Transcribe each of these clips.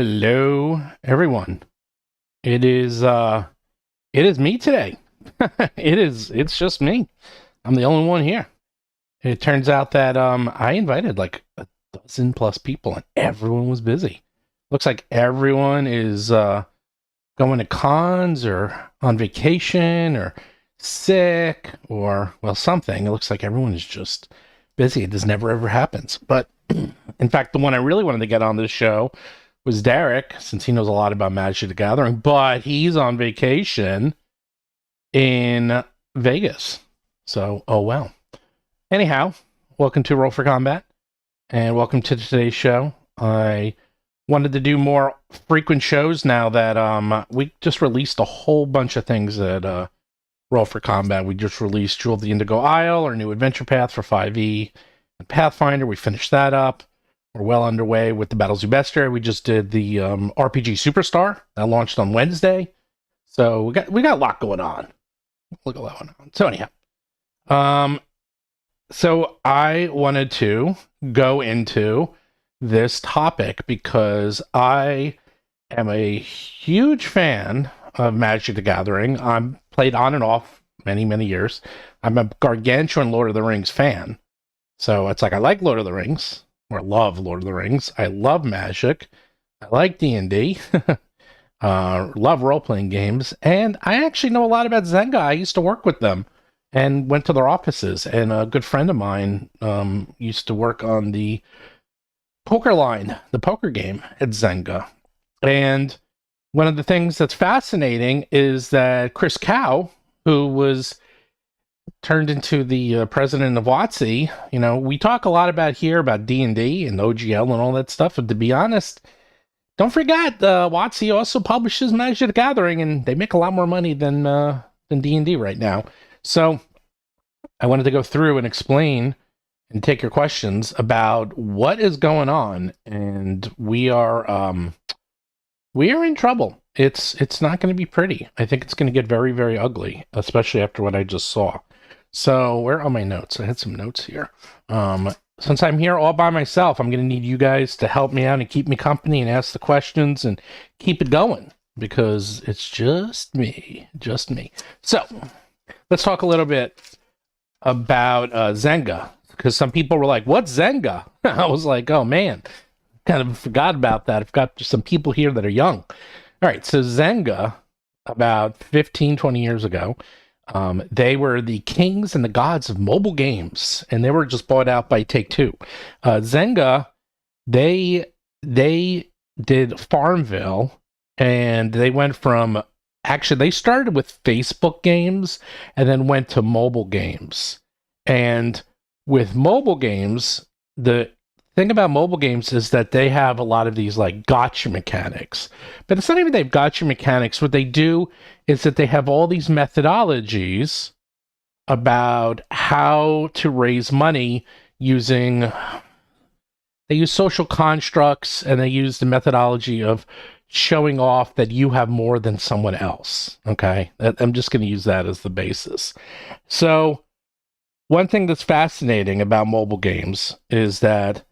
Hello, everyone. It is me today. It's just me. I'm the only one here. It turns out that I invited like a dozen plus people and everyone was busy. Looks like everyone is going to cons or on vacation or sick or well something. It looks like everyone is just busy. This never ever happens. But in fact, the one I really wanted to get on this show was Derek, since he knows a lot about Magic the Gathering, but he's on vacation in Vegas. So, oh well. Anyhow, welcome to Roll for Combat, and welcome to today's show. I wanted to do more frequent shows now that we just released a whole bunch of things at Roll for Combat. We just released Jewel of the Indigo Isle, our new adventure path for 5e, and Pathfinder. We finished that up. We're well underway with the Battles of Bestiary. We just did the RPG Superstar that launched on Wednesday. So we got a lot going on. Look at that one. So anyhow, so I wanted to go into this topic because I am a huge fan of Magic the Gathering. I'm played on and off many years. I'm a gargantuan Lord of the Rings fan. So it's like I like Lord of the Rings. Or love Lord of the Rings. I love Magic. I like D&D. Love role-playing games. And I actually know a lot about Zynga. I used to work with them and went to their offices. And a good friend of mine used to work on the poker line, the poker game at Zynga. And one of the things that's fascinating is that Chris Cow, who was turned into the president of WotC. We talk a lot about here about D&D and OGL and all that stuff. And to be honest, don't forget, WotC also publishes Magic the Gathering, and they make a lot more money than D&D right now. So I wanted to go through and explain and take your questions about what is going on, and we are in trouble. It's not going to be pretty. I think it's going to get very ugly, especially after what I just saw. So where are my notes? I had some notes here. Since I'm here all by myself, I'm going to need you guys to help me out and keep me company and ask the questions and keep it going because it's just me. So let's talk a little bit about Zynga, because some people were like, what's Zynga? I was like, oh man, kind of forgot about that. I've got some people here that are young. All right, so Zynga, about 15-20 years ago, they were the kings and the gods of mobile games, and they were just bought out by Take-Two. Zynga, they did Farmville, and they went from, actually, they started with Facebook games and then went to mobile games. And with mobile games, the thing about mobile games is that they have a lot of these like gotcha mechanics, but it's not even they've gotcha mechanics. What they do is that they have all these methodologies about how to raise money using, they use social constructs, and they use the methodology of showing off that you have more than someone else. Okay, I'm just going to use that as the basis. So one thing that's fascinating about mobile games is that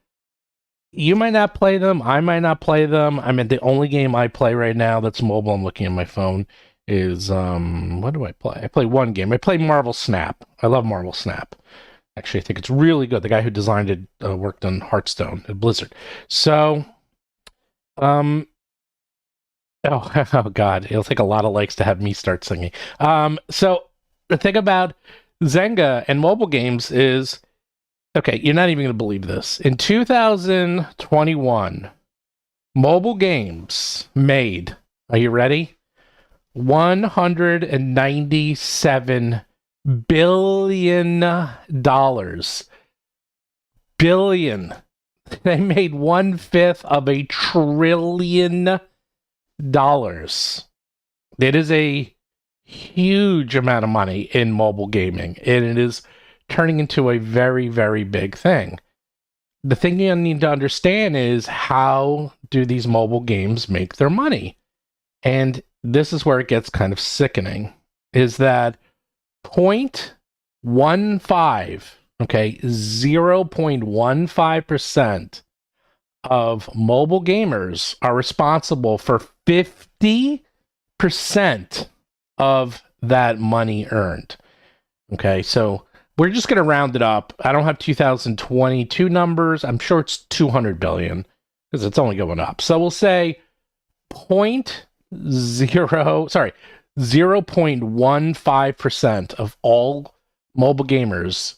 you might not play them. I might not play them. I mean, the only game I play right now that's mobile, I'm looking at my phone, is, what do I play? I play one game. I play Marvel Snap. I love Marvel Snap. Actually, I think it's really good. The guy who designed it worked on Hearthstone at Blizzard. So, oh, oh God, it'll take a lot of likes to have me start singing. So the thing about Zynga and mobile games is, okay, you're not even going to believe this. In 2021, mobile games made, are you ready? $197 billion. Billion. They made 1/5 of $1 trillion. It is a huge amount of money in mobile gaming, and it is turning into a very big thing. The thing you need to understand is, how do these mobile games make their money? And this is where it gets kind of sickening, is that 0.15, okay, 0.15% of mobile gamers are responsible for 50% of that money earned. Okay, so we're just going to round it up. I don't have 2022 numbers. I'm sure it's 200 billion because it's only going up. So we'll say 0.15% of all mobile gamers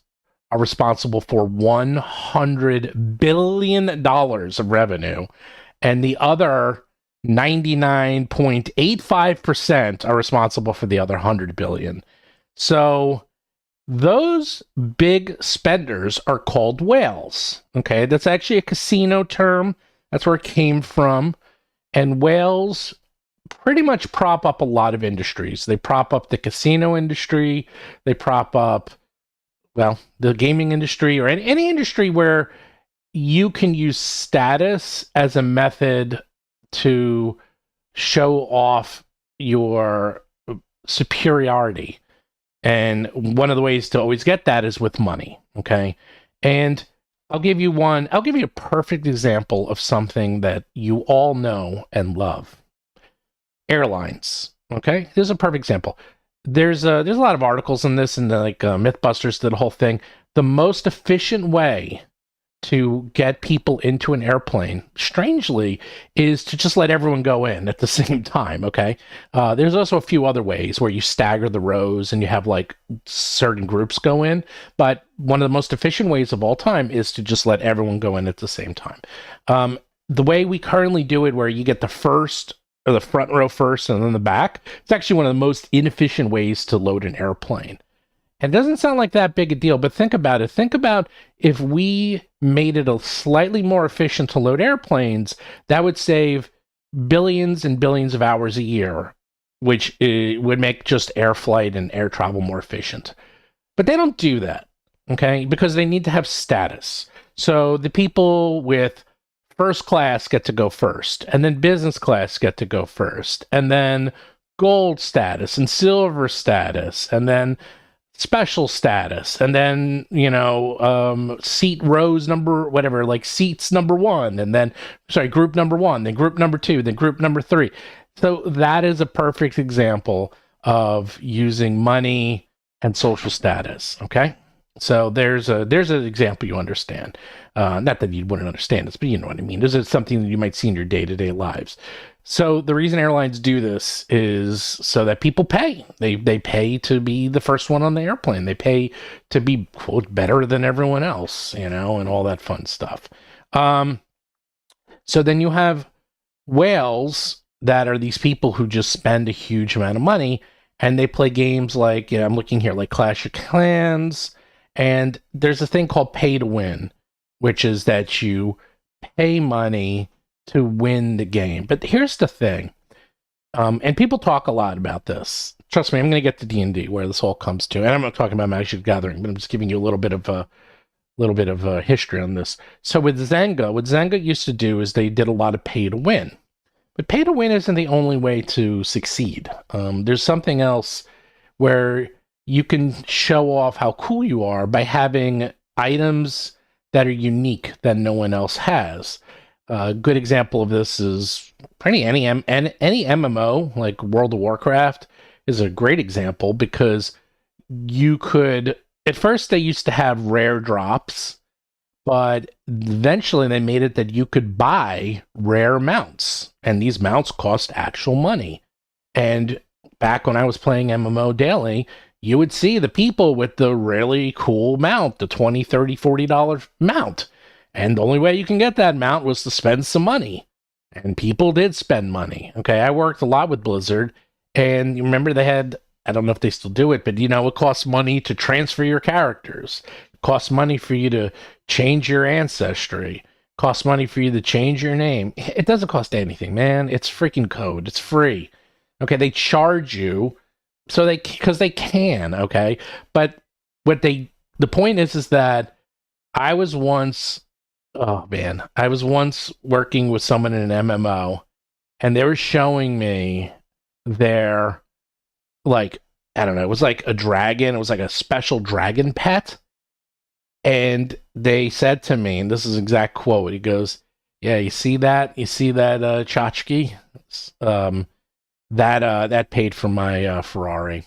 are responsible for $100 billion of revenue, and the other 99.85% are responsible for the other 100 billion. So those big spenders are called whales. Okay, that's actually a casino term. That's where it came from. And whales pretty much prop up a lot of industries. They prop up the casino industry. They prop up, well, the gaming industry, or any industry where you can use status as a method to show off your superiority. And one of the ways to always get that is with money, okay? And I'll give you a perfect example of something that you all know and love. Airlines, okay? Here's a perfect example. There's a lot of articles in this, and Mythbusters did a whole thing. The most efficient way to get people into an airplane, strangely, is to just let everyone go in at the same time, okay? There's also a few other ways where you stagger the rows and you have like certain groups go in, but one of the most efficient ways of all time is to just let everyone go in at the same time. The way we currently do it, where you get the front row first and then the back, it's actually one of the most inefficient ways to load an airplane. It doesn't sound like that big a deal, but think about it. Think about if we made it a slightly more efficient to load airplanes, that would save billions and billions of hours a year, which would make just air flight and air travel more efficient. But they don't do that, okay? Because they need to have status. So the people with first class get to go first, and then business class get to go first, and then gold status and silver status, and then special status, and then seat rows seats number 1, and then group number 1, then group number 2, then group number 3. So that is a perfect example of using money and social status. Okay, so there's an example you understand. Not that you wouldn't understand this, but you know what I mean. This is something that you might see in your day-to-day lives. So the reason airlines do this is so that people pay. They pay to be the first one on the airplane. They pay to be, quote, better than everyone else, and all that fun stuff. So then you have whales that are these people who just spend a huge amount of money, and they play games like, I'm looking here, like Clash of Clans, and there's a thing called pay to win, which is that you pay money to win the game. But here's the thing, and people talk a lot about this. Trust me, I'm going to get to D&D where this all comes to, and I'm not talking about Magic the Gathering, but I'm just giving you a little bit of history on this. So with Zynga, what Zynga used to do is they did a lot of pay to win, but pay to win isn't the only way to succeed. There's something else where you can show off how cool you are by having items that are unique that no one else has. A good example of this is any MMO, like World of Warcraft, is a great example, because you could, at first they used to have rare drops, but eventually they made it that you could buy rare mounts, and these mounts cost actual money. And back when I was playing MMO daily, you would see the people with the really cool mount, the $20, $30, $40 mount. And the only way you can get that mount was to spend some money. And people did spend money. Okay, I worked a lot with Blizzard, and you remember they had, I don't know if they still do it, but it costs money to transfer your characters. It costs money for you to change your ancestry. It costs money for you to change your name. It doesn't cost anything, man. It's freaking code. It's free. Okay, they charge you because they can, okay? But the point is that I was once working with someone in an MMO, and they were showing me their, I don't know, it was like a dragon, it was like a special dragon pet. And they said to me, and this is an exact quote, he goes, Yeah, you see that? You see that tchotchke? Um, that paid for my Ferrari.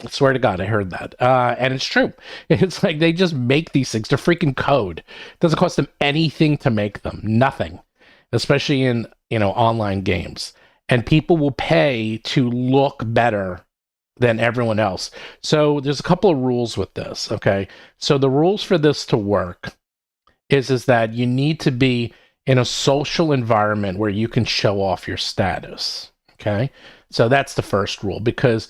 I swear to God, I heard that. And it's true. It's like they just make these things. They're freaking code. It doesn't cost them anything to make them. Nothing. Especially in, online games. And people will pay to look better than everyone else. So there's a couple of rules with this, okay? So the rules for this to work is that you need to be in a social environment where you can show off your status, okay? So that's the first rule because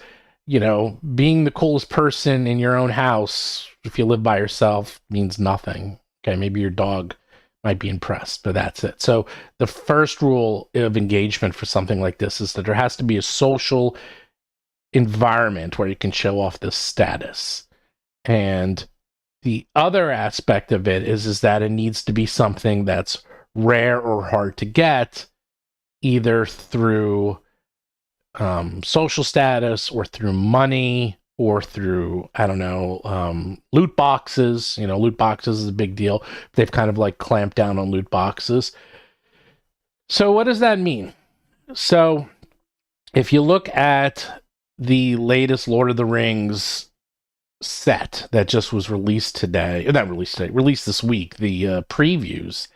being the coolest person in your own house, if you live by yourself, means nothing. Okay, maybe your dog might be impressed, but that's it. So the first rule of engagement for something like this is that there has to be a social environment where you can show off this status. And the other aspect of it is that it needs to be something that's rare or hard to get, either through social status or through money or through, I don't know, loot boxes. Loot boxes is a big deal. They've kind of like clamped down on loot boxes. So what does that mean? So if you look at the latest Lord of the Rings set that just was released today, not released today, released this week, the previews,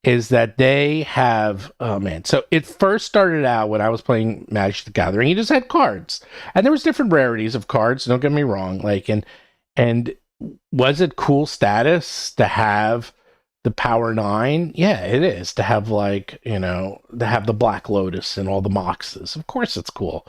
is that they have, oh man, so it first started out when I was playing Magic the Gathering, you just had cards. And there was different rarities of cards, don't get me wrong. And was it cool status to have the Power 9? Yeah, it is. To have to have the Black Lotus and all the Moxes. Of course it's cool.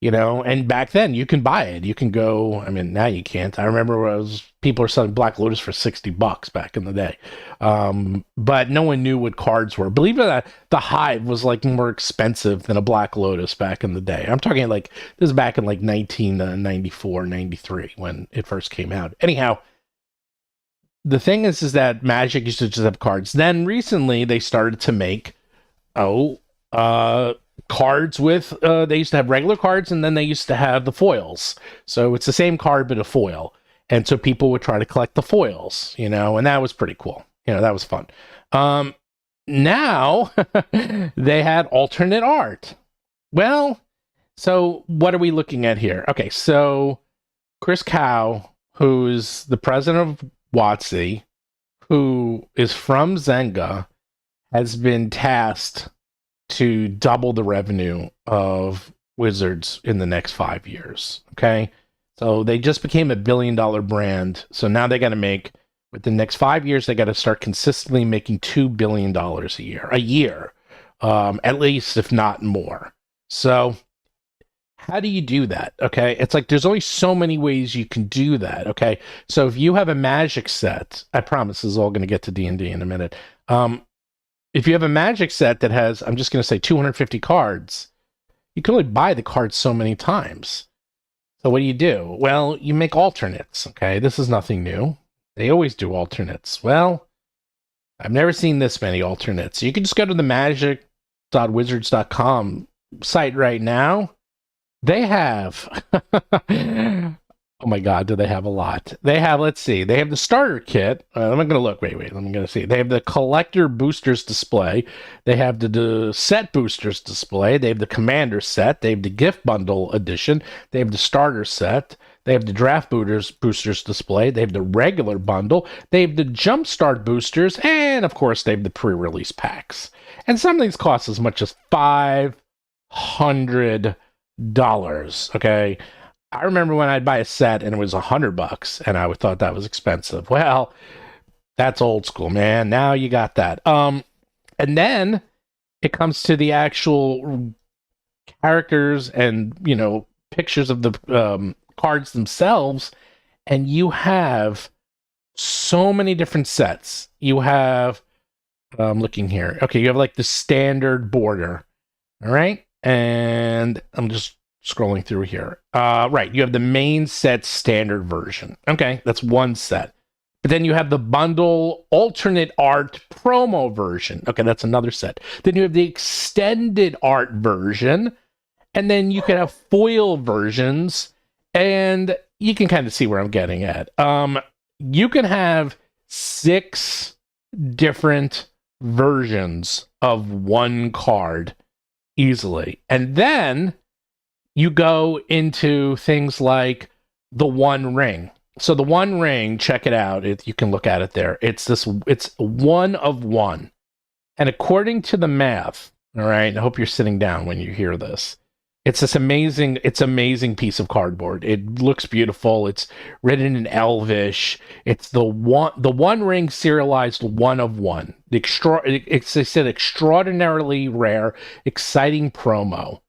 And back then you can buy it. You can go, I mean, now you can't. I remember people were selling Black Lotus for $60 back in the day. But no one knew what cards were. Believe it or not, the Hive was more expensive than a Black Lotus back in the day. I'm talking this is back in 1994, 93 when it first came out. Anyhow, the thing is that Magic used to just have cards. Then recently they started to make, cards with they used to have regular cards and then they used to have the foils, so it's the same card but a foil, and so people would try to collect the foils, and that was pretty cool. That was fun. Now they had alternate art. Well, so what are we looking at here? Okay, so Chris Cow, who's the president of WotC, who is from Zynga, has been tasked to double the revenue of Wizards in the next 5 years. Okay. So they just became $1 billion brand. So now they got to make, with the next 5 years, they got to start consistently making $2 billion a year, at least, if not more. So how do you do that? Okay. It's there's only so many ways you can do that. Okay. So if you have a Magic set, I promise this is all going to get to D&D in a minute. If you have a Magic set that has, I'm just going to say 250 cards, you can only buy the cards so many times. So what do? Well, you make alternates, okay? This is nothing new. They always do alternates. Well, I've never seen this many alternates. You can just go to the magic.wizards.com site right now. They have... Oh my God, do they have a lot? They have, let's see, they have the starter kit. I'm going to look, wait, I'm going to see. They have the collector boosters display. They have the set boosters display. They have the commander set. They have the gift bundle edition. They have the starter set. They have the draft boosters display. They have the regular bundle. They have the jumpstart boosters. And of course, they have the pre-release packs. And some of these cost as much as $500, okay? I remember when I'd buy a set and it was $100 and I would thought that was expensive. Well, that's old school, man. Now you got that. And then it comes to the actual characters and, pictures of the cards themselves. And you have so many different sets. You have, I'm looking here. Okay, you have the standard border. All right. And I'm just scrolling through here. Right, you have the main set standard version. Okay, that's one set. But then you have the bundle alternate art promo version. Okay, that's another set. Then you have the extended art version. And then you can have foil versions. And you can kind of see where I'm getting at. You can have 6 different versions of one card easily. And then you go into things like the One Ring. So the One Ring, check it out. You can look at it there. It's one of one. And according to the math, all right, I hope you're sitting down when you hear this. It's this amazing piece of cardboard. It looks beautiful. It's written in Elvish. It's the One Ring serialized one of one. They said extraordinarily rare, exciting promo.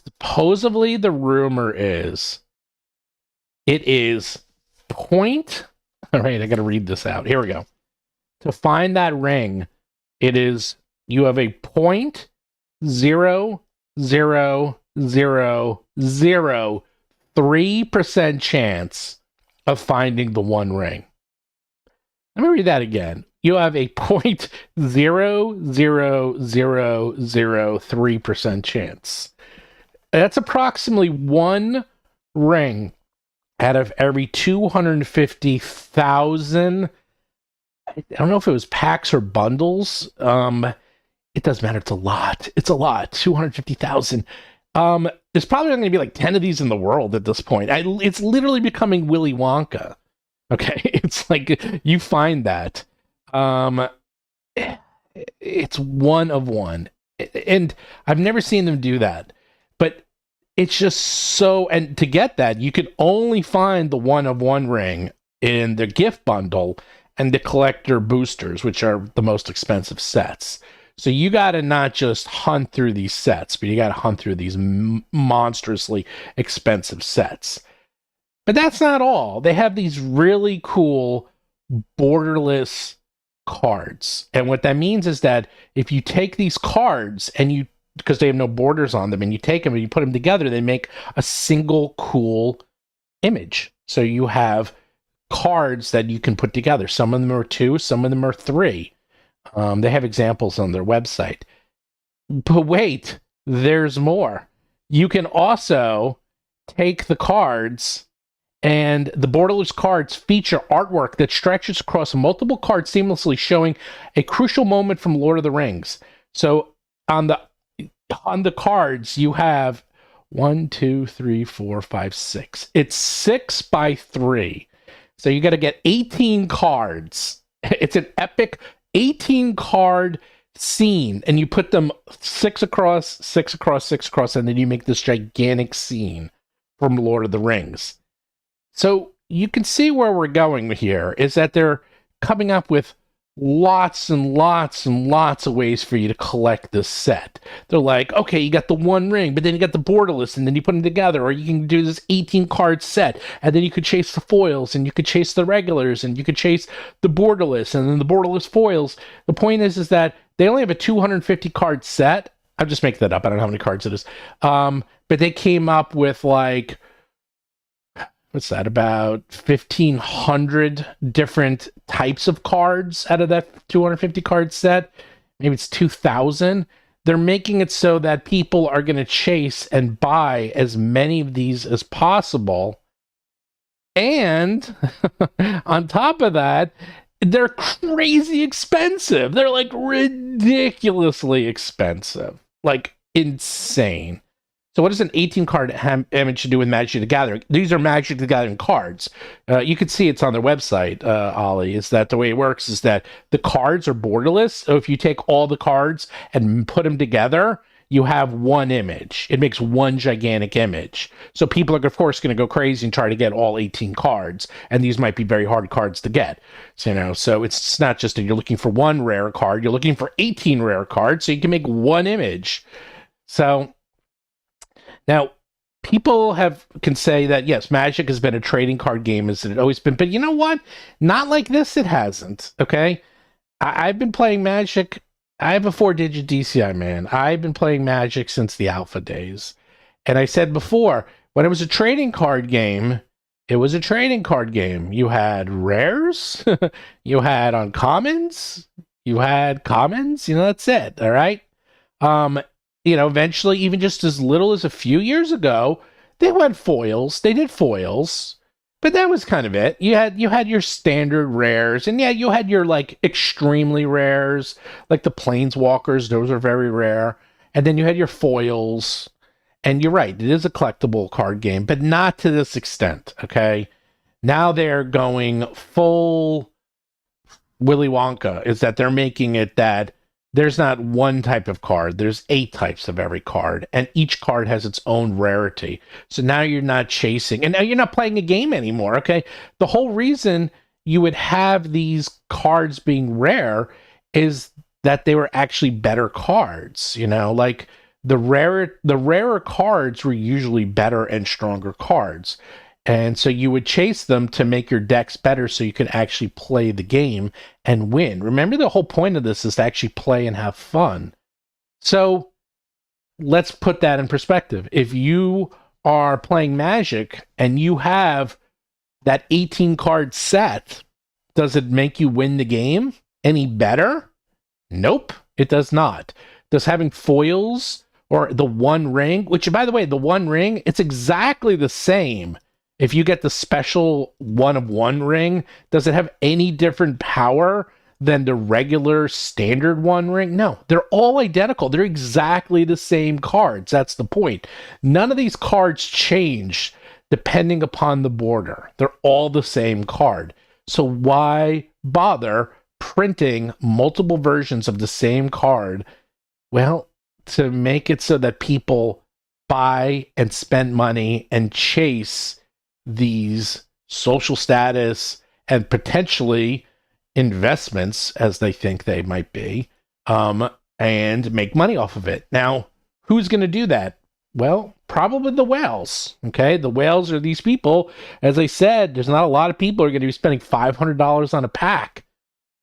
Supposedly the rumor is it is point. All right, I got to read this out. Here we go. To find that ring, it is you have a 0.0003% chance of finding the One Ring. Let me read that again. You have a 0.00003% chance. That's approximately one ring out of every 250,000. I don't know if it was packs or bundles. It doesn't matter. It's a lot. 250,000. There's probably going to be like 10 of these in the world at this point. It's literally becoming Willy Wonka. Okay. It's like you find that. It's one of one. And I've never seen them do that. But it's just so, and to get that, you could only find the one of one ring in the gift bundle and the collector boosters, which are the most expensive sets. So you got to not just hunt through these sets, but you got to hunt through these monstrously expensive sets. But that's not all. They have these really cool borderless cards. And what that means is that if you take these cards and because they have no borders on them, and you take them and you put them together, they make a single cool image. So you have cards that you can put together. Some of them are 2, some of them are 3. They have examples on their website. But wait, there's more. You can also take the cards, and the borderless cards feature artwork that stretches across multiple cards seamlessly, showing a crucial moment from Lord of the Rings. So on the cards, you have 1, 2, 3, 4, 5, 6. It's 6 by 3. So you got to get 18 cards. It's an epic 18 card scene, and you put them 6 across, 6 across, 6 across, and then you make this gigantic scene from Lord of the Rings. So you can see where we're going here is that they're coming up with lots and lots and lots of ways for you to collect this set. They're like, okay, you got the One Ring, but then you got the borderless, and then you put them together, or you can do this 18 card set, and then you could chase the foils, and you could chase the regulars, and you could chase the borderless, and then the borderless foils. The point is that they only have a 250 card set. I'm just making that up. I don't know how many cards it is. But they came up with like, what's that, about 1,500 different types of cards out of that 250 card set. Maybe it's 2,000. They're making it so that people are going to chase and buy as many of these as possible. And on top of that, they're crazy expensive. They're like ridiculously expensive, like insane. So what does an 18 card image to do with Magic the Gathering? These are Magic the Gathering cards. You can see it's on their website, Ollie, is that the way it works is that the cards are borderless. So if you take all the cards and put them together, you have one image. It makes one gigantic image. So people are, of course, going to go crazy and try to get all 18 cards. And these might be very hard cards to get. So, so it's not just that you're looking for one rare card. You're looking for 18 rare cards so you can make one image. So now, people can say that, yes, Magic has been a trading card game as it always been. But you know what? Not like this, it hasn't, okay? I've been playing Magic. I have a 4-digit DCI, man. I've been playing Magic since the alpha days. And I said before, when it was a trading card game, it was a trading card game. You had rares, you had uncommons, you had commons, that's it, all right? Eventually, even just as little as a few years ago, they went foils. They did foils. But that was kind of it. You had your standard rares, and yeah, you had your like extremely rares, like the planeswalkers. Those are very rare. And then you had your foils. And you're right, it is a collectible card game, but not to this extent. Okay, now they're going full Willy Wonka. Is that they're making it that there's not one type of card, there's 8 types of every card, and each card has its own rarity. So now you're not chasing, and now you're not playing a game anymore. Okay, the whole reason you would have these cards being rare is that they were actually better cards. Like the rarer cards were usually better and stronger cards. And so you would chase them to make your decks better so you could actually play the game and win. Remember, the whole point of this is to actually play and have fun. So let's put that in perspective. If you are playing Magic and you have that 18 card set, does it make you win the game any better? Nope, it does not. Does having foils or the One Ring, which, by the way, the One Ring, it's exactly the same. If you get the special 1 of 1 ring, does it have any different power than the regular standard One Ring? No, they're all identical. They're exactly the same cards. That's the point. None of these cards change depending upon the border. They're all the same card. So why bother printing multiple versions of the same card? Well, to make it so that people buy and spend money and chase these social status and potentially investments, as they think they might be, and make money off of it. Now, who's going to do that? Well, probably the whales. Okay, the whales are these people. As I said, there's not a lot of people who are going to be spending $500 on a pack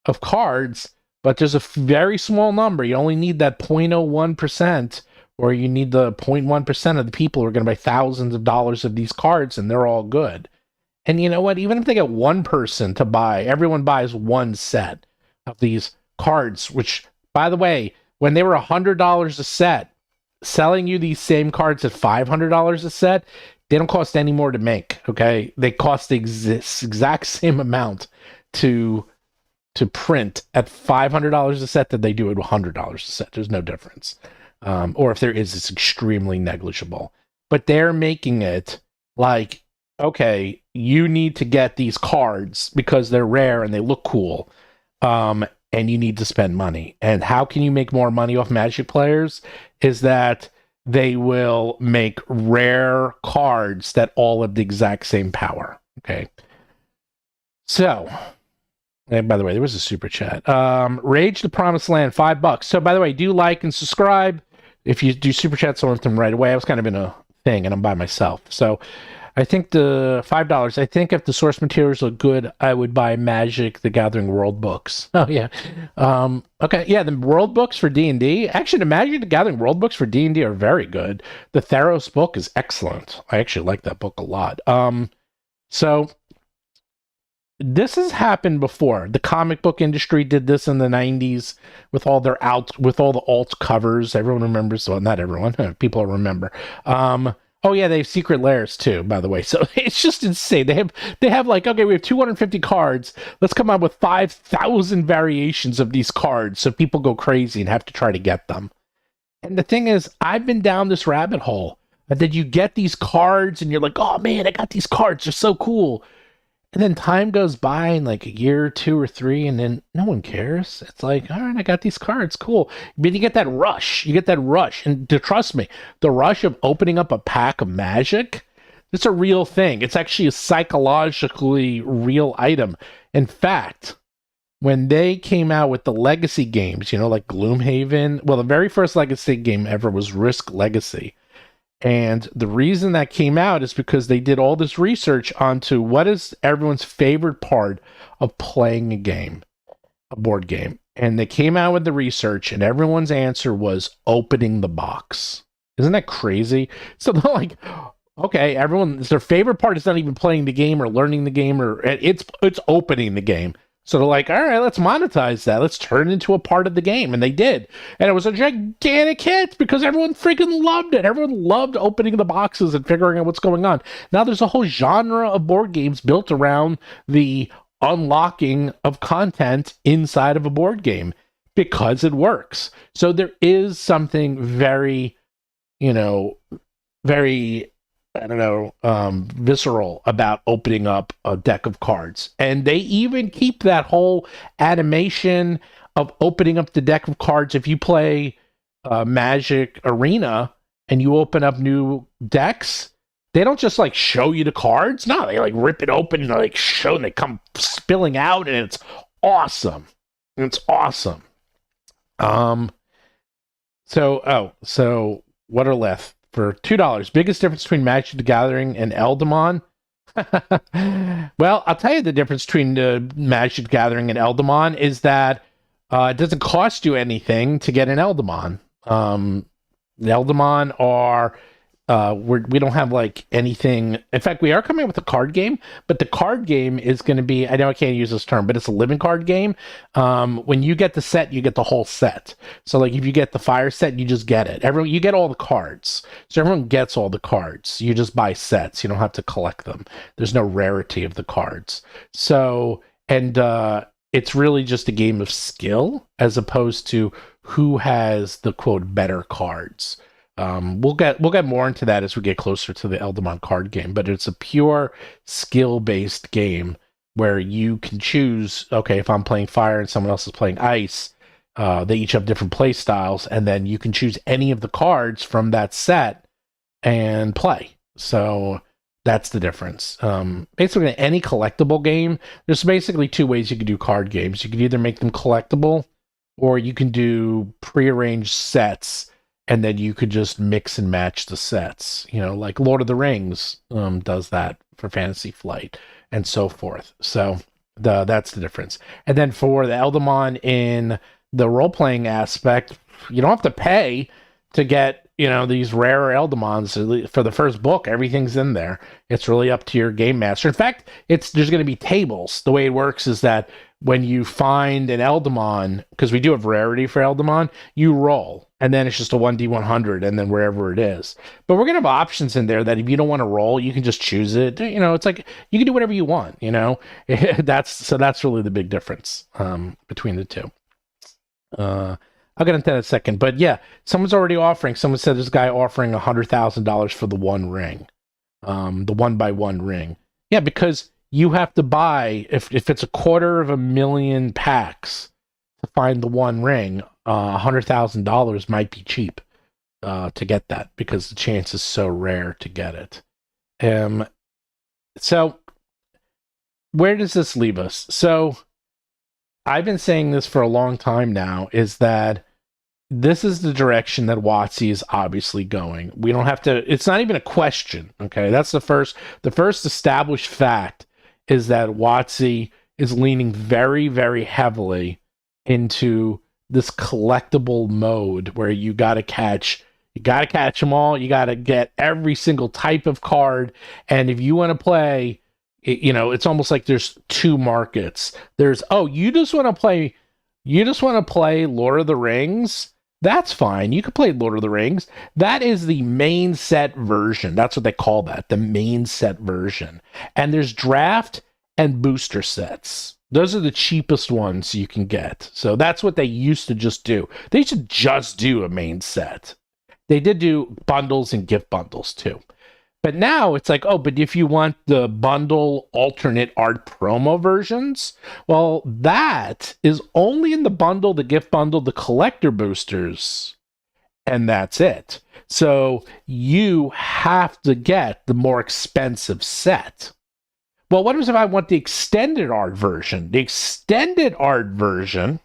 of cards, but there's a very small number. You only need that 0.01%, or you need the 0.1% of the people who are going to buy thousands of dollars of these cards, and they're all good. And you know what? Even if they get one person to buy, everyone buys one set of these cards, which, by the way, when they were $100 a set, selling you these same cards at $500 a set, they don't cost any more to make, okay? They cost the exact same amount to print at $500 a set that they do at $100 a set. There's no difference. Or if there is, it's extremely negligible. But they're making it like, okay, you need to get these cards because they're rare and they look cool, and you need to spend money. And how can you make more money off Magic players? Is that they will make rare cards that all have the exact same power. Okay. So, and by the way, there was a super chat. Rage the Promised Land, $5. So, by the way, do like and subscribe. If you do super chats, I'll run them right away. I was kind of in a thing and I'm by myself. So, I think the $5, I think if the source materials look good, I would buy Magic the Gathering World books. Oh, yeah. Okay, yeah, the World books for D&D. Actually, the Magic the Gathering World books for D&D are very good. The Theros book is excellent. I actually like that book a lot. So, this has happened before. The comic book industry did this in the 90s with all the alt covers. Everyone remembers, well, not everyone, people remember. Oh yeah, they have secret layers too, by the way. So it's just insane. They have like, okay, we have 250 cards. Let's come up with 5,000 variations of these cards so people go crazy and have to try to get them. And the thing is, I've been down this rabbit hole. And then you get these cards and you're like, oh man, I got these cards. They're so cool. And then time goes by in like a year or 2 or 3, and then no one cares. It's like, all right, I got these cards, cool. But you get that rush. And trust me, the rush of opening up a pack of Magic, it's a real thing. It's actually a psychologically real item. In fact, when they came out with the Legacy games, like Gloomhaven, well, the very first Legacy game ever was Risk Legacy. And the reason that came out is because they did all this research onto what is everyone's favorite part of playing a board game. And they came out with the research, and everyone's answer was opening the box. Isn't that crazy? So they're like, okay, their favorite part is not even playing the game or learning the game, or it's opening the game. So they're like, all right, let's monetize that. Let's turn it into a part of the game. And they did. And it was a gigantic hit because everyone freaking loved it. Everyone loved opening the boxes and figuring out what's going on. Now there's a whole genre of board games built around the unlocking of content inside of a board game because it works. So there is something very, very, visceral about opening up a deck of cards. And they even keep that whole animation of opening up the deck of cards. If you play Magic Arena and you open up new decks, they don't just like show you the cards. No, they like rip it open and like show, and they come spilling out, and it's awesome. It's awesome. So what are left for $2? Biggest difference between Magic the Gathering and Eldamon? Well, I'll tell you the difference between Magic the Gathering and Eldamon is that it doesn't cost you anything to get an Eldamon. The Eldamon are we don't have like anything. In fact, we are coming up with a card game, but the card game is going to be, I know I can't use this term, but it's a living card game. When you get the set, you get the whole set. So like if you get the fire set, you just get it. You get all the cards. So everyone gets all the cards. You just buy sets. You don't have to collect them. There's no rarity of the cards. So, and it's really just a game of skill as opposed to who has the quote better cards. We'll get more into that as we get closer to the Eldamon card game, but it's a pure skill-based game where you can choose, okay, if I'm playing fire and someone else is playing ice, they each have different play styles, and then you can choose any of the cards from that set and play. So that's the difference. Basically, in any collectible game, there's basically two ways you can do card games. You can either make them collectible, or you can do prearranged sets, and then you could just mix and match the sets, like Lord of the Rings does that for Fantasy Flight and so forth. So that's the difference. And then for the Eldamon in the role-playing aspect, you don't have to pay to get, these rarer Eldamons. For the first book, everything's in there. It's really up to your game master. In fact, there's going to be tables. The way it works is that when you find an Eldamon, because we do have rarity for Eldamon, you roll. And then it's just a 1D100, and then wherever it is. But we're going to have options in there that if you don't want to roll, you can just choose it. It's like you can do whatever you want, That's really the big difference between the two. I'll get into that in a second. But yeah, someone said there's a guy offering $100,000 for the one ring, the 1x1 ring. Yeah, because you have to buy, if it's 250,000 packs to find the one ring, $100,000 might be cheap to get that because the chance is so rare to get it. So where does this leave us? So I've been saying this for a long time now, is that this is the direction that WotC is obviously going. We don't have to, it's not even a question, okay? That's the first established fact, is that WotC is leaning very, very heavily into this collectible mode where you gotta catch them all. You gotta get every single type of card. And if you want to play, it's almost like there's two markets. There's, you just want to play Lord of the Rings. That's fine. You can play Lord of the Rings. That is the main set version. That's what they call that, the main set version. And there's draft and booster sets. Those are the cheapest ones you can get. So that's what they used to just do. They used to just do a main set. They did do bundles and gift bundles too. But now it's like, but if you want the bundle alternate art promo versions, well, that is only in the bundle, the gift bundle, the collector boosters, and that's it. So you have to get the more expensive set. Well, what if I want the extended art version? The extended art version,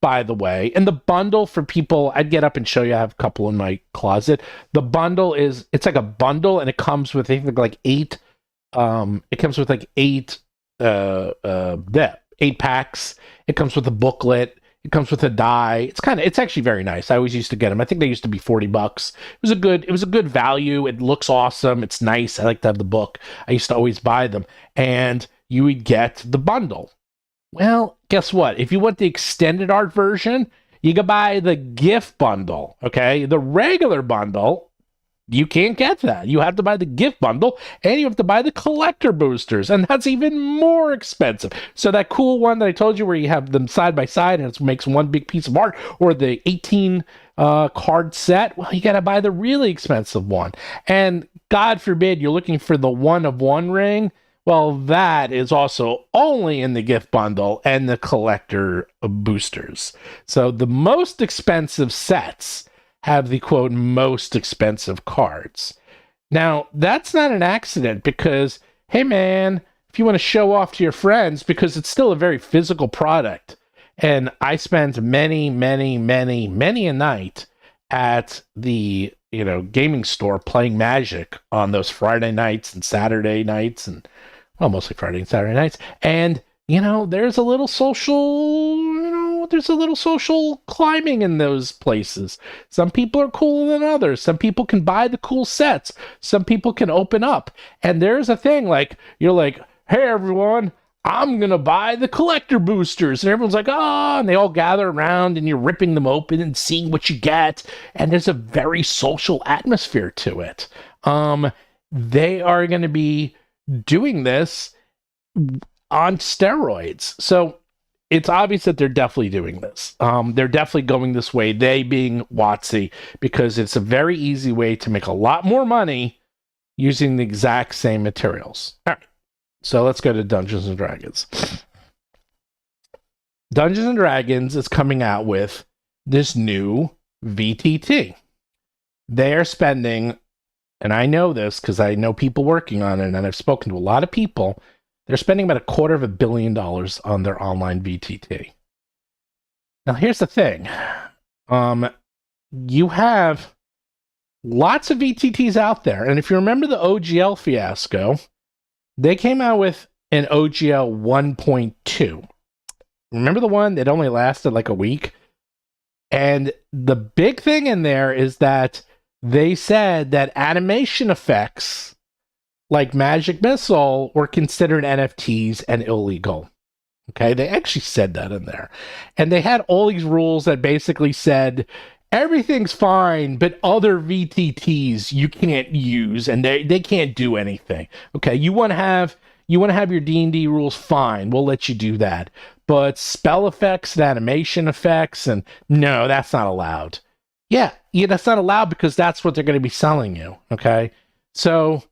by the way, and the bundle for people, I'd get up and show you. I have a couple in my closet. The bundle it's like a bundle, and it comes with, I think, like eight. It comes with like eight packs. It comes with a booklet. It comes with a die. It's actually very nice. I always used to get them. I think they used to be $40. It was a good value. It looks awesome. It's nice. I like to have the book. I used to always buy them. And you would get the bundle. Well, guess what? If you want the extended art version, you can buy the gift bundle, okay? The regular bundle, you can't get that. You have to buy the gift bundle and you have to buy the collector boosters, and that's even more expensive. So that cool one that I told you where you have them side by side and it makes one big piece of art, or the 18 card set, well, you got to buy the really expensive one. And God forbid you're looking for the one of one ring. Well, that is also only in the gift bundle and the collector boosters. So the most expensive sets have the quote most expensive cards. Now, that's not an accident because, hey man, if you want to show off to your friends, because it's still a very physical product. And I spent many a night at the, gaming store playing Magic on those Friday nights and Saturday nights, and well, mostly Friday and Saturday nights. And there's a little social climbing in those places. Some people are cooler than others. Some people can buy the cool sets. Some people can open up. And there's a thing like, you're like, hey, everyone, I'm going to buy the collector boosters. And everyone's like, oh, and they all gather around and you're ripping them open and seeing what you get. And there's a very social atmosphere to it. They are going to be doing this on steroids. So it's obvious that they're definitely doing this. They're definitely going this way, they being WotC, because it's a very easy way to make a lot more money using the exact same materials. All right, so let's go to Dungeons & Dragons. Dungeons & Dragons is coming out with this new VTT. They are spending, and I know this because I know people working on it, and I've spoken to a lot of people. They're spending about $250 million on their online VTT. Now, here's the thing. You have lots of VTTs out there, and if you remember the OGL fiasco, they came out with an OGL 1.2. Remember the one that only lasted like a week? And the big thing in there is that they said that animation effects like Magic Missile were considered NFTs and illegal. Okay, they actually said that in there. And they had all these rules that basically said everything's fine, but other VTTs you can't use and they can't do anything. Okay, you want to have your D&D rules, fine, we'll let you do that. But spell effects and animation effects, and no, that's not allowed. Yeah, that's not allowed because that's what they're going to be selling you, okay? So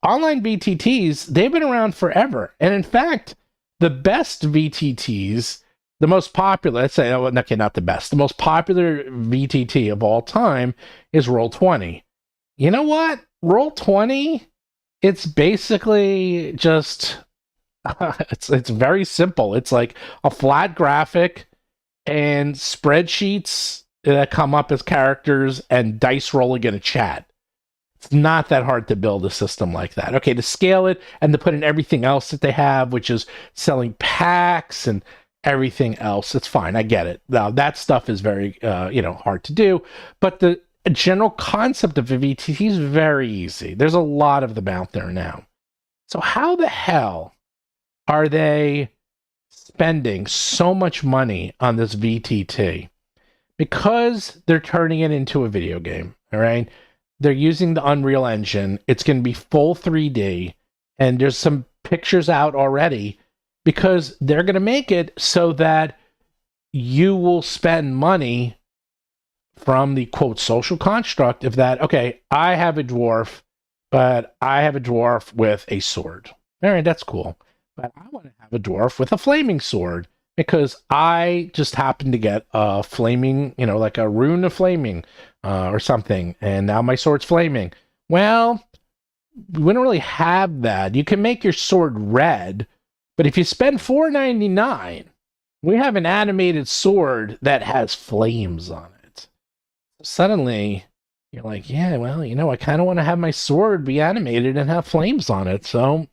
online VTTs, they've been around forever. And in fact, the best VTTs, the most popular, let's say, okay, not the best, the most popular VTT of all time is Roll20. You know what? Roll20, it's basically just, it's very simple. It's like a flat graphic and spreadsheets that come up as characters and dice rolling in a chat. It's not that hard to build a system like that. Okay, to scale it and to put in everything else that they have, which is selling packs and everything else, it's fine. I get it. Now, that stuff is very, hard to do. But the general concept of a VTT is very easy. There's a lot of them out there now. So how the hell are they spending so much money on this VTT? Because they're turning it into a video game, all right? They're using the Unreal Engine. It's going to be full 3D, and there's some pictures out already because they're going to make it so that you will spend money from the, quote, social construct of that, okay, I have a dwarf, but I have a dwarf with a sword. All right, that's cool. But I want to have a dwarf with a flaming sword, because I just happened to get a flaming, like a rune of flaming or something, and now my sword's flaming. Well, we wouldn't really have that. You can make your sword red, but if you spend $4.99, we have an animated sword that has flames on it. Suddenly, you're like, yeah, well, I kind of want to have my sword be animated and have flames on it, so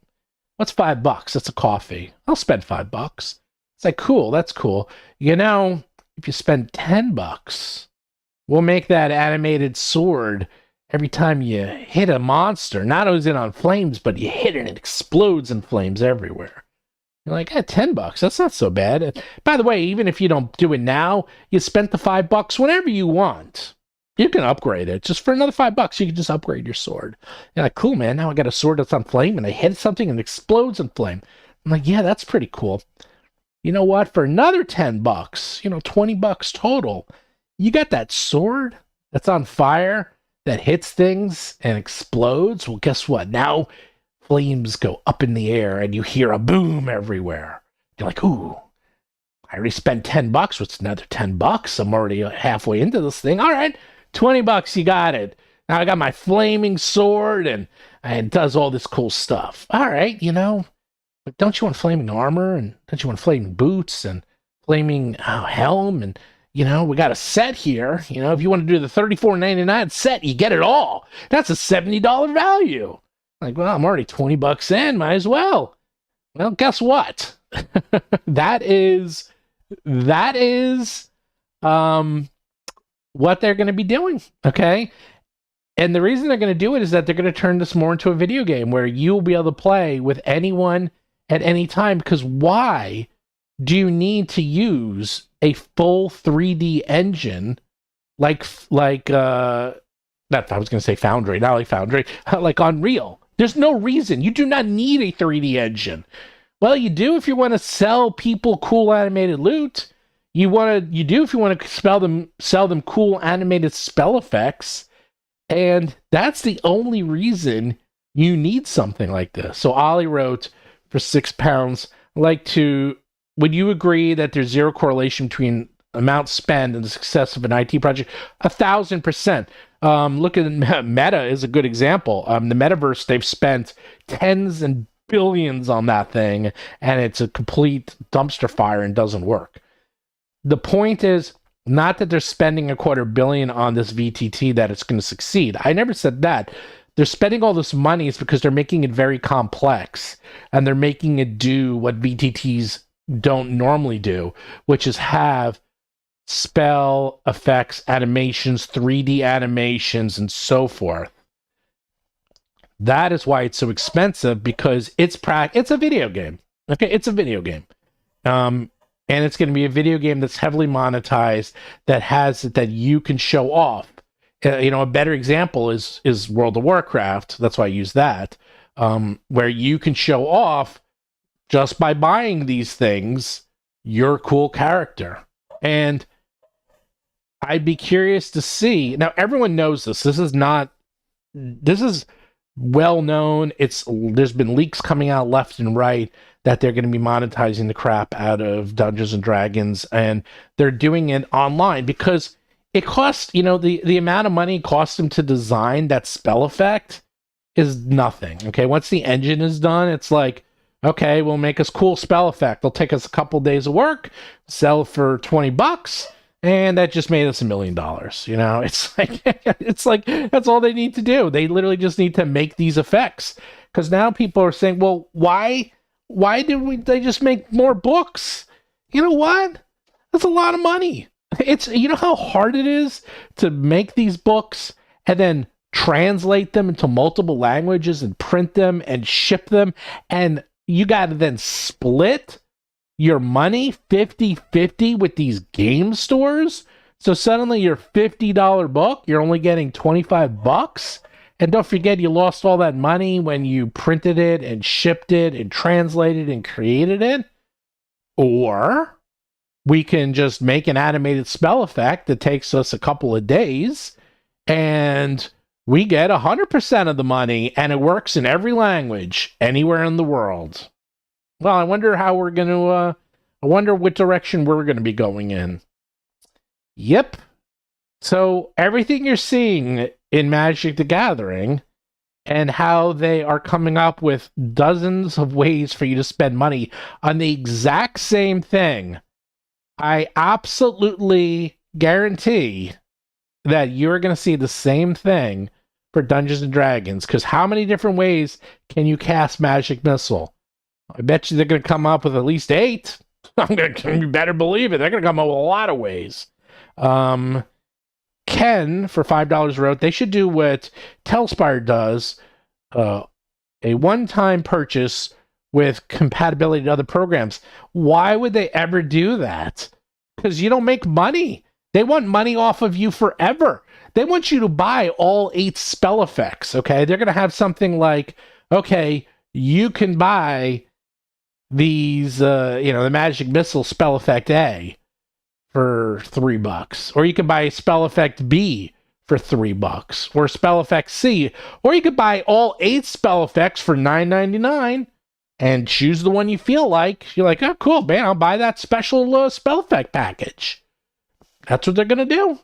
what's $5? That's a coffee. I'll spend $5. It's like, cool, that's cool. If you spend $10, we'll make that animated sword every time you hit a monster. Not only is it on flames, but you hit it and it explodes in flames everywhere. You're like, $10, that's not so bad. And by the way, even if you don't do it now, you spent the $5 whenever you want. You can upgrade it. Just for another $5, you can just upgrade your sword. You're like, cool, man. Now I got a sword that's on flame, and I hit something and it explodes in flame. I'm like, yeah, that's pretty cool. You know what? For another $10, $20 total, you got that sword that's on fire that hits things and explodes. Well, guess what? Now flames go up in the air and you hear a boom everywhere. You're like, ooh, I already spent $10. What's another $10? I'm already halfway into this thing. All right, $20, you got it. Now I got my flaming sword and it does all this cool stuff. All right, but don't you want flaming armor, and don't you want flaming boots and flaming helm? And, we got a set here. If you want to do the $34.99 set, you get it all. That's a $70 value. Like, well, I'm already $20 in, might as well. Well, guess what? that is what they're going to be doing, okay? And the reason they're going to do it is that they're going to turn this more into a video game where you'll be able to play with anyone at any time, because why do you need to use a full 3D engine like I was going to say Foundry, not like Foundry, like Unreal? There's no reason. You do not need a 3D engine. Well, you do if you want to sell people cool animated loot. You do if you want to sell them cool animated spell effects. And that's the only reason you need something like this. So Ollie wrote, for £6, would you agree that there's zero correlation between amount spent and the success of an IT project? 1,000%. Look at Meta is a good example. The metaverse, they've spent tens and billions on that thing, and it's a complete dumpster fire and doesn't work. The point is not that they're spending $250 million on this VTT that it's going to succeed. I never said that. They're spending all this money is because they're making it very complex, and they're making it do what VTTs don't normally do, which is have spell effects, animations, 3D animations, and so forth. That is why it's so expensive, because it's a video game. Okay, it's a video game. And it's going to be a video game that's heavily monetized, that you can show off. A better example is World of Warcraft. That's why I use that, where you can show off just by buying these things your cool character. And I'd be curious to see. Now, everyone knows this. This is well known. There's been leaks coming out left and right that they're going to be monetizing the crap out of Dungeons and Dragons, and they're doing it online because it costs, the amount of money it costs them to design that spell effect is nothing. Okay, once the engine is done, it's like, okay, we'll make us cool spell effect. It'll take us a couple days of work, sell for $20, and that just made us $1 million. It's like that's all they need to do. They literally just need to make these effects, because now people are saying, well, why did they just make more books? You know what? That's a lot of money. It's, how hard it is to make these books and then translate them into multiple languages and print them and ship them, and you got to then split your money 50-50 with these game stores. So suddenly your $50 book, you're only getting $25. And don't forget, you lost all that money when you printed it and shipped it and translated and created it. Or we can just make an animated spell effect that takes us a couple of days, and we get 100% of the money, and it works in every language, anywhere in the world. Well, I wonder how we're going to, I wonder what direction we're going to be going in. Yep. So everything you're seeing in Magic the Gathering, and how they are coming up with dozens of ways for you to spend money on the exact same thing, I absolutely guarantee that you're going to see the same thing for Dungeons and Dragons, because how many different ways can you cast Magic Missile? I bet you they're going to come up with at least 8. You better believe it. They're going to come up with a lot of ways. Ken, for $5, wrote, they should do what Telspire does, a one-time purchase with compatibility to other programs. Why would they ever do that? Because you don't make money. They want money off of you forever. They want you to buy all 8 spell effects, okay? They're going to have something like, okay, you can buy these, the Magic Missile spell effect A for $3, or you can buy spell effect B for $3, or spell effect C, or you could buy all 8 spell effects for $9.99 and choose the one you feel like. You're like, oh, cool, man, I'll buy that special spell effect package. That's what they're going to do.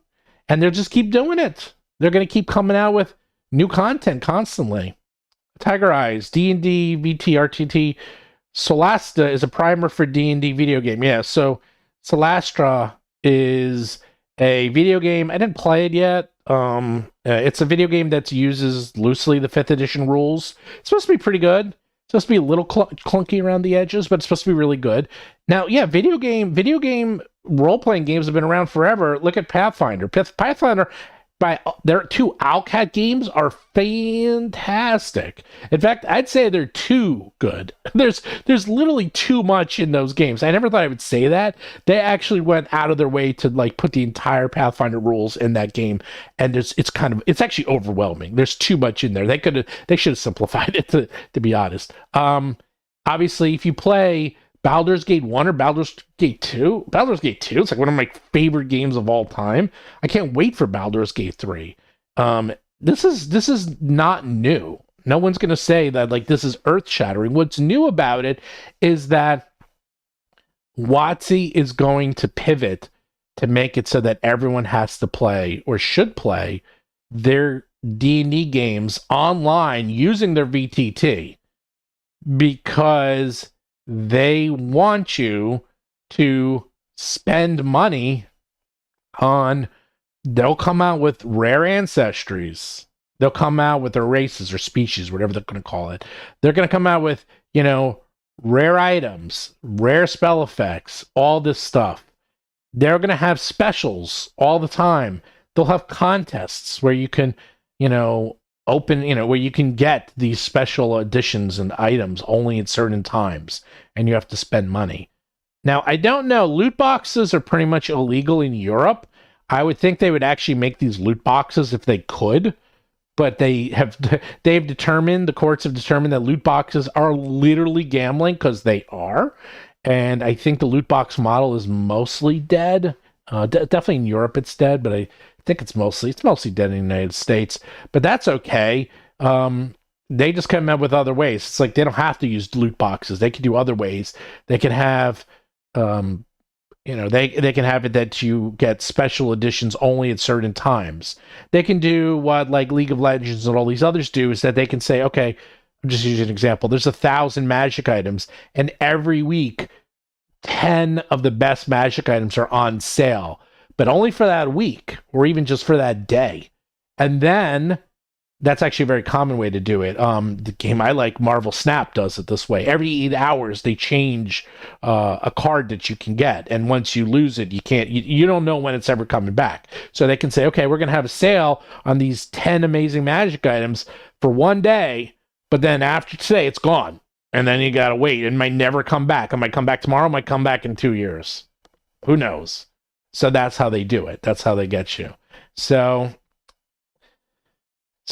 And they'll just keep doing it. They're going to keep coming out with new content constantly. Tiger Eyes, D&D VTT, Solasta is a primer for D&D video game. Yeah, so Solastra is a video game. I didn't play it yet. It's a video game that uses loosely the 5th edition rules. It's supposed to be pretty good. It's supposed to be a little clunky around the edges, but it's supposed to be really good. Now, yeah, video game role-playing games have been around forever. Look at Pathfinder. Pathfinder, their 2 Owlcat games are fantastic. In fact, I'd say they're too good. There's literally too much in those games. I never thought I would say that. They actually went out of their way to like put the entire Pathfinder rules in that game, and it's actually overwhelming. There's too much in there. They should have simplified it, to be honest. Obviously, if you play Baldur's Gate 1 or Baldur's Gate 2. Baldur's Gate 2, it's like one of my favorite games of all time. I can't wait for Baldur's Gate 3. This is not new. No one's going to say that like this is earth-shattering. What's new about it is that WotC is going to pivot to make it so that everyone has to play or should play their D&D games online using their VTT, because they want you to spend money on, they'll come out with rare ancestries. They'll come out with their races or species, whatever they're going to call it. They're going to come out with, rare items, rare spell effects, all this stuff. They're going to have specials all the time. They'll have contests where you can, open, where you can get these special editions and items only at certain times, and you have to spend money. Now, I don't know. Loot boxes are pretty much illegal in Europe. I would think they would actually make these loot boxes if they could, but the courts have determined that loot boxes are literally gambling, because they are. And I think the loot box model is mostly dead. Definitely in Europe it's dead, but I think it's mostly dead in the United States. But that's okay. They just come up with other ways. It's like they don't have to use loot boxes. They can do other ways. They can have, they can have it that you get special editions only at certain times. They can do what like League of Legends and all these others do, is that they can say, okay, I'm just using an example. There's 1,000 magic items, and every week 10 of the best magic items are on sale, but only for that week or even just for that day. And then that's actually a very common way to do it. The game I like, Marvel Snap, does it this way. Every 8 hours they change a card that you can get, and once you lose it, you don't know when it's ever coming back. So they can say, okay, we're going to have a sale on these 10 amazing magic items for one day, but then after today it's gone, and then you gotta wait. It might never come back. It might come back tomorrow, it might come back in 2 years. Who knows? So that's how they do it. That's how they get you. So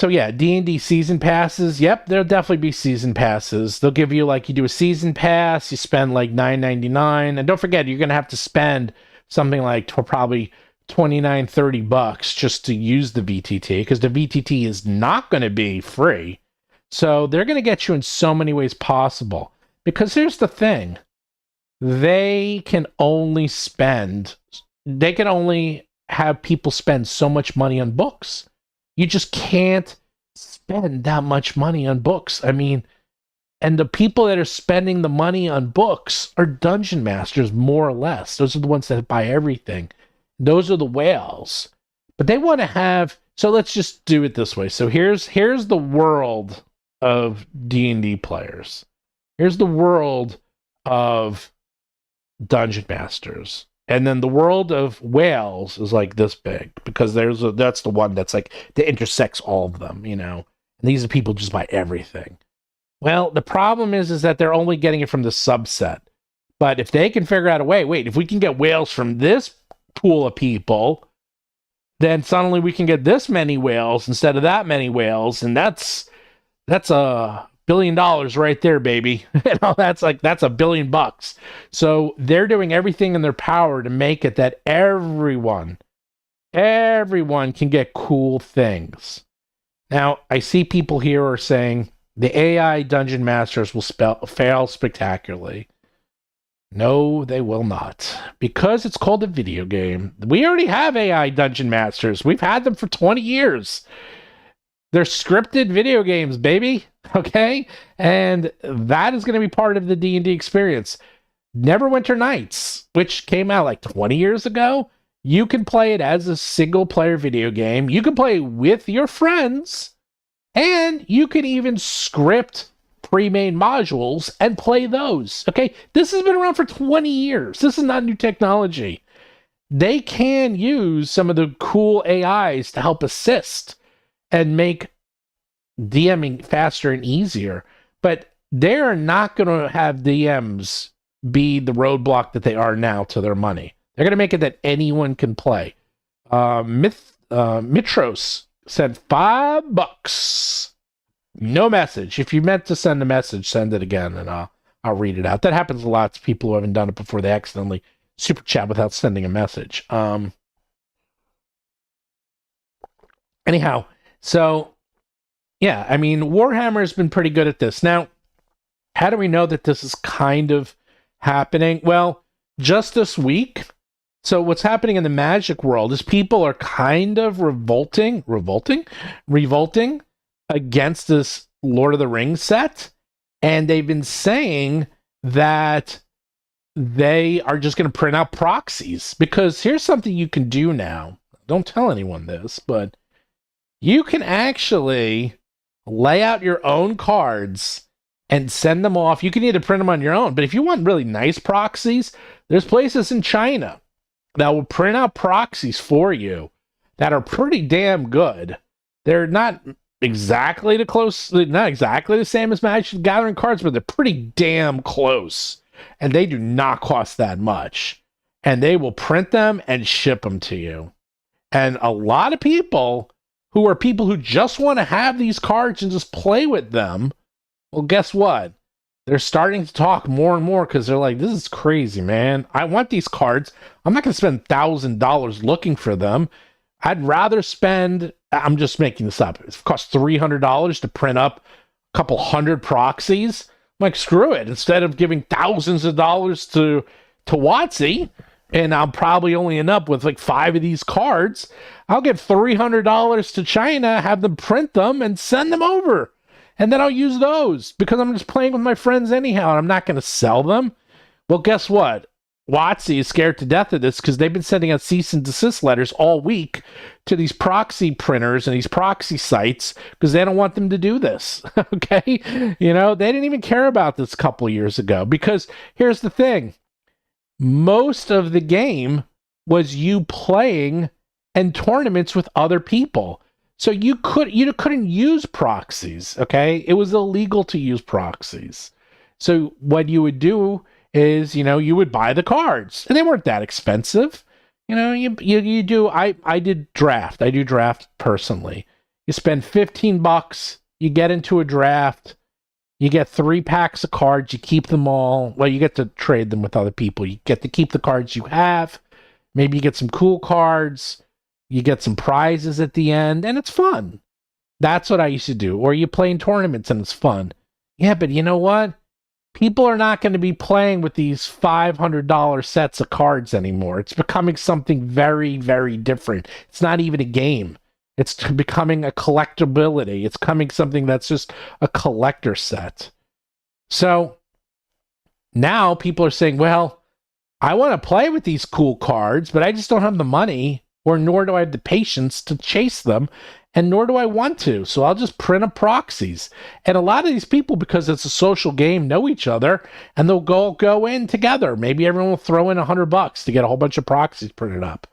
yeah, D&D season passes. Yep, there'll definitely be season passes. They'll give you, like, you do a season pass, you spend like $9.99, and don't forget, you're gonna have to spend something like probably $29-30 just to use the VTT, because the VTT is not going to be free. So they're going to get you in so many ways possible. Because here's the thing. They can only have people spend so much money on books. You just can't spend that much money on books. I mean, and the people that are spending the money on books are dungeon masters, more or less. Those are the ones that buy everything. Those are the whales. But they want to have... So let's just do it this way. So here's the world of D&D players. Here's the world of dungeon masters. And then the world of whales is like this big, because that's the one that's like, that intersects all of them, And these are people just buy everything. Well, the problem is that they're only getting it from the subset. But if they can figure out a way, wait, if we can get whales from this pool of people, then suddenly we can get this many whales instead of that many whales, and that's $1 billion right there, baby. That's $1 billion. So they're doing everything in their power to make it that everyone can get cool things. Now, I see people here are saying the AI dungeon masters will fail spectacularly. No, they will not. Because it's called a video game. We already have AI dungeon masters. We've had them for 20 years. They're scripted video games, baby. Okay? And that is going to be part of the D&D experience. Neverwinter Nights, which came out like 20 years ago, you can play it as a single-player video game. You can play with your friends, and you can even script pre-made modules and play those. Okay? This has been around for 20 years. This is not new technology. They can use some of the cool AIs to help assist and make DMing faster and easier. But they're not going to have DMs be the roadblock that they are now to their money. They're going to make it that anyone can play. Mitros said $5. No message. If you meant to send a message, send it again, and I'll read it out. That happens a lot to people who haven't done it before. They accidentally super chat without sending a message. Anyhow, so yeah, I mean, Warhammer has been pretty good at this. Now, how do we know that this is kind of happening? Well, just this week. So what's happening in the Magic world is people are kind of revolting against this Lord of the Rings set. And they've been saying that they are just going to print out proxies. Because here's something you can do now. Don't tell anyone this, but you can actually lay out your own cards and send them off. You can either print them on your own, but if you want really nice proxies, there's places in China that will print out proxies for you that are pretty damn good. They're not exactly the same as Magic the Gathering cards, but they're pretty damn close. And they do not cost that much. And they will print them and ship them to you. And a lot of people who just want to have these cards and just play with them, well, guess what? They're starting to talk more and more because they're like, this is crazy, man. I want these cards. I'm not going to spend $1,000 looking for them. I'd rather spend, I'm just making this up, it costs $300 to print up a couple hundred proxies. I'm like, screw it. Instead of giving thousands of dollars to WotC, and I'll probably only end up with like 5 of these cards, I'll give $300 to China, have them print them, and send them over. And then I'll use those because I'm just playing with my friends anyhow, and I'm not going to sell them. Well, guess what? WotC is scared to death of this because they've been sending out cease and desist letters all week to these proxy printers and these proxy sites because they don't want them to do this. Okay? They didn't even care about this a couple of years ago because here's the thing. Most of the game was you playing in tournaments with other people. So you couldn't use proxies, okay? It was illegal to use proxies. So what you would do is, you would buy the cards. And they weren't that expensive. You do, I did draft. I do draft personally. You spend $15, you get into a draft, you get 3 packs of cards, you keep them all. Well, you get to trade them with other people. You get to keep the cards you have. Maybe you get some cool cards. You get some prizes at the end, and it's fun. That's what I used to do. Or you play in tournaments, and it's fun. Yeah, but you know what? People are not going to be playing with these $500 sets of cards anymore. It's becoming something very, very different. It's not even a game. It's becoming a collectibility. It's becoming something that's just a collector set. So now people are saying, well, I want to play with these cool cards, but I just don't have the money, or nor do I have the patience to chase them, and nor do I want to. So I'll just print up proxies. And a lot of these people, because it's a social game, know each other, and they'll go in together. Maybe everyone will throw in $100 to get a whole bunch of proxies printed up.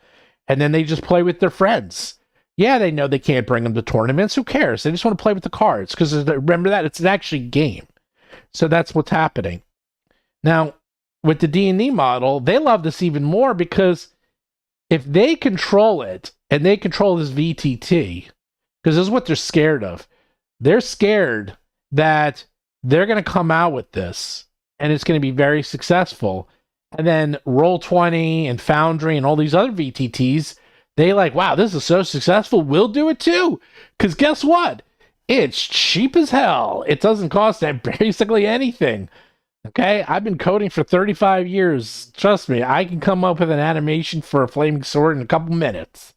And then they just play with their friends. Yeah, they know they can't bring them to tournaments. Who cares? They just want to play with the cards. Because remember that, it's an actually game. So that's what's happening. Now, with the D&D model, they love this even more because if they control it and they control this VTT, because this is what they're scared of. They're scared that they're going to come out with this and it's going to be very successful. And then Roll20 and Foundry and all these other VTTs, they like, wow, this is so successful. We'll do it too. Because guess what? It's cheap as hell. It doesn't cost them basically anything. Okay, I've been coding for 35 years. Trust me, I can come up with an animation for a flaming sword in a couple minutes.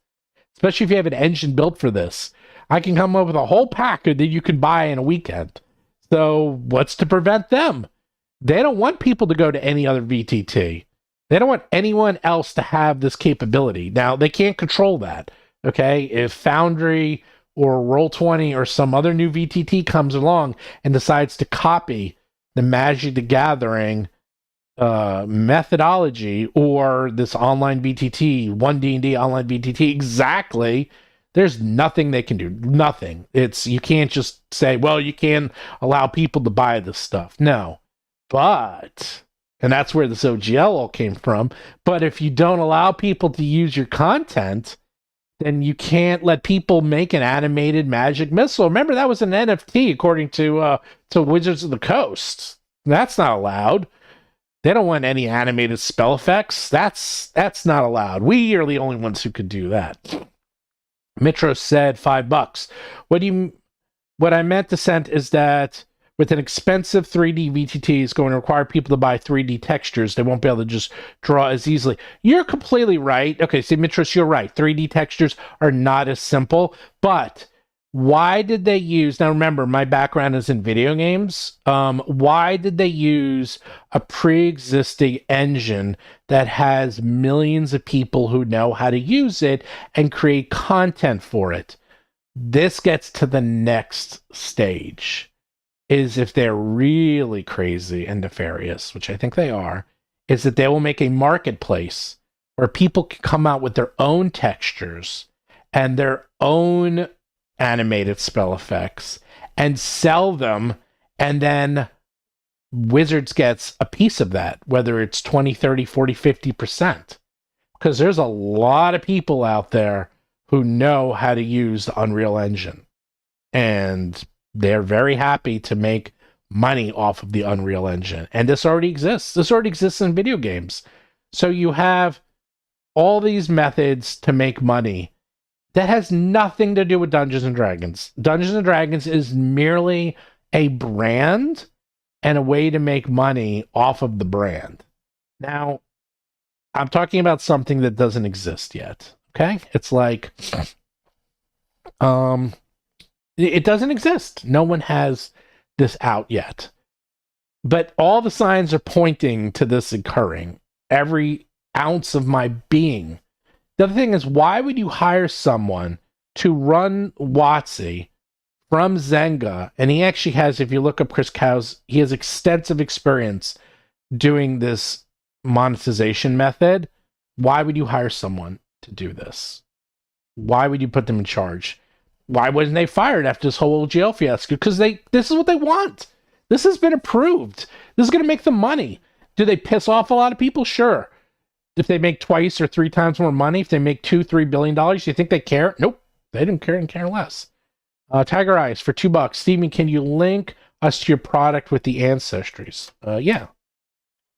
Especially if you have an engine built for this. I can come up with a whole package that you can buy in a weekend. So what's to prevent them? They don't want people to go to any other VTT. They don't want anyone else to have this capability. Now, they can't control that. Okay, if Foundry or Roll20 or some other new VTT comes along and decides to copy the Magic the Gathering methodology or this online VTT, One D&D online VTT, exactly, there's nothing they can do. Nothing. You can't just say, well, you can allow people to buy this stuff. No. But, and that's where this OGL all came from, but if you don't allow people to use your content, then you can't let people make an animated magic missile. Remember, that was an NFT according to Wizards of the Coast. That's not allowed. They don't want any animated spell effects. That's not allowed. We are the only ones who could do that. Mitro said $5. What I meant to send is that with an expensive 3D VTT is going to require people to buy 3D textures. They won't be able to just draw as easily. You're completely right. Okay, see, Mitros, you're right. 3D textures are not as simple, but why did they use, now remember, my background is in video games. Why did they use a pre-existing engine that has millions of people who know how to use it and create content for it? This gets to the next stage. Is if they're really crazy and nefarious, which I think they are, is that they will make a marketplace where people can come out with their own textures and their own animated spell effects and sell them, and then Wizards gets a piece of that, whether it's 20, 30, 40, 50%. Because there's a lot of people out there who know how to use the Unreal Engine. And they're very happy to make money off of the Unreal Engine. And this already exists. This already exists in video games. So you have all these methods to make money that has nothing to do with Dungeons & Dragons. Dungeons & Dragons is merely a brand and a way to make money off of the brand. Now, I'm talking about something that doesn't exist yet. Okay? It's like, it doesn't exist. No one has this out yet. But all the signs are pointing to this occurring. Every ounce of my being. The other thing is, why would you hire someone to run WotC from Zynga? And he actually has, if you look up Chris Cow's, he has extensive experience doing this monetization method. Why would you hire someone to do this? Why would you put them in charge? Why wasn't they fired after this whole jail fiasco? Because this is what they want. This has been approved. This is going to make them money. Do they piss off a lot of people? Sure. If they make twice or three times more money, if they make $2-3 billion, you think they care? Nope. They didn't care and care less. Tiger Eyes for $2. Steven, can you link us to your product with the ancestries? Yeah.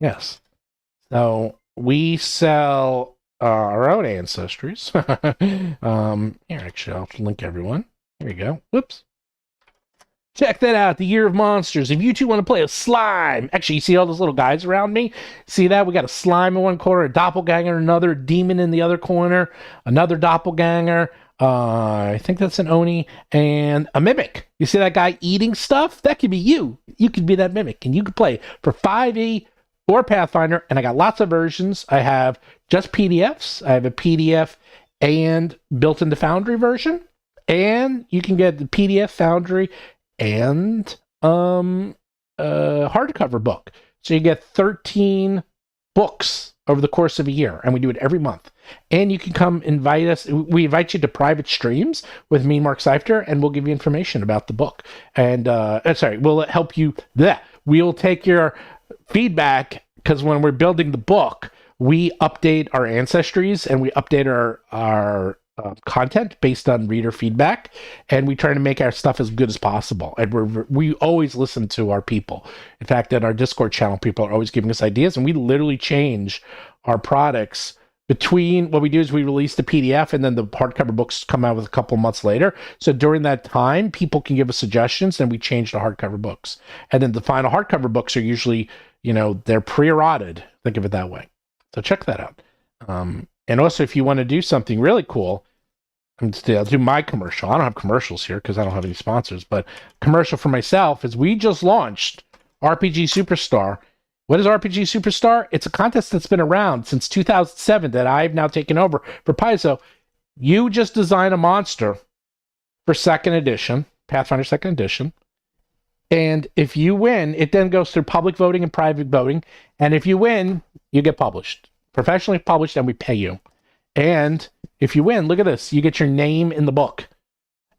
Yes. So we sell our own ancestries. Here, actually, I'll link everyone. Here you go. Whoops. Check that out, the Year of Monsters. If you two want to play a slime, actually, you see all those little guys around me? See that? We got a slime in one corner, a doppelganger in another, demon in the other corner, another doppelganger. I think that's an Oni, and a mimic. You see that guy eating stuff? That could be you. You could be that mimic, and you could play for 5e or Pathfinder, and I got lots of versions. I have just PDFs. I have a PDF and built into Foundry version, and you can get the PDF, Foundry, and hardcover book. So you get 13 books over the course of a year, and we do it every month. And you can come invite us. We invite you to private streams with me, Mark Seifter, and we'll give you information about the book. And we'll help you. we'll take your feedback, because when we're building the book, we update our ancestries and we update our content based on reader feedback, and we try to make our stuff as good as possible. And we always listen to our people. In fact, at our Discord channel, people are always giving us ideas, and we literally change our products. Between what we do is we release the PDF, and then the hardcover books come out with a couple months later. So during that time, people can give us suggestions, and we change the hardcover books. And then the final hardcover books are usually, they're pre-eroded. Think of it that way. So check that out. And also, if you want to do something really cool, I'll do my commercial. I don't have commercials here because I don't have any sponsors, but commercial for myself is we just launched RPG Superstar. What is RPG Superstar? It's a contest that's been around since 2007 that I've now taken over for Paizo. You just design a monster for 2nd edition, Pathfinder 2nd edition. And if you win, it then goes through public voting and private voting. And if you win, you get published, professionally published, and we pay you. And if you win, look at this, you get your name in the book.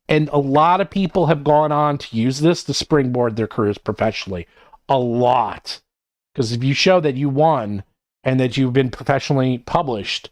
And a lot of people have gone on to use this to springboard their careers professionally. A lot. Because if you show that you won and that you've been professionally published,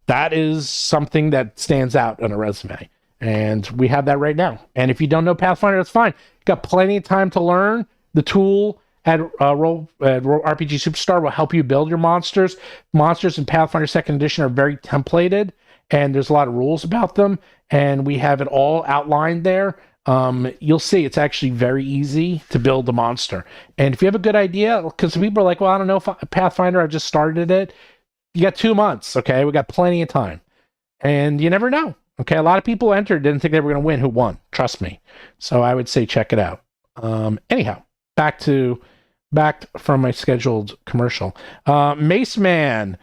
that is something that stands out on a resume. And we have that right now. And if you don't know Pathfinder, that's fine. You've got plenty of time to learn. The tool at RPG Superstar will help you build your monsters. Monsters in Pathfinder 2nd edition are very templated, and there's a lot of rules about them. And we have it all outlined there. You'll see it's actually very easy to build a monster. And if you have a good idea, because people are like, well, I don't know if Pathfinder, I've just started it. You got 2 months, okay? We got plenty of time. And you never know, okay? A lot of people entered, didn't think they were going to win, who won. Trust me. So I would say check it out. Anyhow, back from my scheduled commercial. Mace Man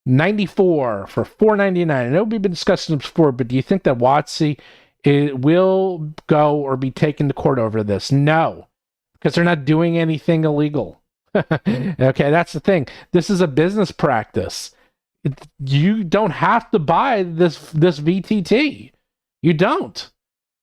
94 for $4.99. I know we've been discussing this before, but do you think that WotC will go or be taken to court over this? No, because they're not doing anything illegal. Okay, that's the thing. This is a business practice. You don't have to buy this VTT. You don't.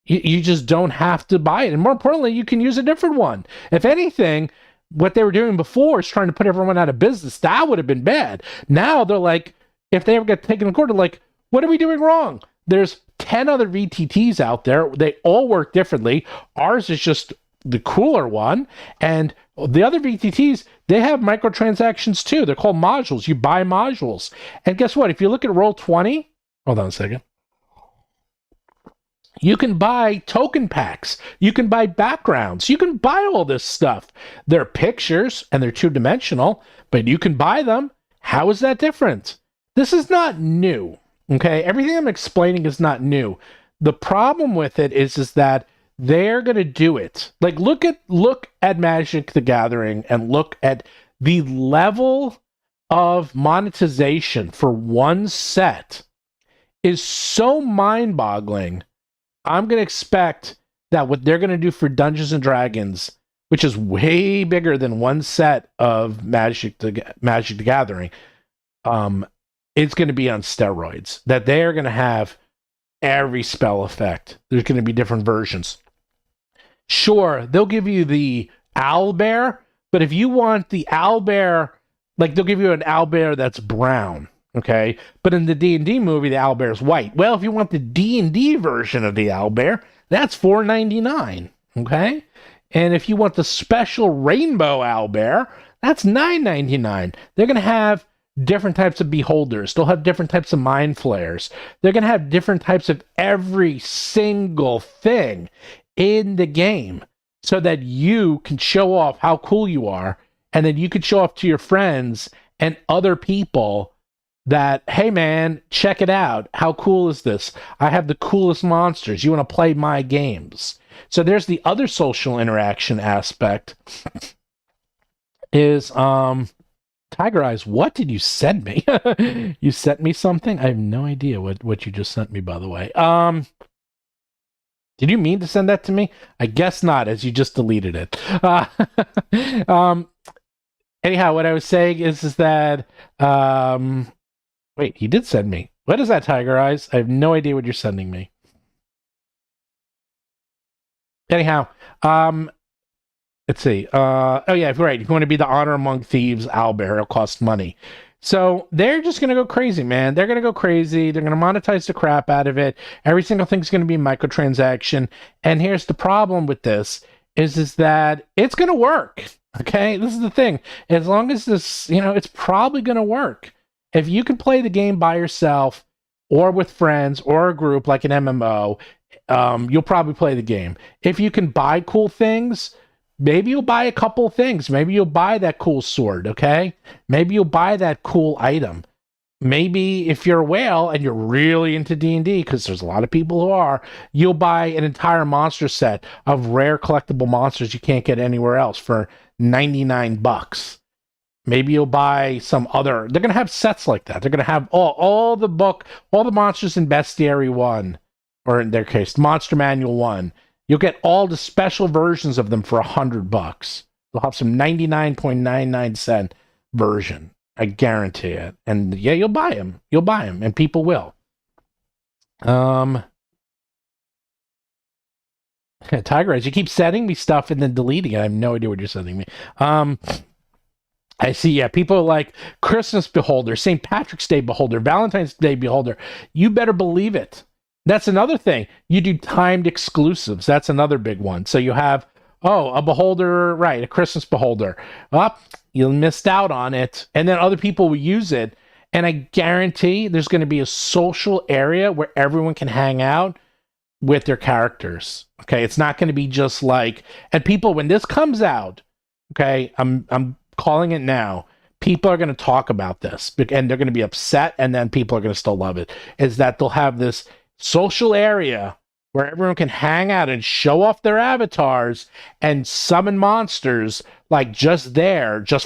You just don't have to buy it. And more importantly, you can use a different one. If anything, what they were doing before is trying to put everyone out of business. That would have been bad. Now they're like, if they ever get taken to court, they're like, what are we doing wrong? There's 10 other VTTs out there. They all work differently. Ours is just the cooler one. And the other VTTs, they have microtransactions too. They're called modules. You buy modules. And guess what? If you look at Roll20, hold on a second. You can buy token packs. You can buy backgrounds. You can buy all this stuff. They're pictures and they're two-dimensional, but you can buy them. How is that different? This is not new. Okay, everything I'm explaining is not new. The problem with it is that they're going to do it. Like, look at Magic the Gathering and look at the level of monetization for one set is so mind-boggling. I'm going to expect that what they're going to do for Dungeons and Dragons, which is way bigger than one set of Magic the Gathering, it's going to be on steroids. That they are going to have every spell effect. There's going to be different versions. Sure, they'll give you the owlbear, but if you want the owlbear, like they'll give you an owlbear that's brown, okay? But in the D&D movie, the owlbear is white. Well, if you want the D&D version of the owlbear, that's $4.99, okay? And if you want the special rainbow owlbear, that's $9.99. They're going to have different types of beholders. They'll have different types of mind flayers. They're going to have different types of every single thing in the game so that you can show off how cool you are, and then you can show off to your friends and other people that, hey man, check it out. How cool is this? I have the coolest monsters. You want to play my games? So there's the other social interaction aspect is, Tiger Eyes, what did you send me? You sent me something? I have no idea what you just sent me, by the way. Did you mean to send that to me? I guess not, as you just deleted it. Anyhow, what I was saying is that, wait, he did send me. What is that, Tiger Eyes? I have no idea what you're sending me. Anyhow, let's see. Oh yeah, right. If you want to be the honor among thieves, owlbear, it'll cost money. So they're just gonna go crazy, man. They're gonna go crazy. They're gonna monetize the crap out of it. Every single thing's gonna be microtransaction. And here's the problem with this: is that it's gonna work. Okay, this is the thing. As long as this, it's probably gonna work. If you can play the game by yourself, or with friends, or a group like an MMO, you'll probably play the game. If you can buy cool things, maybe you'll buy a couple things. Maybe you'll buy that cool sword, okay? Maybe you'll buy that cool item. Maybe if you're a whale and you're really into D&D, because there's a lot of people who are, you'll buy an entire monster set of rare collectible monsters you can't get anywhere else for $99. Maybe you'll buy some other... They're going to have sets like that. They're going to have all the monsters in Bestiary 1, or in their case, Monster Manual 1. You'll get all the special versions of them for $100. They'll have some 99.99 version. I guarantee it. And yeah, you'll buy them. You'll buy them, and people will. Tiger Eyes, you keep sending me stuff and then deleting it. I have no idea what you're sending me. I see, yeah, people like Christmas Beholder, St. Patrick's Day Beholder, Valentine's Day Beholder. You better believe it. That's another thing. You do timed exclusives. That's another big one. So you have, a beholder, right, a Christmas beholder. You missed out on it. And then other people will use it. And I guarantee there's going to be a social area where everyone can hang out with their characters. Okay, it's not going to be just like, and people, when this comes out, okay, I'm calling it now. People are going to talk about this, and they're going to be upset, and then people are going to still love it. Is that they'll have this social area where everyone can hang out and show off their avatars and summon monsters, like just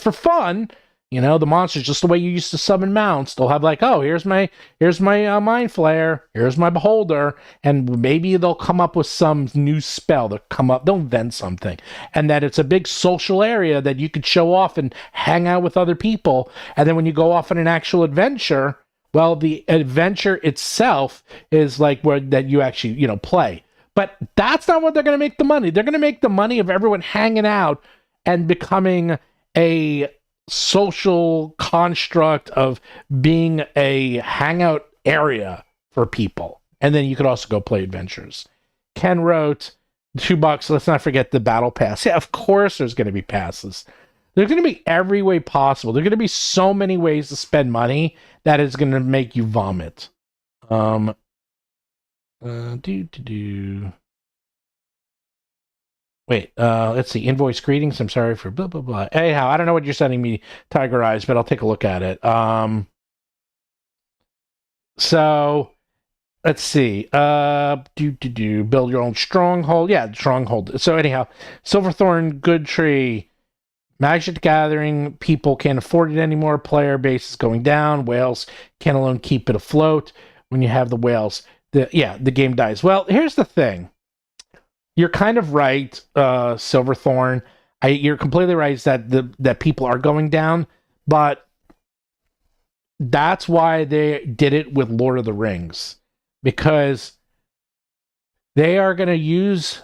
for fun. The monsters just the way you used to summon mounts. They'll have like, here's my mind flare, here's my beholder, and maybe they'll come up with some new spell. They'll invent something, and that it's a big social area that you could show off and hang out with other people. And then when you go off on an actual adventure, well, the adventure itself is like where that you actually play. But that's not what they're going to make the money. They're going to make the money of everyone hanging out and becoming a social construct of being a hangout area for people. And then you could also go play adventures. Ken wrote, $2, let's not forget the battle pass. Yeah, of course there's going to be passes. There's going to be every way possible. There's going to be so many ways to spend money that is going to make you vomit. Wait, let's see. Invoice greetings. I'm sorry for blah, blah, blah. Anyhow, I don't know what you're sending me, Tiger Eyes, but I'll take a look at it. So, let's see. Build your own stronghold. Yeah, stronghold. So, anyhow, Silverthorn, Good Tree, Magic the Gathering, people can't afford it anymore. Player base is going down. Whales can alone keep it afloat. When you have the whales, the game dies. Well, here's the thing. You're kind of right, Silverthorn. You're completely right that people are going down, but that's why they did it with Lord of the Rings, because they are going to use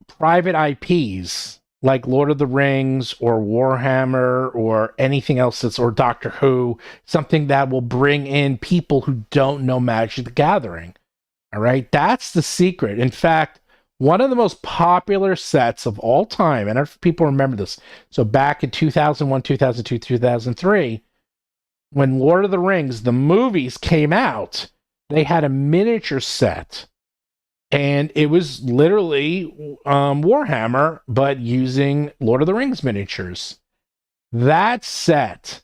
private IPs like Lord of the Rings or Warhammer or anything else or Doctor Who, something that will bring in people who don't know Magic the Gathering. All right, that's the secret. In fact, one of the most popular sets of all time, and if people remember this, so back in 2001, 2002, 2003, when Lord of the Rings, the movies came out, they had a miniature set, and it was literally Warhammer, but using Lord of the Rings miniatures. That set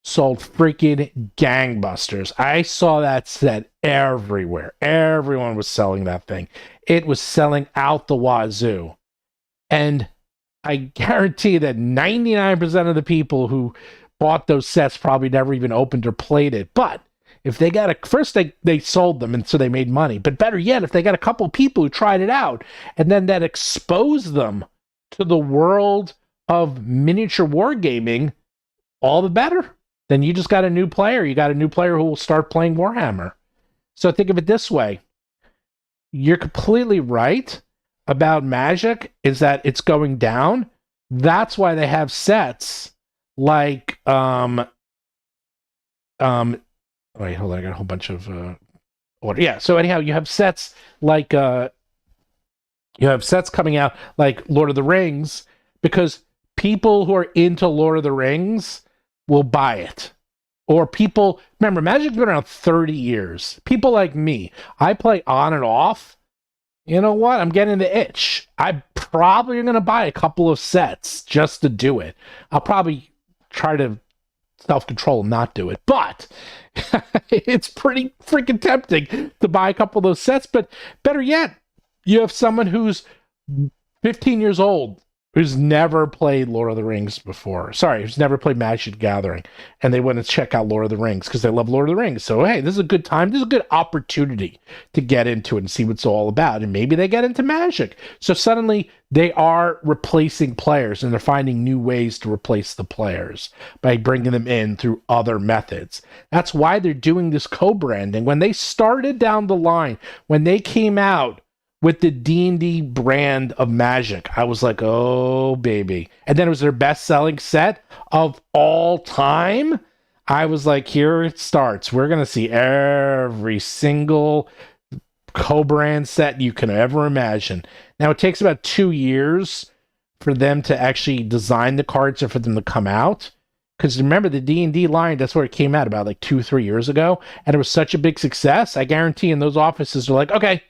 sold freaking gangbusters. I saw that set everywhere. Everyone was selling that thing. It was selling out the wazoo. And I guarantee that 99% of the people who bought those sets probably never even opened or played it. But if they got first they sold them, and so they made money. But better yet, if they got a couple people who tried it out, and then that exposed them to the world of miniature wargaming, all the better. Then you just got a new player. You got a new player who will start playing Warhammer. So think of it this way. You're completely right about Magic, is that it's going down, That's why they have sets like wait, hold on, I got a whole bunch of order. Yeah, so anyhow, you have sets like you have sets coming out like Lord of the Rings because people who are into Lord of the Rings will buy it. Or people, remember, Magic's been around 30 years. People like me, I play on and off. You know what? I'm getting the itch. I probably am going to buy a couple of sets just to do it. I'll probably try to self-control and not do it. But it's pretty freaking tempting to buy a couple of those sets. But better yet, you have someone who's 15 years old who's never played Lord of the Rings before. Sorry, who's never played Magic the Gathering. And they want to check out Lord of the Rings because they love Lord of the Rings. So, hey, this is a good time. This is a good opportunity to get into it and see what it's all about. And maybe they get into Magic. So suddenly they are replacing players and they're finding new ways to replace the players by bringing them in through other methods. That's why they're doing this co-branding. When they started down the line, when they came out with the D&D brand of Magic, I was like, oh, baby. And then it was their best-selling set of all time. I was like, here it starts. We're going to see every single co-brand set you can ever imagine. Now, it takes about 2 years for them to actually design the cards and for them to come out. Because remember, the D&D line, that's where it came out about like 2-3 years ago. And it was such a big success. I guarantee in those offices, they're like, okay,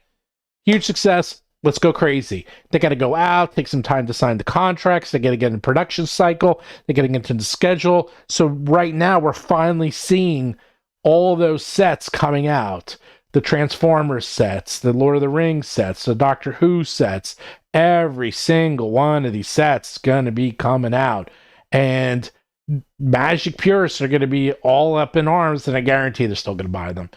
huge success. Let's go crazy. They got to go out, take some time to sign the contracts. They got to get in production cycle. They got to get into the schedule. So right now, we're finally seeing all those sets coming out. The Transformers sets, the Lord of the Rings sets, the Doctor Who sets. Every single one of these sets is going to be coming out. And Magic purists are going to be all up in arms, and I guarantee they're still going to buy them.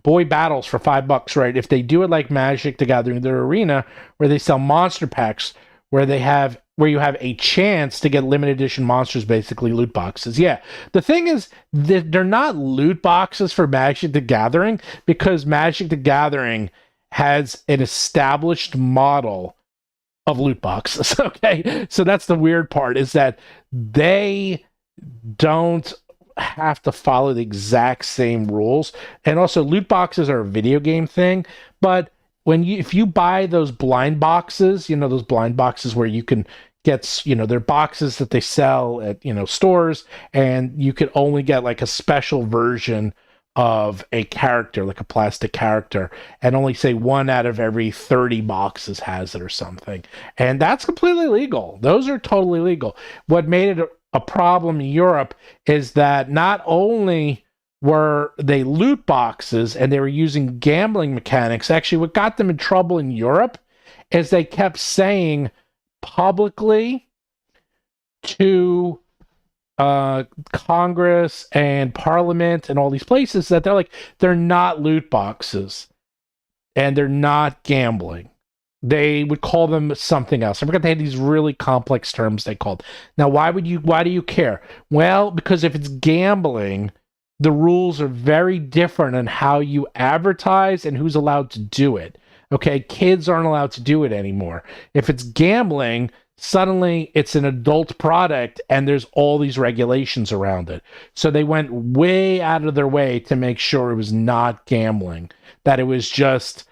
Boy battles for $5, right? If they do it like Magic the Gathering, their arena, where they sell monster packs, where you have a chance to get limited edition monsters, basically loot boxes. Yeah, the thing is that they're not loot boxes for Magic the Gathering because Magic the Gathering has an established model of loot boxes. Okay, so that's the weird part, is that they don't have to follow the exact same rules. And also, loot boxes are a video game thing, but if you buy those blind boxes, those blind boxes where you can get, they're boxes that they sell at, stores, and you could only get like a special version of a character, like a plastic character, and only say 1 out of every 30 boxes has it or something. And that's completely legal. Those are totally legal. What made it a problem in Europe is that not only were they loot boxes and they were using gambling mechanics, actually what got them in trouble in Europe is they kept saying publicly to Congress and Parliament and all these places that they're not loot boxes and they're not gambling. They would call them something else. I forgot they had these really complex terms they called. Now, why do you care? Well, because if it's gambling, the rules are very different on how you advertise and who's allowed to do it. Okay, kids aren't allowed to do it anymore. If it's gambling, suddenly it's an adult product and there's all these regulations around it. So they went way out of their way to make sure it was not gambling, that it was just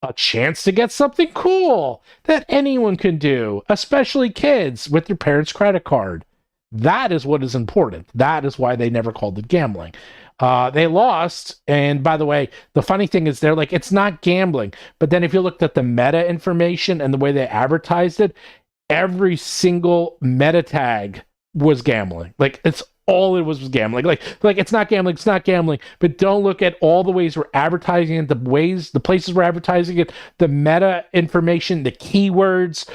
a chance to get something cool that anyone can do, especially kids with their parents' credit card. That is what is important. That is why they never called it gambling. They lost, and by the way, the funny thing is they're like, it's not gambling. But then if you looked at the meta information and the way they advertised it, every single meta tag was gambling. Like, it's all it was gambling. Like it's not gambling, it's not gambling. But don't look at all the ways we're advertising it, the places we're advertising it, the meta information, the keywords.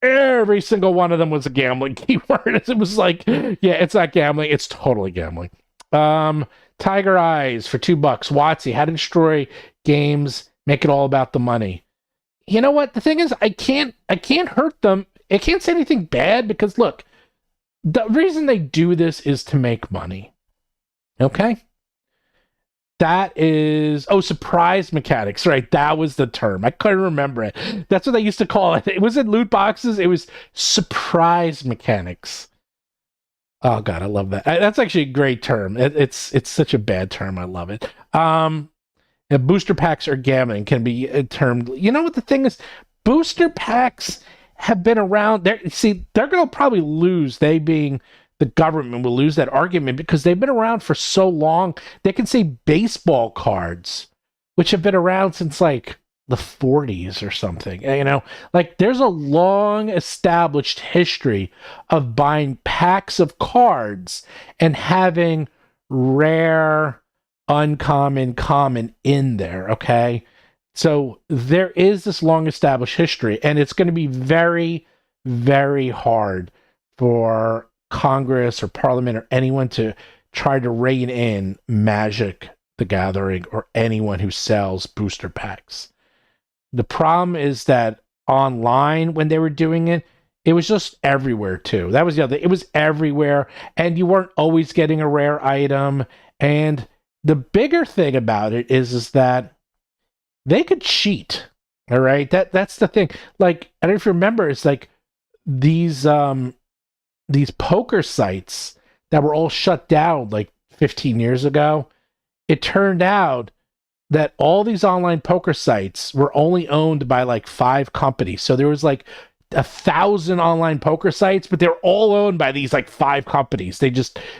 Every single one of them was a gambling keyword. It was like, yeah, it's not gambling, it's totally gambling. Tiger Eyes for $2. WotC, how to destroy games, make it all about the money. You know what? The thing is, I can't hurt them. I can't say anything bad because look, the reason they do this is to make money. Okay? That is, oh, surprise mechanics, right? That was the term. I couldn't remember it. That's what they used to call it. It wasn't loot boxes. It was surprise mechanics. Oh God, I love that. That's actually a great term. It's such a bad term. I love it. Booster packs or gambling can be termed. You know what the thing is? Booster packs have been around. See, they're going to probably lose. They being the government will lose that argument because they've been around for so long. They can say baseball cards, which have been around since like the 40s or something. You know, like there's a long established history of buying packs of cards and having rare, uncommon, common in there. Okay. So there is this long established history, and it's going to be very, very hard for Congress or Parliament or anyone to try to rein in Magic the Gathering or anyone who sells booster packs. The problem is that online, when they were doing it, it was just everywhere too. That was the other. It was everywhere, and you weren't always getting a rare item. And the bigger thing about it is that they could cheat. All right, that's the thing. Like, I don't know if you remember, it's like these poker sites that were all shut down like 15 years ago. It turned out that all these online poker sites were only owned by like 5 companies. So there was like 1,000 online poker sites, but they're all owned by these like 5 companies. They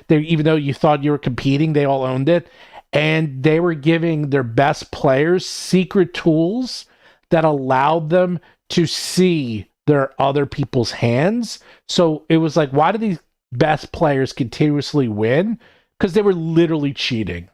even though you thought you were competing, they all owned it. And they were giving their best players secret tools that allowed them to see their other people's hands. So it was like, why do these best players continuously win? Because they were literally cheating.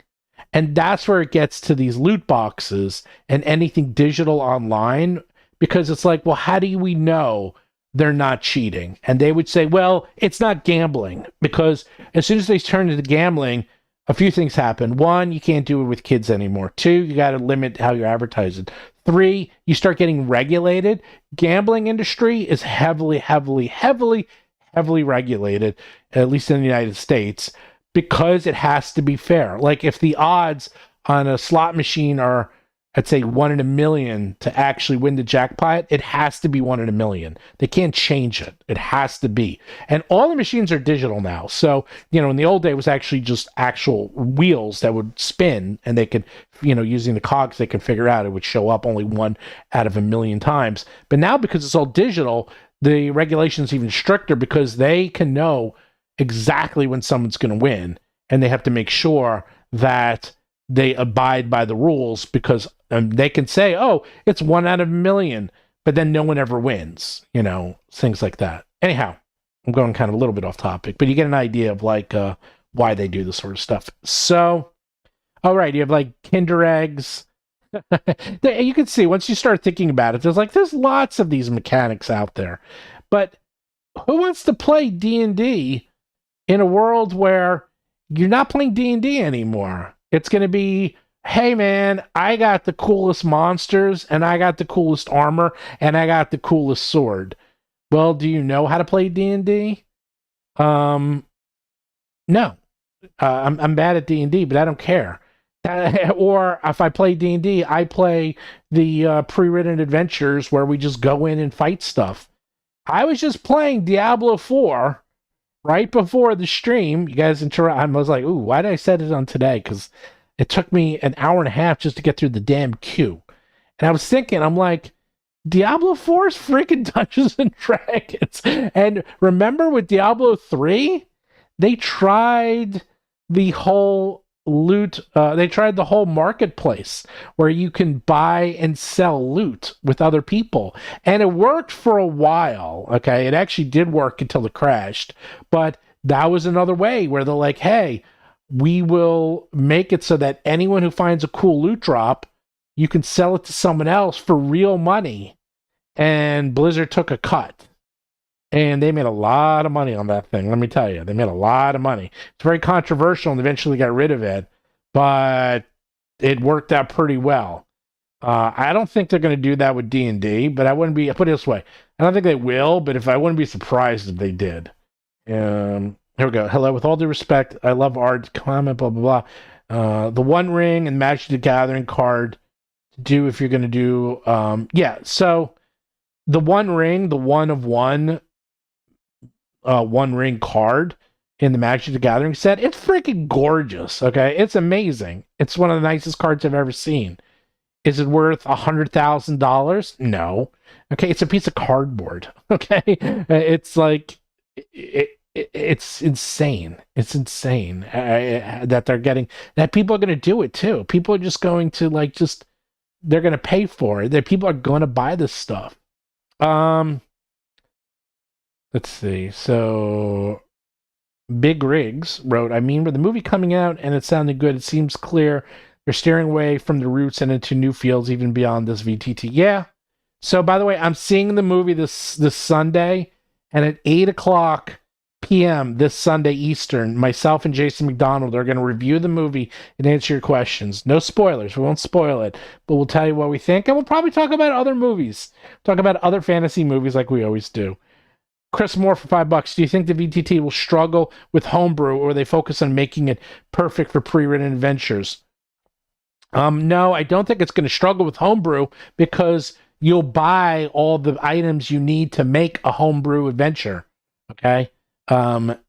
And that's where it gets to these loot boxes and anything digital online, because it's like, well, how do we know they're not cheating? And they would say, well, it's not gambling, because as soon as they turn into gambling, a few things happen. 1, you can't do it with kids anymore. 2, you got to limit how you advertise it. 3, you start getting regulated. Gambling industry is heavily, heavily, heavily, heavily regulated, at least in the United States, because it has to be fair. Like if the odds on a slot machine are, I'd say 1 in a million to actually win the jackpot, it has to be 1 in a million. They can't change it. It has to be. And all the machines are digital now. So, you know, in the old day, it was actually just actual wheels that would spin, and they could, you know, using the cogs, they can figure out it would show up only 1 out of a million times. But now, because it's all digital, the regulation's even stricter because they can know exactly when someone's going to win, and they have to make sure that they abide by the rules, because they can say, oh, it's 1 out of a million, but then no one ever wins, you know, things like that. Anyhow, I'm going kind of a little bit off topic, but you get an idea of like why they do this sort of stuff. So, all right, you have like Kinder eggs. You can see once you start thinking about it, there's lots of these mechanics out there, but who wants to play D&D in a world where you're not playing D&D anymore? It's going to be, hey man, I got the coolest monsters, and I got the coolest armor, and I got the coolest sword. Well, do you know how to play D&D? No. I'm bad at D&D, but I don't care. Or if I play D&D, I play the pre-written adventures where we just go in and fight stuff. I was just playing Diablo 4 right before the stream. You guys I was like, ooh, why did I set it on today? Because it took me an hour and a half just to get through the damn queue. And I was thinking, I'm like, Diablo 4 is freaking Dungeons and Dragons. And remember with Diablo 3, they tried the whole they tried the whole marketplace where you can buy and sell loot with other people. And it worked for a while. Okay. It actually did work until it crashed. But that was another way where they're like, hey, we will make it so that anyone who finds a cool loot drop, you can sell it to someone else for real money. And Blizzard took a cut. And they made a lot of money on that thing. Let me tell you, they made a lot of money. It's very controversial and eventually got rid of it, but it worked out pretty well. I don't think they're going to do that with D&D, but I wouldn't be, put it this way, I don't think they will, but I wouldn't be surprised if they did. Here we go. Hello, with all due respect, I love art, comment, blah, blah, blah. The One Ring and Magic the Gathering card to do if you're going to do, so the One Ring, the one of one, One Ring card in the Magic the Gathering set, it's freaking gorgeous, okay? It's amazing. It's one of the nicest cards I've ever seen. Is it worth $100,000? No. Okay, it's a piece of cardboard, okay? It's like, it's insane. It's insane that they're getting, that people are going to do it too. People are just going to they're going to pay for it. That people are going to buy this stuff. Let's see. So Big Rigs wrote, I mean, with the movie coming out and it sounded good, it seems clear they're steering away from the roots and into new fields even beyond this VTT. Yeah. So by the way, I'm seeing the movie this Sunday, and at 8:00 p.m. this Sunday Eastern, myself and Jason McDonald are going to review the movie and answer your questions. No spoilers. We won't spoil it, but we'll tell you what we think, and we'll probably talk about other movies. Talk about other fantasy movies like we always do. Chris Moore for $5. Do you think the VTT will struggle with homebrew, or they focus on making it perfect for pre-written adventures? No, I don't think it's going to struggle with homebrew, because you'll buy all the items you need to make a homebrew adventure. Okay. In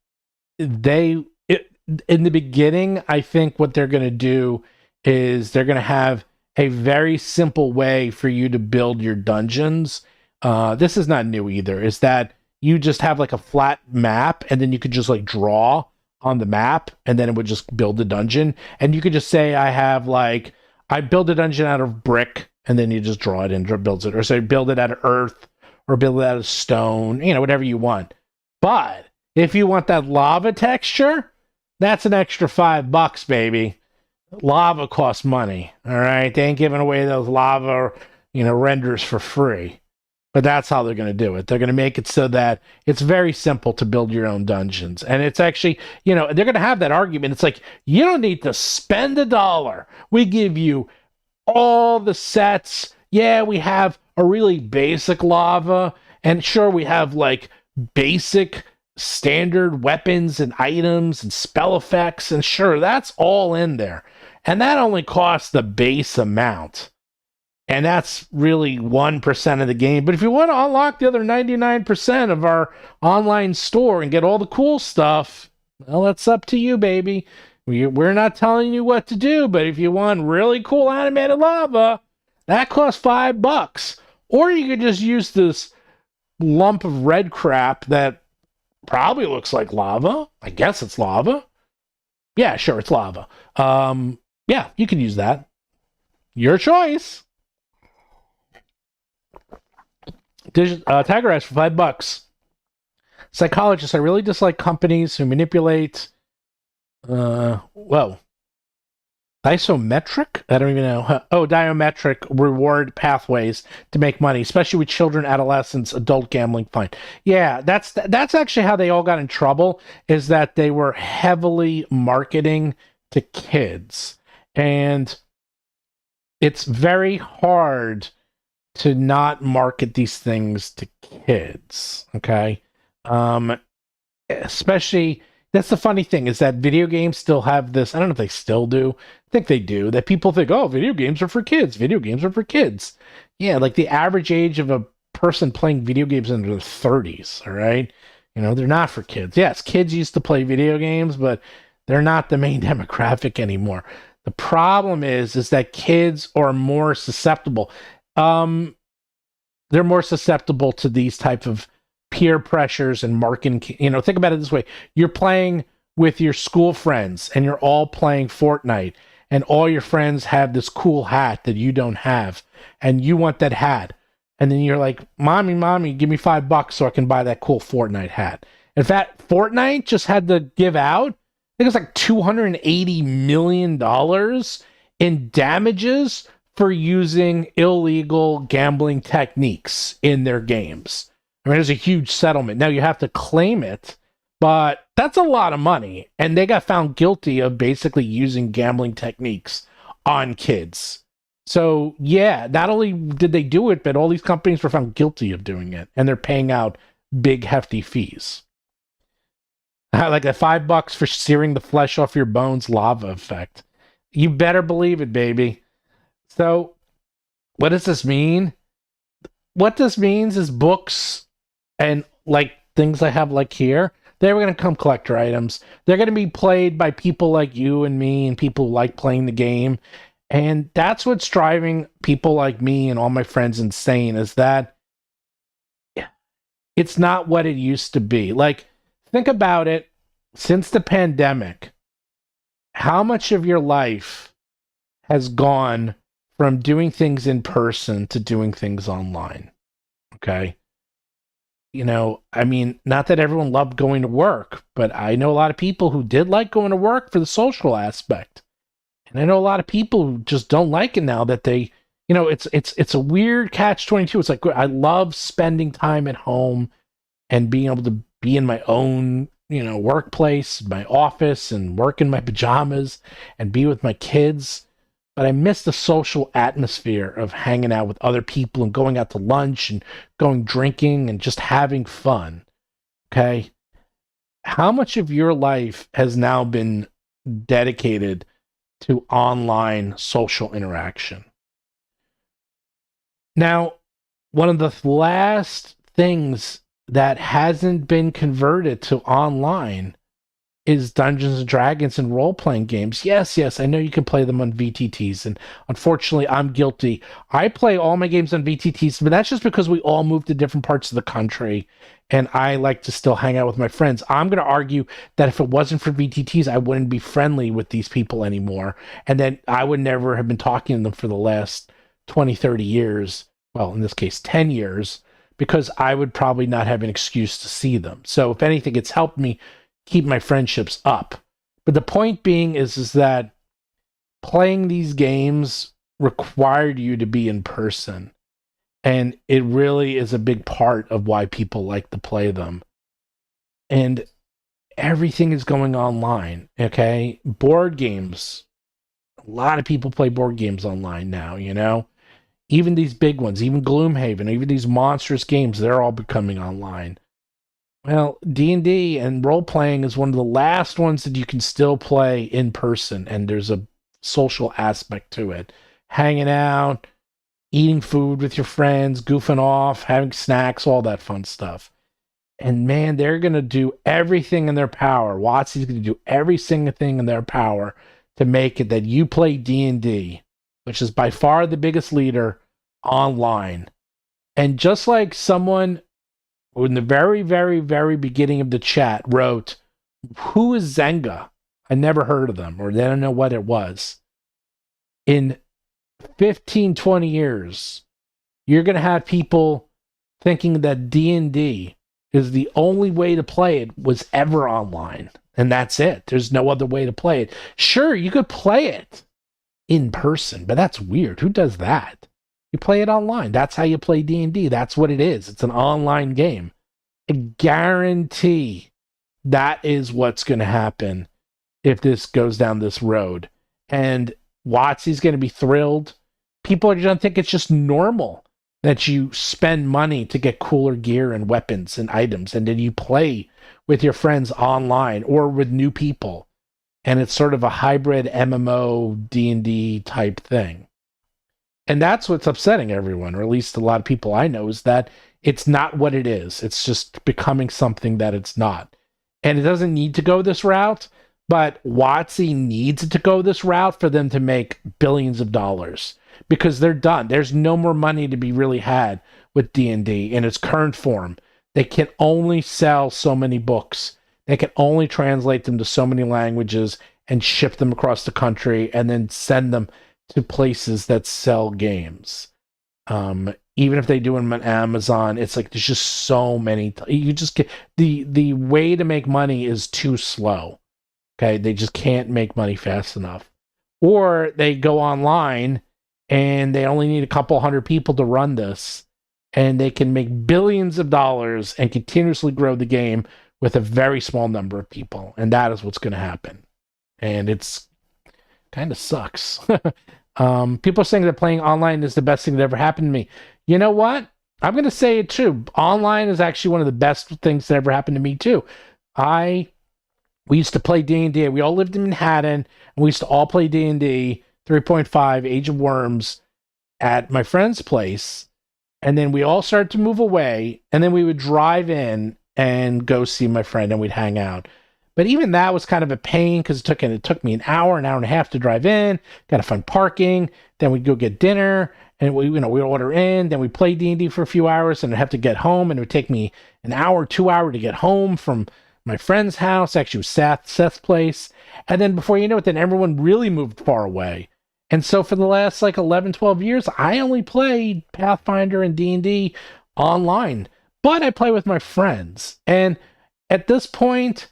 the beginning, I think what they're going to do is they're going to have a very simple way for you to build your dungeons. This is not new either. Is that you just have like a flat map, and then you could just like draw on the map, and then it would just build the dungeon. And you could just say, I build a dungeon out of brick, and then you just draw it and builds it. Or say build it out of earth, or build it out of stone, whatever you want. But if you want that lava texture, that's an extra $5, baby. Lava costs money, all right? They ain't giving away those lava, renders for free. But that's how they're going to do it. They're going to make it so that it's very simple to build your own dungeons. And it's actually, they're going to have that argument. It's like, you don't need to spend $1. We give you all the sets. Yeah, we have a really basic lava. And sure, we have like basic standard weapons and items and spell effects. And sure, that's all in there. And that only costs the base amount. And that's really 1% of the game. But if you want to unlock the other 99% of our online store and get all the cool stuff, well, that's up to you, baby. We're not telling you what to do, but if you want really cool animated lava, that costs $5. Or you could just use this lump of red crap that probably looks like lava. I guess it's lava. Yeah, sure, it's lava. Yeah, you can use that. Your choice. Tiger asked for $5. Psychologist, I really dislike companies who manipulate isometric? I don't even know. Diometric reward pathways to make money, especially with children, adolescents, adult gambling. Fine. Yeah, that's actually how they all got in trouble, is that they were heavily marketing to kids. And it's very hard to not market these things to kids, okay? Especially, that's the funny thing, is that video games still have this, I don't know if they still do, I think they do, that people think, oh, video games are for kids, video games are for kids. Yeah, like the average age of a person playing video games in their 30s, all right? They're not for kids. Yes, kids used to play video games, but they're not the main demographic anymore. The problem is that kids are more susceptible. They're more susceptible to these type of peer pressures and marketing. Think about it this way. You're playing with your school friends and you're all playing Fortnite, and all your friends have this cool hat that you don't have, and you want that hat. And then you're like, mommy, give me $5 so I can buy that cool Fortnite hat. In fact, Fortnite just had to give out, I think it's like $280 million in damages for using illegal gambling techniques in their games. I mean, there's a huge settlement. Now you have to claim it, but that's a lot of money. And they got found guilty of basically using gambling techniques on kids. So yeah, not only did they do it, but all these companies were found guilty of doing it. And they're paying out big, hefty fees. Like a $5 for searing the flesh off your bones lava effect. You better believe it, baby. So, what does this mean? What this means is books and like things I have like here, they're going to come collector items. They're going to be played by people like you and me and people who like playing the game. And that's what's driving people like me and all my friends insane is that it's not what it used to be. Like, think about it. Since the pandemic, how much of your life has gone from doing things in person to doing things online? Okay. I mean, not that everyone loved going to work, but I know a lot of people who did like going to work for the social aspect. And I know a lot of people who just don't like it now that they, it's a weird catch-22. It's like I love spending time at home and being able to be in my own, workplace, my office, and work in my pajamas and be with my kids. But I miss the social atmosphere of hanging out with other people and going out to lunch and going drinking and just having fun. Okay? How much of your life has now been dedicated to online social interaction? Now, one of the last things that hasn't been converted to online is Dungeons and Dragons and role-playing games. Yes, I know you can play them on VTTs, and unfortunately, I'm guilty. I play all my games on VTTs, but that's just because we all moved to different parts of the country, and I like to still hang out with my friends. I'm going to argue that if it wasn't for VTTs, I wouldn't be friendly with these people anymore, and then I would never have been talking to them for the last 20, 30 years. Well, in this case, 10 years, because I would probably not have an excuse to see them. So if anything, it's helped me keep my friendships up. But the point being is that playing these games required you to be in person. And it really is a big part of why people like to play them. And everything is going online, okay? Board games. A lot of people play board games online now, Even these big ones, even Gloomhaven, even these monstrous games, they're all becoming online. Well, D&D and role-playing is one of the last ones that you can still play in person, and there's a social aspect to it. Hanging out, eating food with your friends, goofing off, having snacks, all that fun stuff. And man, they're going to do everything in their power. WotC's going to do every single thing in their power to make it that you play D&D, which is by far the biggest leader, online. And just like someone in the very, very, very beginning of the chat wrote, "Who is Zynga?" I never heard of them, or they don't know what it was. In 15, 20 years, you're going to have people thinking that D&D is the only way to play it was ever online. And that's it. There's no other way to play it. Sure, you could play it in person, but that's weird. Who does that? You play it online. That's how you play D&D. That's what it is. It's an online game. I guarantee that is what's going to happen if this goes down this road. And WotC's going to be thrilled. People are going to think it's just normal that you spend money to get cooler gear and weapons and items, and then you play with your friends online or with new people. And it's sort of a hybrid MMO D&D type thing. And that's what's upsetting everyone, or at least a lot of people I know, is that it's not what it is. It's just becoming something that it's not. And it doesn't need to go this route, but WotC needs it to go this route for them to make billions of dollars, because they're done. There's no more money to be really had with D&D in its current form. They can only sell so many books. They can only translate them to so many languages and ship them across the country and then send them to places that sell games. Even if they do them on Amazon, it's like there's just so many. You just get the way to make money is too slow. Okay, they just can't make money fast enough, or they go online and they only need a couple hundred people to run this, and they can make billions of dollars and continuously grow the game with a very small number of people, and that is what's going to happen. And it's kind of sucks. People are saying that playing online is the best thing that ever happened to me. You know what? I'm going to say it too. Online is actually one of the best things that ever happened to me too. I We used to play D&D. We all lived in Manhattan, and we used to all play D&D 3.5 Age of Worms at my friend's place. And then we all started to move away, and then we would drive in and go see my friend, and we'd hang out. But even that was kind of a pain because it took me an hour and a half to drive in. Got to find parking. Then we'd go get dinner, and we order in. Then we play D&D for a few hours, and I'd have to get home, and it would take me an hour, 2 hours to get home from my friend's house. Actually, it was Seth's place. And then before you know it, then everyone really moved far away. And so for the last like 11, 12 years, I only played Pathfinder and D&D online, but I play with my friends. And at this point,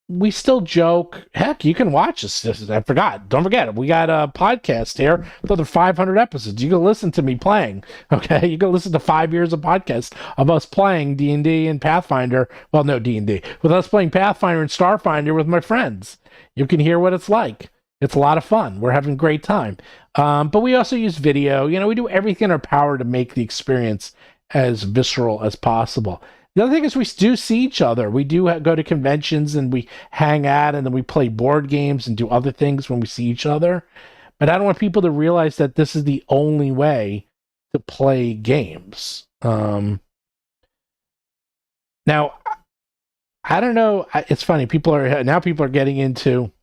we still joke. Heck, you can watch us. I forgot. Don't forget, we got a podcast here for the 500 episodes. You can listen to me playing. Okay, you can listen to 5 years of podcasts of us playing D&D and Pathfinder. Well, no D&D, with us playing Pathfinder and Starfinder with my friends. You can hear what it's like. It's a lot of fun. We're having a great time. But we also use video. We do everything in our power to make the experience as visceral as possible. The other thing is we do see each other. We do go to conventions and we hang out, and then we play board games and do other things when we see each other. But I don't want people to realize that this is the only way to play games. Now, I don't know. It's funny. People are getting into...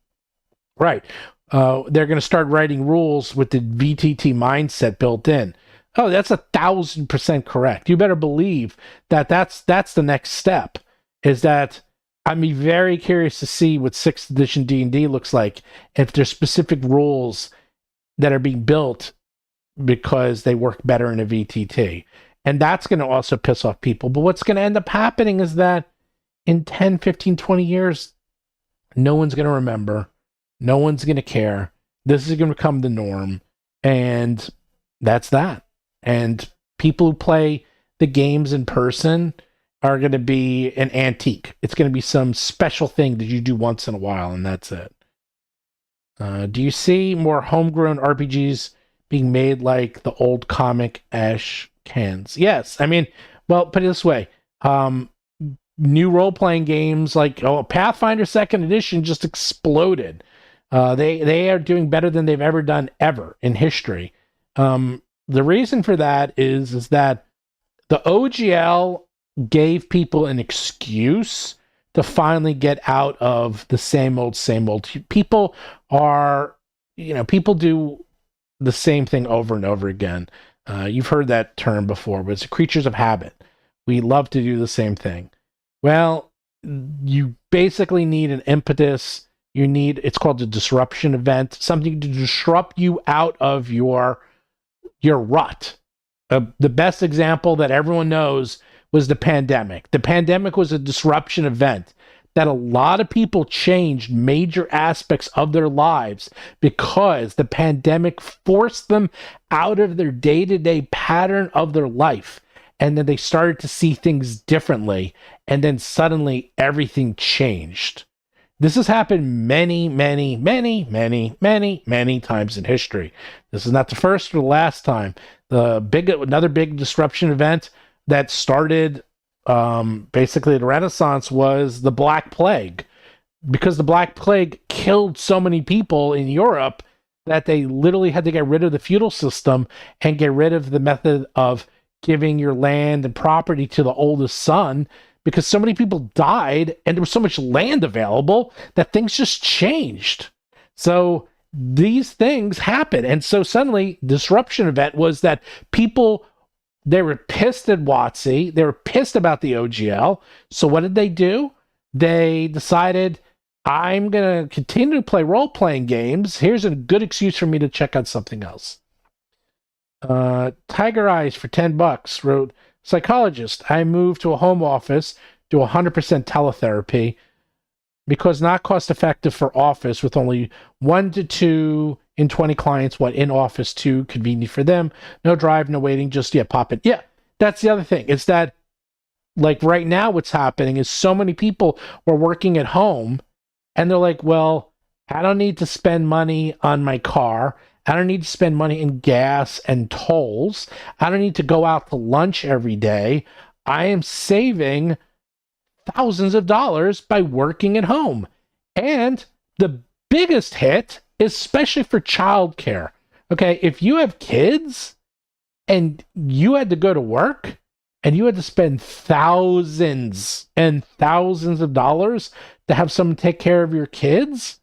Right. They're going to start writing rules with the VTT mindset built in. Oh, that's 1,000% correct. You better believe that that's the next step. Is that I'm very curious to see what 6th edition D&D looks like, if there's specific rules that are being built because they work better in a VTT. And that's going to also piss off people. But what's going to end up happening is that in 10, 15, 20 years, no one's going to remember. No one's going to care. This is going to become the norm. And that's that. And people who play the games in person are going to be an antique. It's going to be some special thing that you do once in a while, and that's it. Do you see more homegrown RPGs being made like the old comic ash cans? Yes. I mean, well, put it this way. New role-playing games like Pathfinder 2nd Edition just exploded. They are doing better than they've ever done in history. The reason for that is that the OGL gave people an excuse to finally get out of the same old. People do the same thing over and over again. You've heard that term before, but it's creatures of habit. We love to do the same thing. Well, you basically need an impetus. It's called a disruption event, something to disrupt you out of your rut. The best example that everyone knows was the pandemic. The pandemic was a disruption event that a lot of people changed major aspects of their lives because the pandemic forced them out of their day-to-day pattern of their life. And then they started to see things differently. And then suddenly everything changed. This has happened many, many, many, many, many, many times in history. This is not the first or the last time. Another big disruption event that started basically the Renaissance was the Black Plague. Because the Black Plague killed so many people in Europe that they literally had to get rid of the feudal system and get rid of the method of giving your land and property to the oldest son, because so many people died and there was so much land available that things just changed. So these things happen. And so suddenly, disruption event was that people, they were pissed at WotC. They were pissed about the OGL. So what did they do? They decided, I'm going to continue to play role-playing games. Here's a good excuse for me to check out something else. Tiger Eyes for $10 wrote, psychologist, I moved to a home office, do 100% teletherapy because not cost effective for office with only 1 to 2 in 20 clients, what in office 2, convenient for them. No drive, no waiting, just pop it. Yeah, that's the other thing. It's that like right now what's happening is so many people were working at home and they're like, well, I don't need to spend money on my car. I don't need to spend money in gas and tolls. I don't need to go out to lunch every day. I am saving thousands of dollars by working at home. And the biggest hit, especially for childcare. Okay, if you have kids and you had to go to work and you had to spend thousands and thousands of dollars to have someone take care of your kids,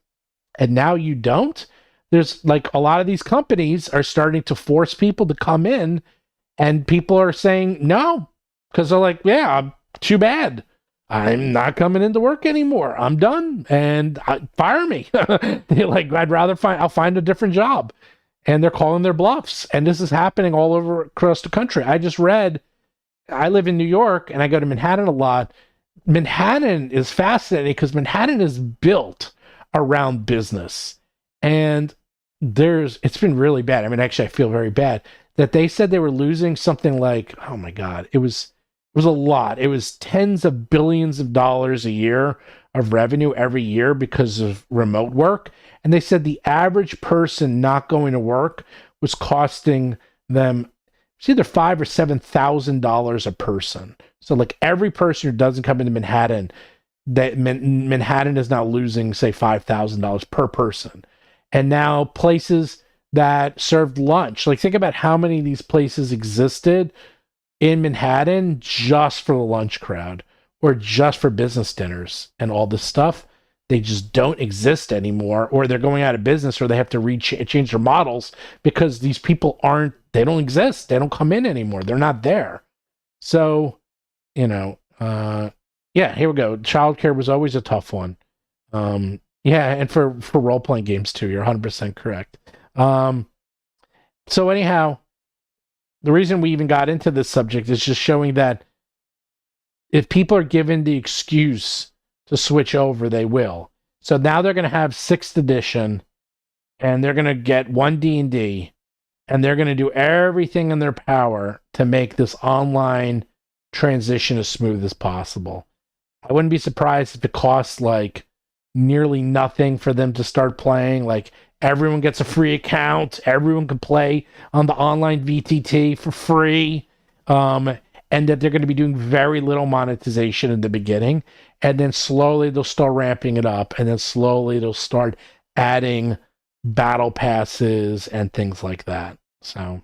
and now you don't, there's like a lot of these companies are starting to force people to come in, and people are saying no because they're like, yeah, too bad. I'm not coming into work anymore. I'm done, and fire me. They're like, I'll find a different job. And they're calling their bluffs. And this is happening all over across the country. I live in New York and I go to Manhattan a lot. Manhattan is fascinating because Manhattan is built around business. And it's been really bad. I mean, actually, I feel very bad that they said they were losing something like, oh my God, it was a lot. It was tens of billions of dollars a year of revenue every year because of remote work. And they said the average person not going to work was costing them, it's either $5,000 or $7,000 a person. So like every person who doesn't come into Manhattan, that Manhattan is now losing, say, $5,000 per person. And now places that served lunch, like think about how many of these places existed in Manhattan just for the lunch crowd or just for business dinners and all this stuff. They just don't exist anymore, or they're going out of business, or they have to change their models because these people they don't exist. They don't come in anymore. They're not there. So, yeah, here we go. Childcare was always a tough one. Yeah, and for role-playing games too, you're 100% correct. So anyhow, the reason we even got into this subject is just showing that if people are given the excuse to switch over, they will. So now they're going to have 6th edition, and they're going to get One D&D, and they're going to do everything in their power to make this online transition as smooth as possible. I wouldn't be surprised if it costs like nearly nothing for them to start playing. Like everyone gets a free account, everyone can play on the online VTT for free. And that they're going to be doing very little monetization in the beginning. And then slowly they'll start ramping it up. And then slowly they'll start adding battle passes and things like that. So,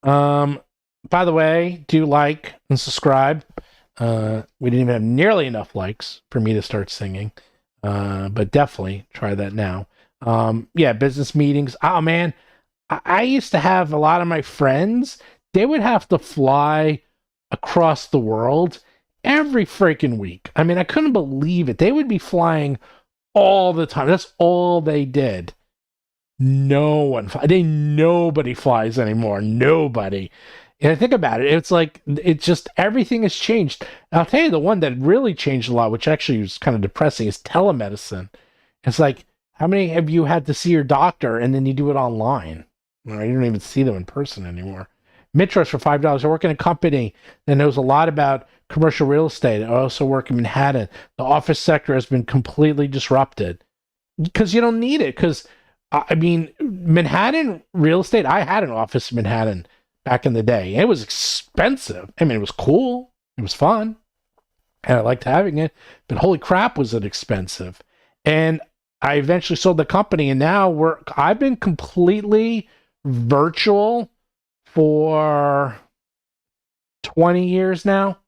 by the way, do like and subscribe. We didn't even have nearly enough likes for me to start singing. But definitely try that now. Yeah, business meetings. Oh, man. I used to have a lot of my friends, they would have to fly across the world every freaking week. I mean, I couldn't believe it. They would be flying all the time. That's all they did. Nobody flies anymore. Nobody. And I think about it, it's like, everything has changed. I'll tell you the one that really changed a lot, which actually was kind of depressing, is telemedicine. It's like, how many have you had to see your doctor and then you do it online? You don't even see them in person anymore. Mitros for $5. I work in a company that knows a lot about commercial real estate. I also work in Manhattan. The office sector has been completely disrupted because you don't need it. Because, I mean, Manhattan real estate, I had an office in Manhattan back in the day. It was expensive. I mean, it was cool. It was fun. And I liked having it. But holy crap, was it expensive. And I eventually sold the company. And now I've been completely virtual for 20 years now.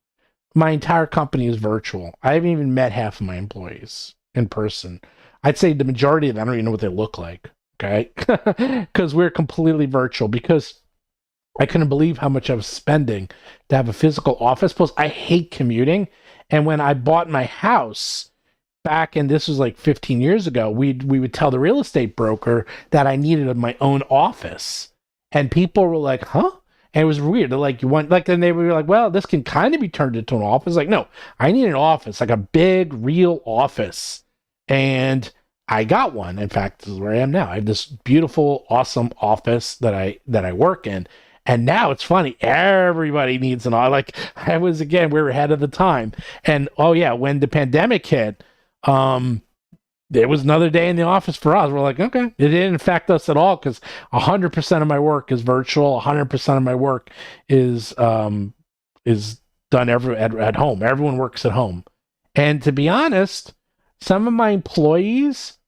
My entire company is virtual. I haven't even met half of my employees in person. I'd say the majority of them, I don't even know what they look like. Okay. Because we're completely virtual, because I couldn't believe how much I was spending to have a physical office. Plus, I hate commuting. And when I bought my house back, and this was like 15 years ago, we would tell the real estate broker that I needed my own office. And people were like, huh? And it was weird. They're like, then they were like, well, this can kind of be turned into an office. Like, no, I need an office, like a big, real office. And I got one. In fact, this is where I am now. I have this beautiful, awesome office that I work in. And now it's funny. Everybody needs an office. Like, we were ahead of the time. And, oh yeah, when the pandemic hit, there was another day in the office for us. We're like, okay. It didn't affect us at all because 100% of my work is virtual. 100% of my work is done at home. Everyone works at home. And to be honest, Some of my employees,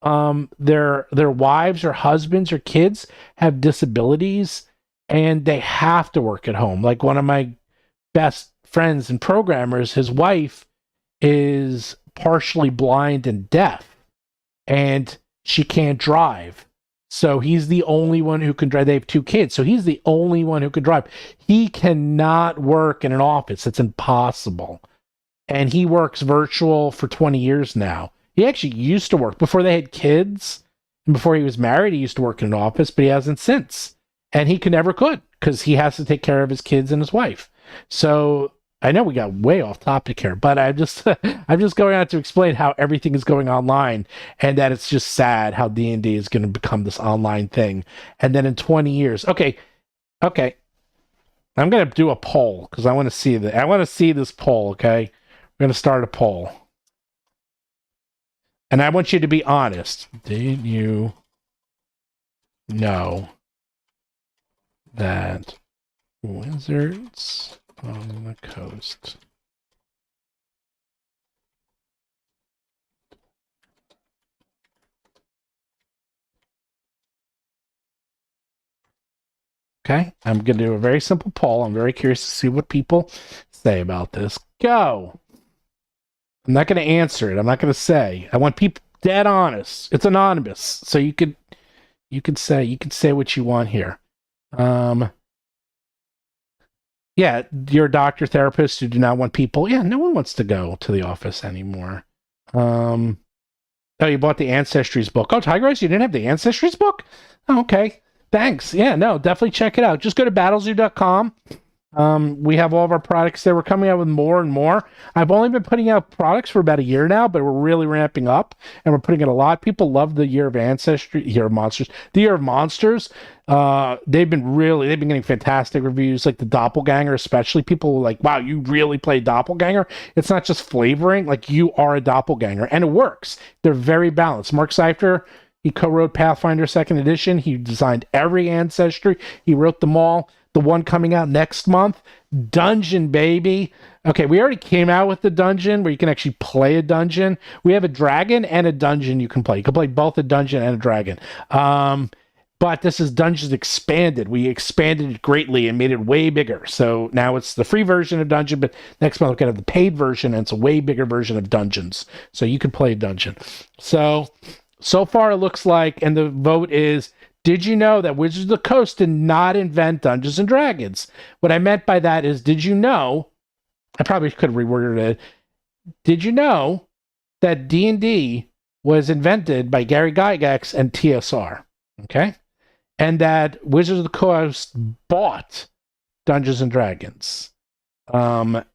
their wives or husbands or kids have disabilities, and they have to work at home. Like one of my best friends and programmers, his wife is partially blind and deaf, and she can't drive. So he's the only one who can drive. They have 2 kids, so he's the only one who can drive. He cannot work in an office. It's impossible. And he works virtual for 20 years now. He actually used to work before they had kids, and before he was married, he used to work in an office, but he hasn't since. And he never could, because he has to take care of his kids and his wife. So I know we got way off topic here, but I'm just I'm just going on to explain how everything is going online, and that it's just sad how D&D is going to become this online thing. And then in 20 years, okay, I'm going to do a poll because I want to see that. I want to see this poll. Okay, we're going to start a poll, and I want you to be honest. Did you know that Wizards on the Coast Okay, I'm going to do a very simple poll. I'm very curious to see what people say about this. Go. I'm not going to answer it. I'm not going to say. I want people dead honest. It's anonymous, so you could say what you want here. Yeah, you're a doctor, therapist who do not want people. Yeah, no one wants to go to the office anymore. Oh, you bought the Ancestries book. Oh, Tigers, you didn't have the Ancestries book? Oh, okay. Thanks. Yeah, no, definitely check it out. Just go to battlezoo.com. We have all of our products there. We're coming out with more and more. I've only been putting out products for about a year now, but we're really ramping up, and we're putting in a lot. People love the Year of Ancestry, Year of Monsters, the Year of Monsters. They've been getting fantastic reviews, like the Doppelganger, especially. People are like, wow, you really play Doppelganger? It's not just flavoring, like you are a Doppelganger, and it works. They're very balanced. Mark Seifter, he co-wrote Pathfinder 2nd Edition. He designed every ancestry. He wrote them all. The one coming out next month, Dungeon, baby. Okay, we already came out with the dungeon where you can actually play a dungeon. We have a dragon and a dungeon you can play. You can play both a dungeon and a dragon. But this is Dungeons Expanded. We expanded it greatly and made it way bigger. So now it's the free version of Dungeon, but next month we're going to have the paid version, and it's a way bigger version of Dungeons. So you can play a dungeon. So far it looks like, and the vote is, did you know that Wizards of the Coast did not invent Dungeons and Dragons? What I meant by that is, did you know, I probably could have reworded it, did you know that D&D was invented by Gary Gygax and TSR? Okay? And that Wizards of the Coast bought Dungeons and Dragons. And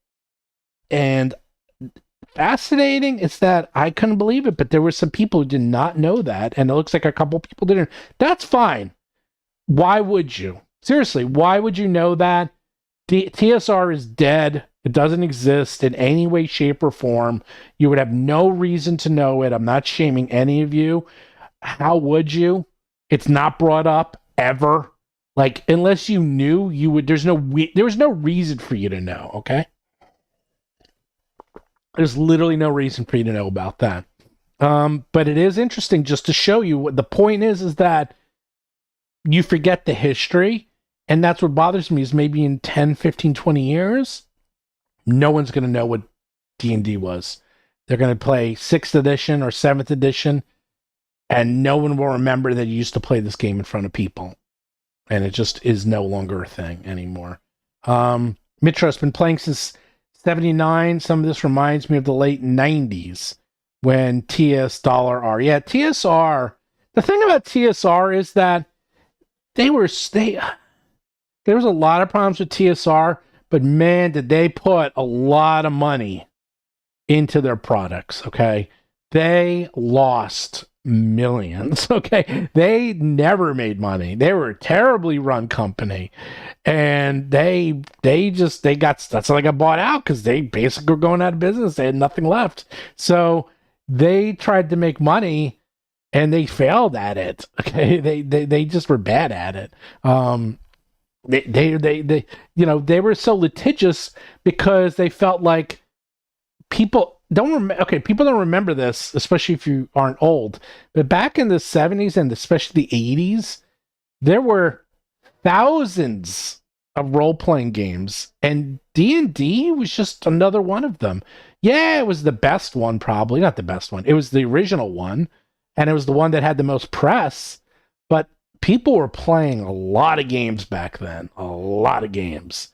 fascinating is that I couldn't believe it, but there were some people who did not know that, and it looks like a couple people didn't. That's fine. Why would you? Seriously, why would you know that? TSR is dead. It doesn't exist in any way, shape, or form. You would have no reason to know it. I'm not shaming any of you. How would you? It's not brought up ever. Like, unless you knew, you would. There was no reason for you to know, okay? There's literally no reason for you to know about that. But it is interesting just to show you what the point is that you forget the history, and that's what bothers me is maybe in 10, 15, 20 years, no one's going to know what D&D was. They're going to play 6th edition or 7th edition, and no one will remember that you used to play this game in front of people. And it just is no longer a thing anymore. Mitro's been playing since 79. Some of this reminds me of the late 90s when TSR. Yeah, TSR. The thing about TSR is that there was a lot of problems with TSR, but man, did they put a lot of money into their products, okay? They lost millions, okay? They never made money. They were a terribly run company, and that's how they got bought out, because they basically were going out of business. They had nothing left, so they tried to make money, and they failed at it. Okay, they just were bad at it. They were so litigious because they felt like okay, people don't remember this, especially if you aren't old. But back in the 70s and especially the 80s, there were thousands of role-playing games, and D&D was just another one of them. Yeah, it was the best one, probably not the best one. It was the original one, and it was the one that had the most press. But people were playing a lot of games back then, a lot of games.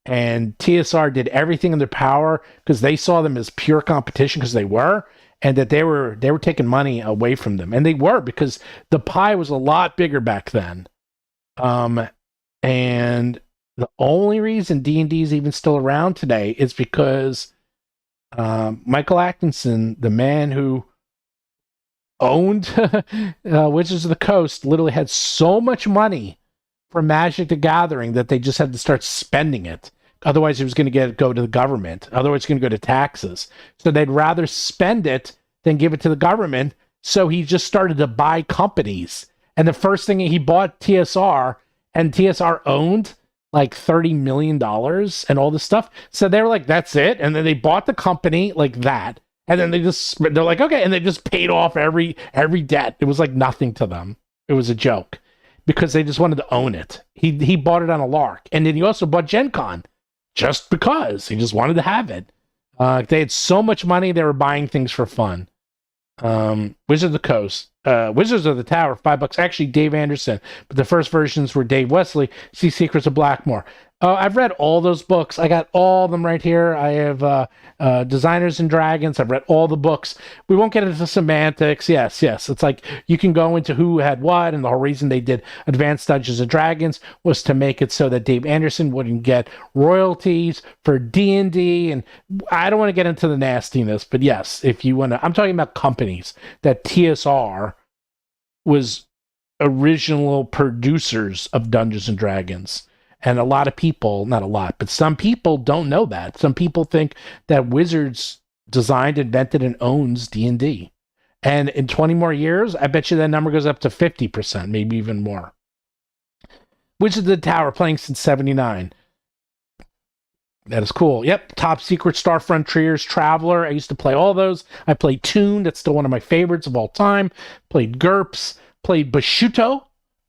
And TSR did everything in their power because they saw them as pure competition, because they were, and that they were taking money away from them, and they were, because the pie was a lot bigger back then. And the only reason D&D is even still around today is because Michael Atkinson, the man who owned Wizards of the Coast, literally had so much money from Magic the Gathering that they just had to start spending it. Otherwise, it was going to go to the government. Otherwise, it's going to go to taxes. So they'd rather spend it than give it to the government. So he just started to buy companies. And the first thing he bought TSR, and TSR owned like $30 million and all this stuff. So they were like, that's it. And then they bought the company like that. And then they're like, okay. And they just paid off every debt. It was like nothing to them. It was a joke because they just wanted to own it. He bought it on a lark. And then he also bought Gen Con just because he just wanted to have it. They had so much money, they were buying things for fun. Wizards of the Coast, Wizards of the Tower, $5. Actually, Dave Anderson, but the first versions were Dave Wesley. See Secrets of Blackmore. I've read all those books. I got all of them right here. I have Designers and Dragons. I've read all the books. We won't get into semantics. Yes. It's like you can go into who had what, and the whole reason they did Advanced Dungeons and Dragons was to make it so that Dave Anderson wouldn't get royalties for D&D. And I don't want to get into the nastiness, but yes, if you want to, I'm talking about companies that TSR was original producers of Dungeons and Dragons. And a lot of people, not a lot, but some people don't know that. Some people think that Wizards designed, invented, and owns D&D. And in 20 more years, I bet you that number goes up to 50%, maybe even more. Wizards of the Tower, playing since 79. That is cool. Yep, Top Secret, Star Frontiers, Traveler. I used to play all those. I played Toon. That's still one of my favorites of all time. Played GURPS. Played Bashuto.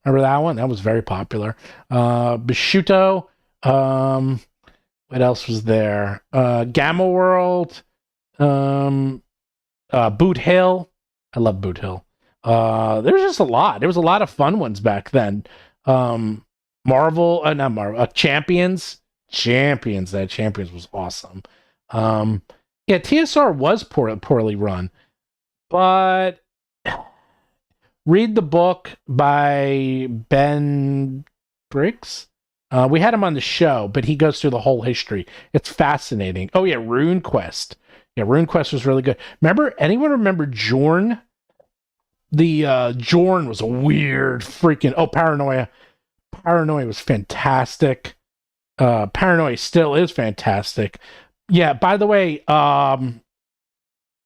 Remember that one? That was very popular. Bashuto. What else was there? Gamma World. Boot Hill. I love Boot Hill. There's just a lot. There was a lot of fun ones back then. Not Marvel. Champions. That Champions was awesome. Yeah, TSR was poorly run, but read the book by Ben Briggs. We had him on the show, but he goes through the whole history. It's fascinating. Oh yeah, RuneQuest. Yeah, RuneQuest was really good. Anyone remember Jorn? The Jorn was a weird freaking... Oh, Paranoia. Paranoia was fantastic. Paranoia still is fantastic. Yeah, by the way, yeah,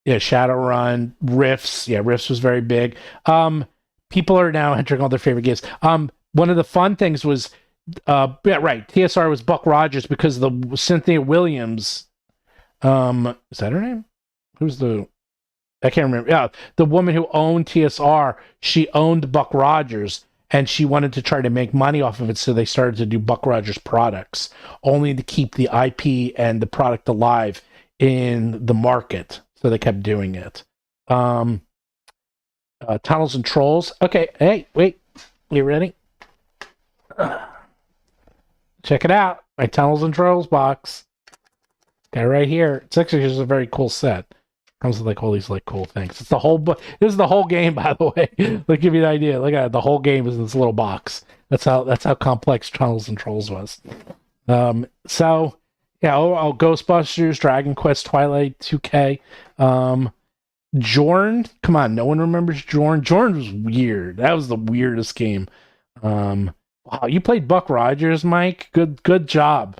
Shadowrun, Rifts. Yeah, Rifts was very big. People are now entering all their favorite games. One of the fun things was, yeah, right, TSR was Buck Rogers because the Cynthia Williams, is that her name? I can't remember. Yeah, the woman who owned TSR, she owned Buck Rogers, and she wanted to try to make money off of it, so they started to do Buck Rogers products, only to keep the IP and the product alive in the market. So they kept doing it. Tunnels and Trolls. Okay, hey, wait. You ready? Check it out. My Tunnels and Trolls box. Got it right here. It's actually just a very cool set. Comes with like all these like cool things. It's the whole book. This is the whole game, by the way. Let give you an idea. Look at it. The whole game is in this little box. That's how complex Tunnels and Trolls was. So yeah, Ghostbusters, Dragon Quest, Twilight, 2K. Jorn, come on, no one remembers Jorn. Jorn was weird. That was the weirdest game. Wow, you played Buck Rogers, Mike. Good job.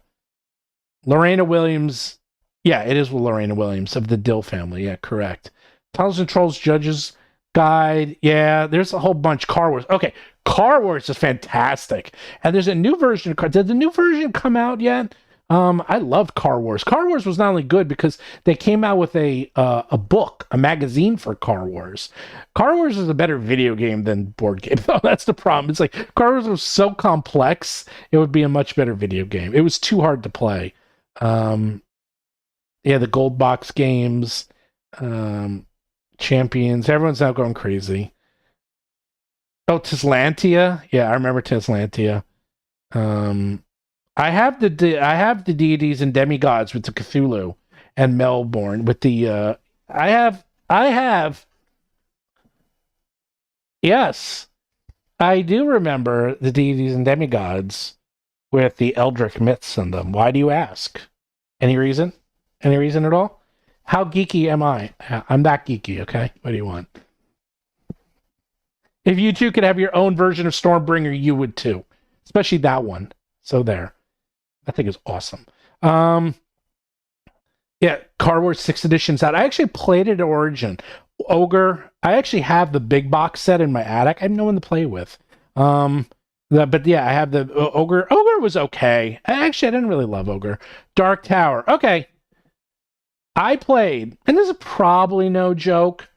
Lorena Williams. Yeah, it is with Lorena Williams of the Dill family. Yeah, correct. Tunnels and Trolls Judges Guide. Yeah, there's a whole bunch. Car Wars. Okay, Car Wars is fantastic. And there's a new version. Did the new version come out yet? I loved Car Wars. Car Wars was not only good because they came out with a book, a magazine for Car Wars. Car Wars is a better video game than board game. Oh, that's the problem. It's like Car Wars was so complex, it would be a much better video game. It was too hard to play. Yeah, the gold box games, Champions. Everyone's now going crazy. Oh, Tislantia. Yeah, I remember Tislantia. Um, I have the deities and demigods with the Cthulhu and Melbourne with the I have yes, I do remember the deities and demigods with the Eldritch myths in them. Why do you ask? Any reason? Any reason at all? How geeky am I? I'm that geeky, okay? What do you want? If you two could have your own version of Stormbringer, you would too. Especially that one. So there. I think is awesome. Yeah, Car Wars 6 edition's out. I actually played it at Origin. Ogre, I actually have the big box set in my attic. I have no one to play with. But yeah, I have the Ogre. Ogre was okay. I didn't really love Ogre. Dark Tower. Okay. I played, and this is probably no joke,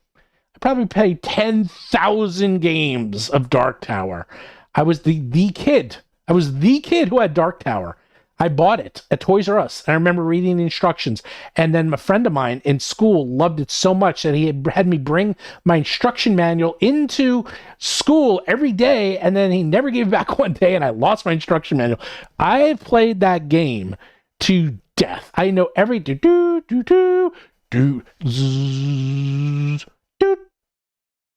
I probably played 10,000 games of Dark Tower. I was the kid. I was the kid who had Dark Tower. I bought it at Toys R Us. And I remember reading the instructions. And then a friend of mine in school loved it so much that he had me bring my instruction manual into school every day. And then he never gave it back one day, and I lost my instruction manual. I have played that game to death. I know every do do do do do do do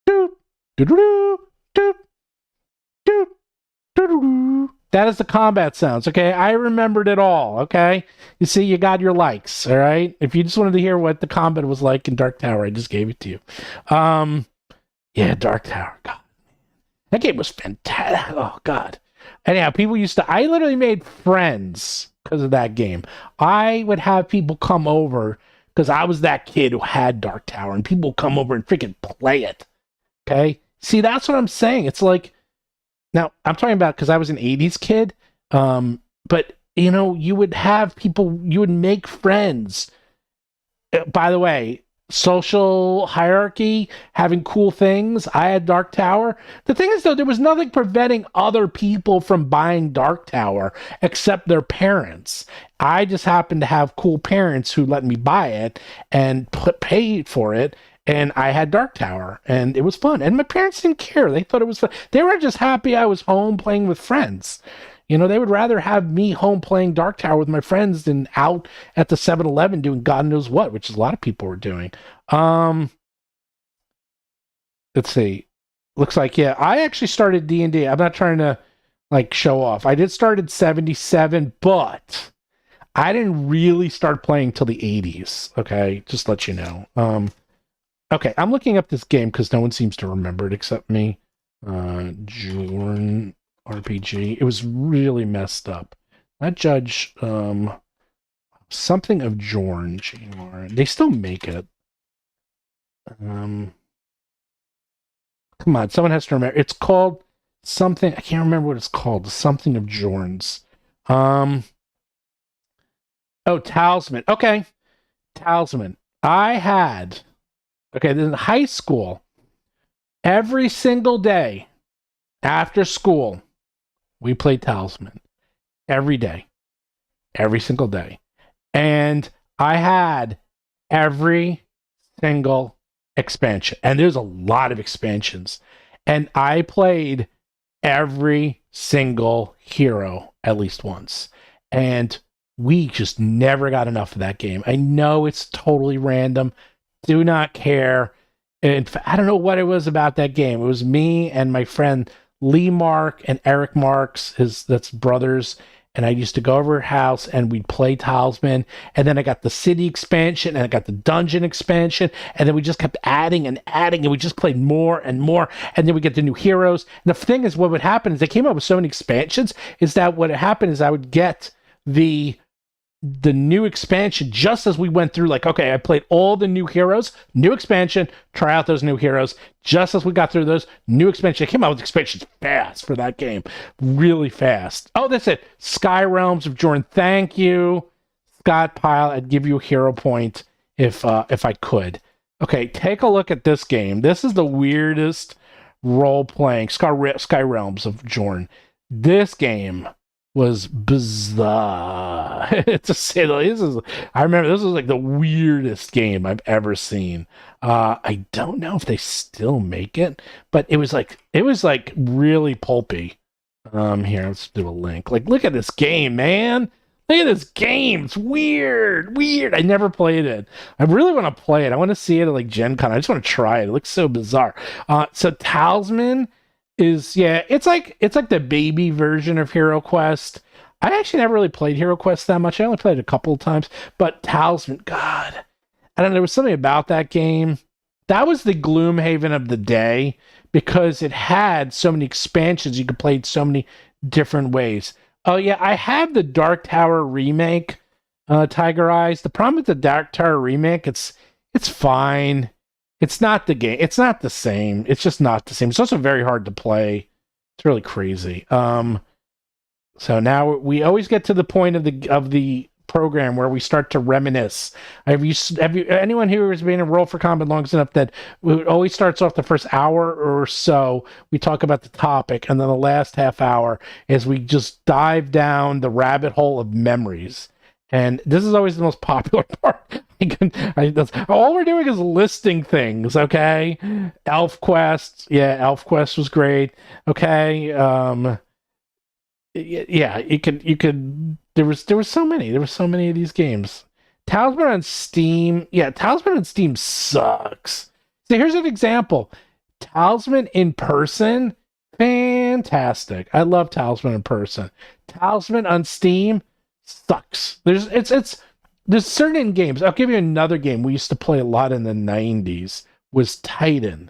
do do do do do. That is the combat sounds, okay? I remembered it all, okay? You see, you got your likes, all right? If you just wanted to hear what the combat was like in Dark Tower, I just gave it to you. Yeah, Dark Tower, God. That game was fantastic. Oh, God. Anyhow, people used to... I literally made friends because of that game. I would have people come over because I was that kid who had Dark Tower, and people would come over and freaking play it, okay? See, that's what I'm saying. It's like... Now, I'm talking about because I was an 80s kid, but, you know, you would have people, you would make friends. By the way, social hierarchy, having cool things. I had Dark Tower. The thing is, though, there was nothing preventing other people from buying Dark Tower except their parents. I just happened to have cool parents who let me buy it and pay for it. And I had Dark Tower, and it was fun. And my parents didn't care. They thought it was fun. They were just happy I was home playing with friends. You know, they would rather have me home playing Dark Tower with my friends than out at the 7-Eleven doing God knows what, which is a lot of people were doing. Let's see. Looks like, yeah, I actually started D&D. I'm not trying to, like, show off. I did start at 77, but I didn't really start playing till the 80s, okay? Just to let you know. Okay, I'm looking up this game because no one seems to remember it except me. Jorn RPG. It was really messed up. Not Judge, something of Jorn. J-O-R-N. They still make it. Come on, someone has to remember. It's called something. I can't remember what it's called. Something of Jorn's. Oh, Talisman. Okay, Talisman. I had... Okay, in high school, every single day after school, we played Talisman. Every day. Every single day. And I had every single expansion. And there's a lot of expansions. And I played every single hero at least once. And we just never got enough of that game. I know it's totally random. Do not care. In fact, I don't know what it was about that game. It was me and my friend Lee Mark and Eric Marks, that's brothers, and I used to go over her house and we'd play Talisman, and then I got the city expansion and I got the dungeon expansion, and then we just kept adding and adding, and we just played more and more, and then we get the new heroes. And the thing is, what would happen is they came up with so many expansions, is that what happened is I would get the the new expansion just as we went through. Like, okay, I played all the new heroes, new expansion, try out those new heroes. Just as we got through those, new expansion. I came out with expansions fast for that game. Really fast. Oh, that's it. Sky Realms of Jordan. Thank you, Scott Pyle. I'd give you a hero point if I could. Okay, take a look at this game. This is the weirdest role-playing Sky Realms of Jordan. This game was bizarre to say the least. I remember this was like the weirdest game I've ever seen. I don't know if they still make it, but it was like really pulpy. Here, let's do a link. Like, look at this game, man. Look at this game. It's weird. I never played it. I really want to play it. I want to see it at like Gen Con. I just want to try it. It looks so bizarre. So Talisman is, yeah, it's like the baby version of Hero Quest. I actually never really played Hero Quest that much. I only played it a couple of times, but Talisman, God, I don't know, there was something about that game. That was the Gloomhaven of the day because it had so many expansions. You could play it so many different ways. Oh yeah, I have the Dark Tower remake, Tiger Eyes. The problem with the Dark Tower remake, it's fine. It's not the game. It's not the same. It's just not the same. It's also very hard to play. It's really crazy. So now we always get to the point of the program where we start to reminisce. Have you anyone who has been in Roll for Combat long enough that it always starts off the first hour or so, we talk about the topic, and then the last half hour is we just dive down the rabbit hole of memories. And this is always the most popular part. All we're doing is listing things, okay? Elf Quest. Yeah, Elf Quest was great. Okay. Yeah, you could there was so many of these games. Talisman on Steam. Yeah, Talisman on Steam sucks. So here's an example. Talisman in person, fantastic. I love Talisman in person. Talisman on Steam sucks. There's certain games. I'll give you another game we used to play a lot in the 90s was Titan.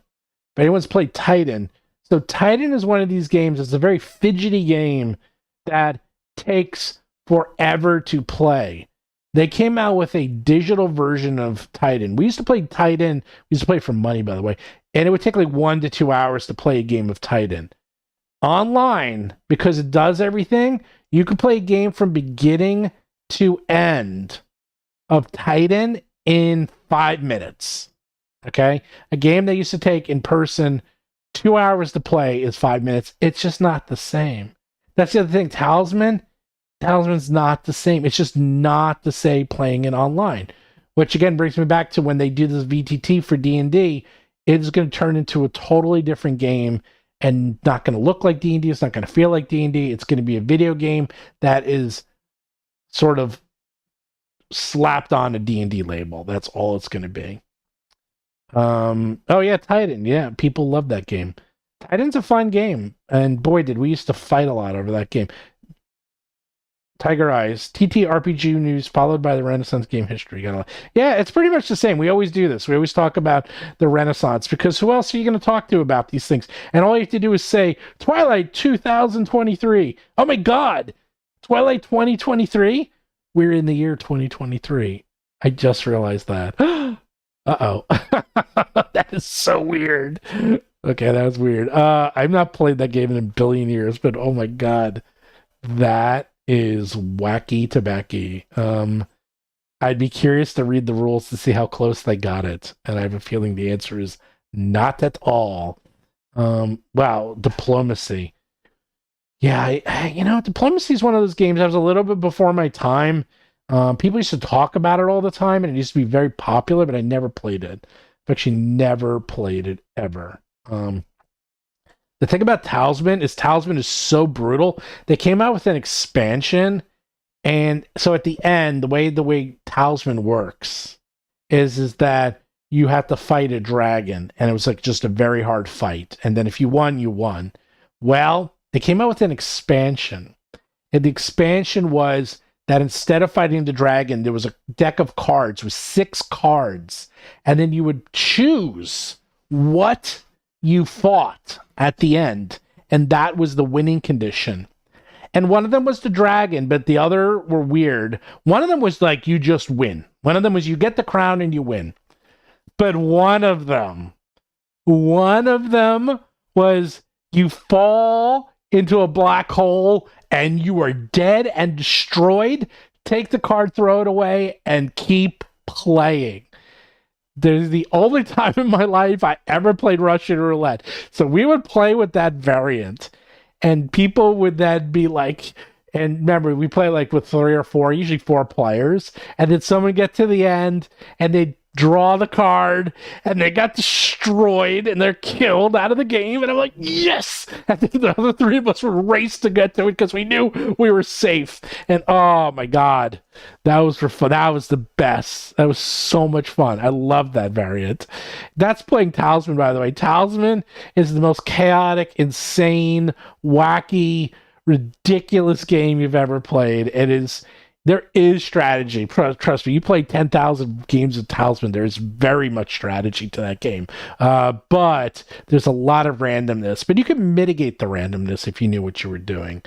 If anyone's played Titan, so Titan is one of these games. It's a very fidgety game that takes forever to play. They came out with a digital version of Titan. We used to play Titan. We used to play it for money, by the way. And it would take like 1 to 2 hours to play a game of Titan. Online, because it does everything, you can play a game from beginning to end of Titan in 5 minutes. Okay? A game that used to take in person 2 hours to play is 5 minutes. It's just not the same. That's the other thing. Talisman's not the same. It's just not the same playing it online. Which again brings me back to when they do this VTT for D&D, it's going to turn into a totally different game and not going to look like D&D. It's not going to feel like D&D. It's going to be a video game that is sort of slapped on a D&D label. That's all it's going to be. Oh yeah, Titan. Yeah, people love that game. Titan's a fun game, and boy, did we used to fight a lot over that game. Tiger Eyes, TTRPG news followed by the Renaissance game history. Yeah, it's pretty much the same. We always do this. We always talk about the Renaissance because who else are you going to talk to about these things? And all you have to do is say, Twilight 2023. Oh my God, Twilight 2023? We're in the year 2023. I just realized that. Uh-oh. That is so weird. Okay, that was weird. I've not played that game in a billion years, but oh my God, that is wacky tobacco. I'd be curious to read the rules to see how close they got it, and I have a feeling the answer is not at all. Wow, diplomacy. Yeah, diplomacy is one of those games that was a little bit before my time. People used to talk about it all the time, and it used to be very popular, but I never played it. I've actually never played it ever. The thing about Talisman is so brutal. They came out with an expansion, and so at the end, the way Talisman works is that you have to fight a dragon, and it was like just a very hard fight. And then if you won, you won. Well, they came out with an expansion, and the expansion was that instead of fighting the dragon, there was a deck of cards with 6 cards, and then you would choose what you fought at the end, and that was the winning condition. And one of them was the dragon, but the other were weird. One of them was like you just win. One of them was you get the crown and you win. But one of them was you fall into a black hole and you are dead and destroyed. Take the card, throw it away, and keep playing. There's the only time in my life I ever played Russian roulette. So we would play with that variant, and people would then be like, and remember, we play like with 3 or 4, usually 4 players, and then someone get to the end and they draw the card and they got destroyed and they're killed out of the game, and I'm like, yes. And then the other 3 of us would race to get to it because we knew we were safe. And oh my god, that was for fun. That was the best. That was so much fun. I love that variant. That's playing Talisman, by the way. Talisman is the most chaotic, insane, wacky, ridiculous game you've ever played. There is strategy. Trust me, you play 10,000 games of Talisman, there's very much strategy to that game. But there's a lot of randomness. But you can mitigate the randomness if you knew what you were doing.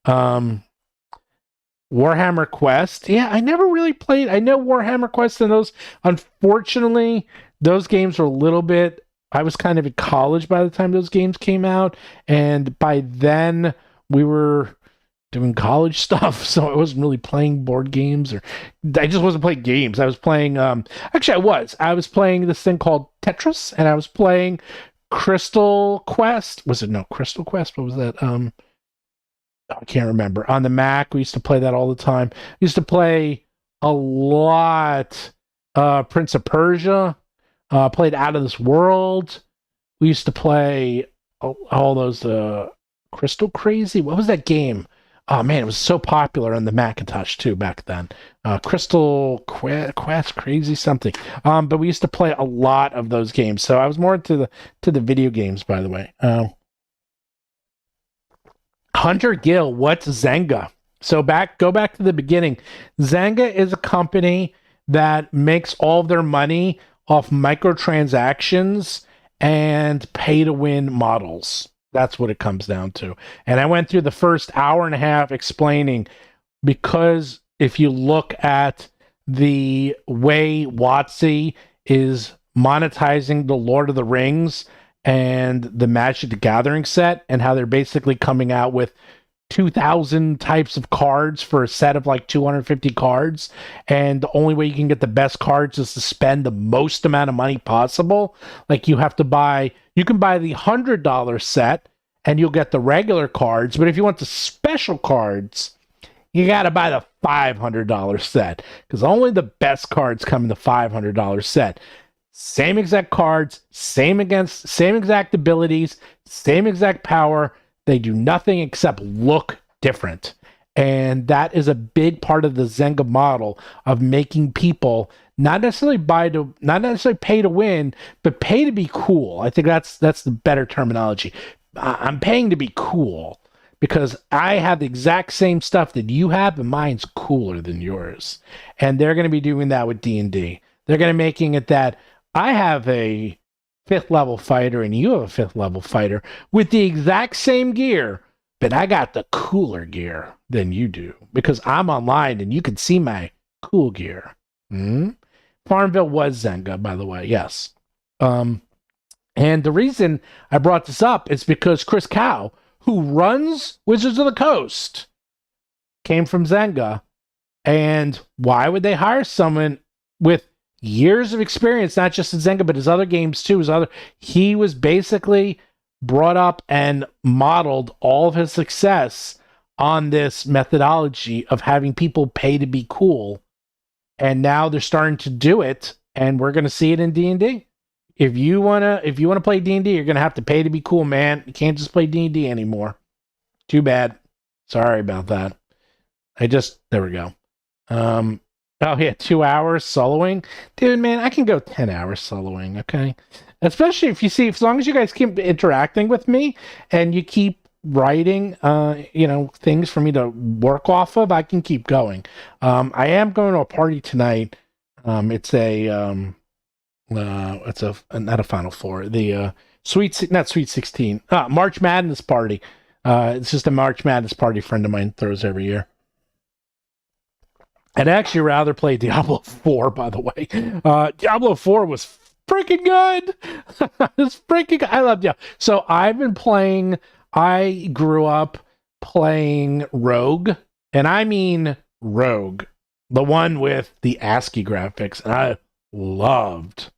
Warhammer Quest. Yeah, I never really played. I know Warhammer Quest and those. Unfortunately, those games were a little bit... I was kind of in college by the time those games came out. And by then, we were doing college stuff, so I wasn't really playing board games, or I just wasn't playing games. I was playing actually I was playing this thing called Tetris, and I was playing Crystal Quest. Was it no Crystal Quest? What was that? I can't remember. On the Mac, we used to play that all the time. We used to play a lot Prince of Persia, played Out of This World. We used to play all those Crystal Crazy. What was that game? Oh man, it was so popular on the Macintosh too back then. Crystal Quest, Crazy something. But we used to play a lot of those games. So I was more into the video games, by the way. Hunter Gill, what's Zynga? So go back to the beginning. Zynga is a company that makes all of their money off microtransactions and pay-to-win models. That's what it comes down to. And I went through the first hour and a half explaining, because if you look at the way WotC is monetizing the Lord of the Rings and the Magic the Gathering set, and how they're basically coming out with 2,000 types of cards for a set of like 250 cards, and the only way you can get the best cards is to spend the most amount of money possible. Like you can buy the $100 set and you'll get the regular cards, but if you want the special cards, you got to buy the $500 set, because only the best cards come in the $500 set. Same exact cards, same exact abilities, same exact power. They do nothing except look different. And that is a big part of the Zynga model of making people not necessarily pay to win, but pay to be cool. I think that's the better terminology. I'm paying to be cool because I have the exact same stuff that you have, and mine's cooler than yours. And they're going to be doing that with D&D. They're going to making it that I have a 5th level fighter and you have a 5th level fighter with the exact same gear, but I got the cooler gear than you do because I'm online and you can see my cool gear. Farmville was Zynga, by the way. Yes. And the reason I brought this up is because Chris Cow, who runs Wizards of the Coast, came from Zynga. And why would they hire someone with years of experience, not just in Zynga, but his other games too? He was basically brought up and modeled all of his success on this methodology of having people pay to be cool. And now they're starting to do it, and we're going to see it in D&D. If you wanna play D&D, you're gonna have to pay to be cool, man. You can't just play D&D anymore. Too bad. Sorry about that. There we go. Oh yeah, 2 hours soloing, dude, man. I can go 10 hours soloing. Okay, especially as long as you guys keep interacting with me and you keep writing, things for me to work off of, I can keep going. I am going to a party tonight. It's not a Final Four. The not Sweet 16. March Madness party. It's just a March Madness party a friend of mine throws every year. I'd actually rather play Diablo 4, by the way. Diablo 4 was freaking good. It's freaking good. I love Diablo. So I've been playing, I grew up playing Rogue, and I mean Rogue, the one with the ASCII graphics. And I loved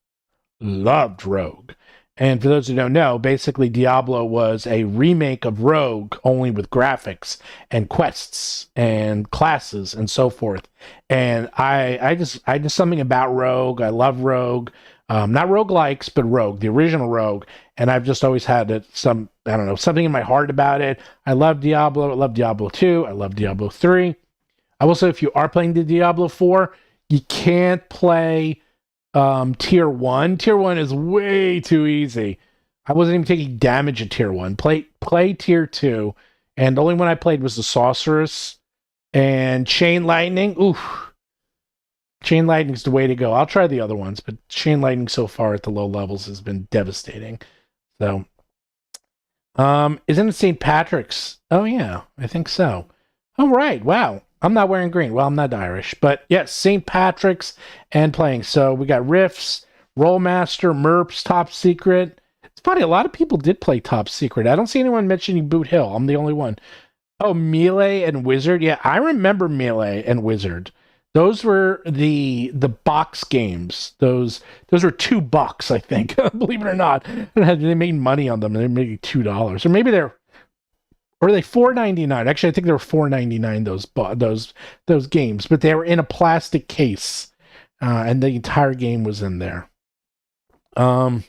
Rogue. And for those who don't know, basically Diablo was a remake of Rogue, only with graphics and quests and classes and so forth. And I just something about Rogue. I love Rogue. Not roguelikes, but Rogue, the original Rogue. And I've just always had something in my heart about it. I love Diablo. I love Diablo 2. I love Diablo 3. I will say, if you are playing the Diablo 4, you can't play tier 1. Tier 1 is way too easy. I wasn't even taking damage at tier 1. Play tier 2. And the only one I played was the Sorceress. And Chain Lightning. Oof. Chain Lightning's the way to go. I'll try the other ones, but Chain Lightning so far at the low levels has been devastating. So, isn't it St. Patrick's? Oh, yeah, I think so. Oh, right. Wow. I'm not wearing green. Well, I'm not Irish. But yes, St. Patrick's and playing. So we got Rifts, Rollmaster, Merps, Top Secret. It's funny, a lot of people did play Top Secret. I don't see anyone mentioning Boot Hill. I'm the only one. Oh, Melee and Wizard. Yeah, I remember Melee and Wizard. Those were the box games. Those were $2, I think. Believe it or not. They made money on them. They made $2. Or maybe or they $4.99. Actually, I think they were $4.99, those games, but they were in a plastic case, and the entire game was in there. After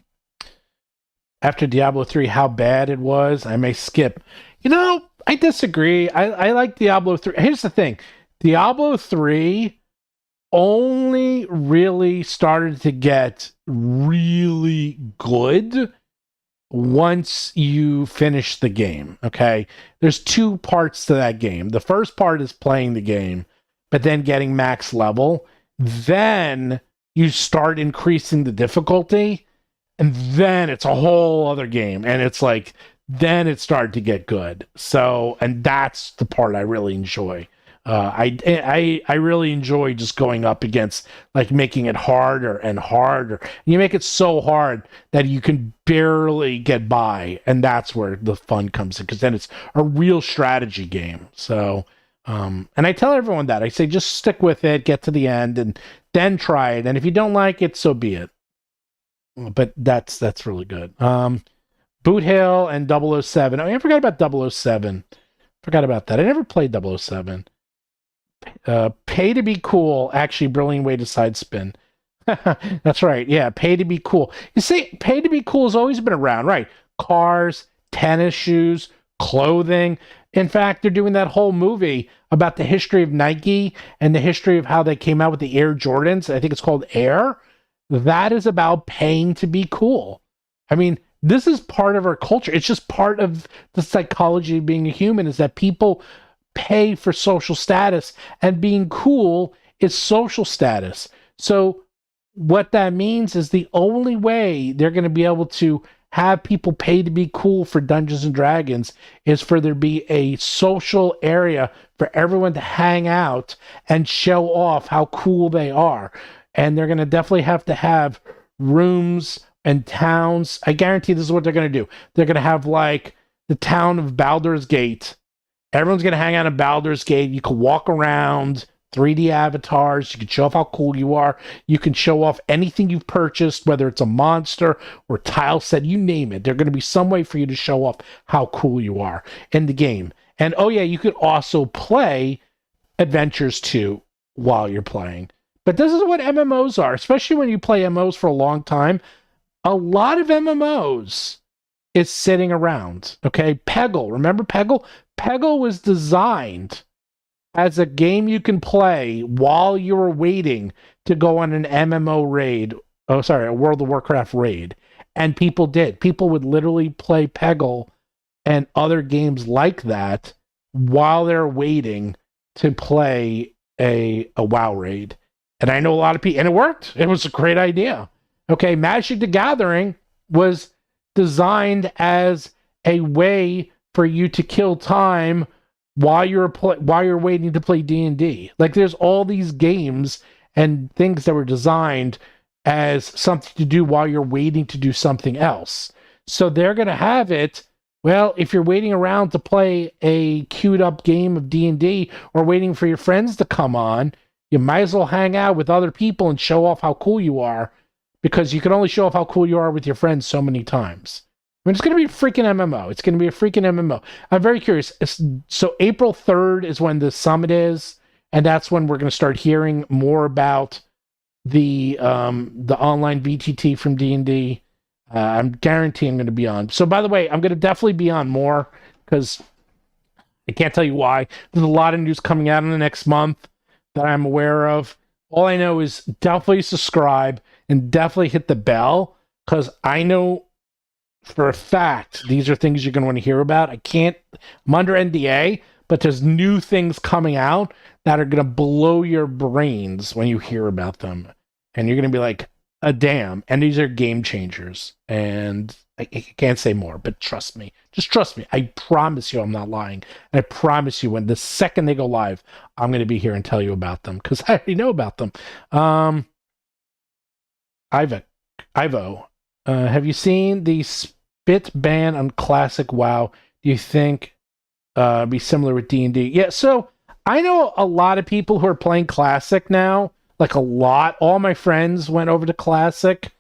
Diablo 3, how bad it was, I may skip. I disagree. I like Diablo 3. Here's the thing. Diablo 3 only really started to get really good once you finish the game, okay? There's 2 parts to that game. The first part is playing the game, but then getting max level. Then you start increasing the difficulty, and then it's a whole other game. And it's like, then it started to get good. So, and that's the part I really enjoy. I really enjoy just going up against, like, making it harder and harder. You make it so hard that you can barely get by, and that's where the fun comes in, because then it's a real strategy game. So, and I tell everyone that. I say, just stick with it, get to the end, and then try it. And if you don't like it, so be it. But that's really good. Boot Hill and 007. I forgot about 007. Forgot about that. I never played 007. Pay to be cool, actually, brilliant way to sidespin. That's right. Yeah, pay to be cool. You see, pay to be cool has always been around, right? Cars, tennis shoes, clothing. In fact, they're doing that whole movie about the history of Nike and the history of how they came out with the Air Jordans. I think it's called Air. That is about paying to be cool. I mean, this is part of our culture. It's just part of the psychology of being a human, is that people pay for social status, and being cool is social status. So what that means is the only way they're going to be able to have people pay to be cool for Dungeons and Dragons is for there to be a social area for everyone to hang out and show off how cool they are. And they're going to definitely have to have rooms and towns. I guarantee this is what they're going to do. They're going to have, like, the town of Baldur's Gate. Everyone's going to hang out in Baldur's Gate. You can walk around, 3D avatars. You can show off how cool you are. You can show off anything you've purchased, whether it's a monster or tile set, you name it. There's going to be some way for you to show off how cool you are in the game. And, oh yeah, you could also play Adventures 2 while you're playing. But this is what MMOs are, especially when you play MMOs for a long time. A lot of MMOs is sitting around, okay? Peggle, remember Peggle? Peggle was designed as a game you can play while you were waiting to go on an MMO raid. Oh, sorry, a World of Warcraft raid. And people did. People would literally play Peggle and other games like that while they're waiting to play a WoW raid. And I know a lot of people, and it worked. It was a great idea. Okay, Magic the Gathering was designed as a way for you to kill time while you're waiting to play D&D. Like there's all these games and things that were designed as something to do while you're waiting to do something else. So they're going to have it. Well, if you're waiting around to play a queued up game of D&D or waiting for your friends to come on, you might as well hang out with other people and show off how cool you are, because you can only show off how cool you are with your friends so many times. I mean, it's going to be a freaking MMO. It's going to be a freaking MMO. I'm very curious. So April 3rd is when the summit is, and that's when we're going to start hearing more about the online VTT from D&D. I'm guaranteeing I'm going to be on. So, by the way, I'm going to definitely be on more, because I can't tell you why. There's a lot of news coming out in the next month that I'm aware of. All I know is definitely subscribe and definitely hit the bell, because I know for a fact these are things you're going to want to hear about. I'm under NDA, but there's new things coming out that are going to blow your brains when you hear about them. And you're going to be like, a damn. And these are game changers. And I can't say more, but trust me. Just trust me. I promise you I'm not lying. And I promise you when the second they go live, I'm going to be here and tell you about them, because I already know about them. Ivo, have you seen the spit ban on classic WoW? Do you think be similar with D&D? Yeah, so I know a lot of people who are playing classic now. Like a lot. All my friends went over to classic,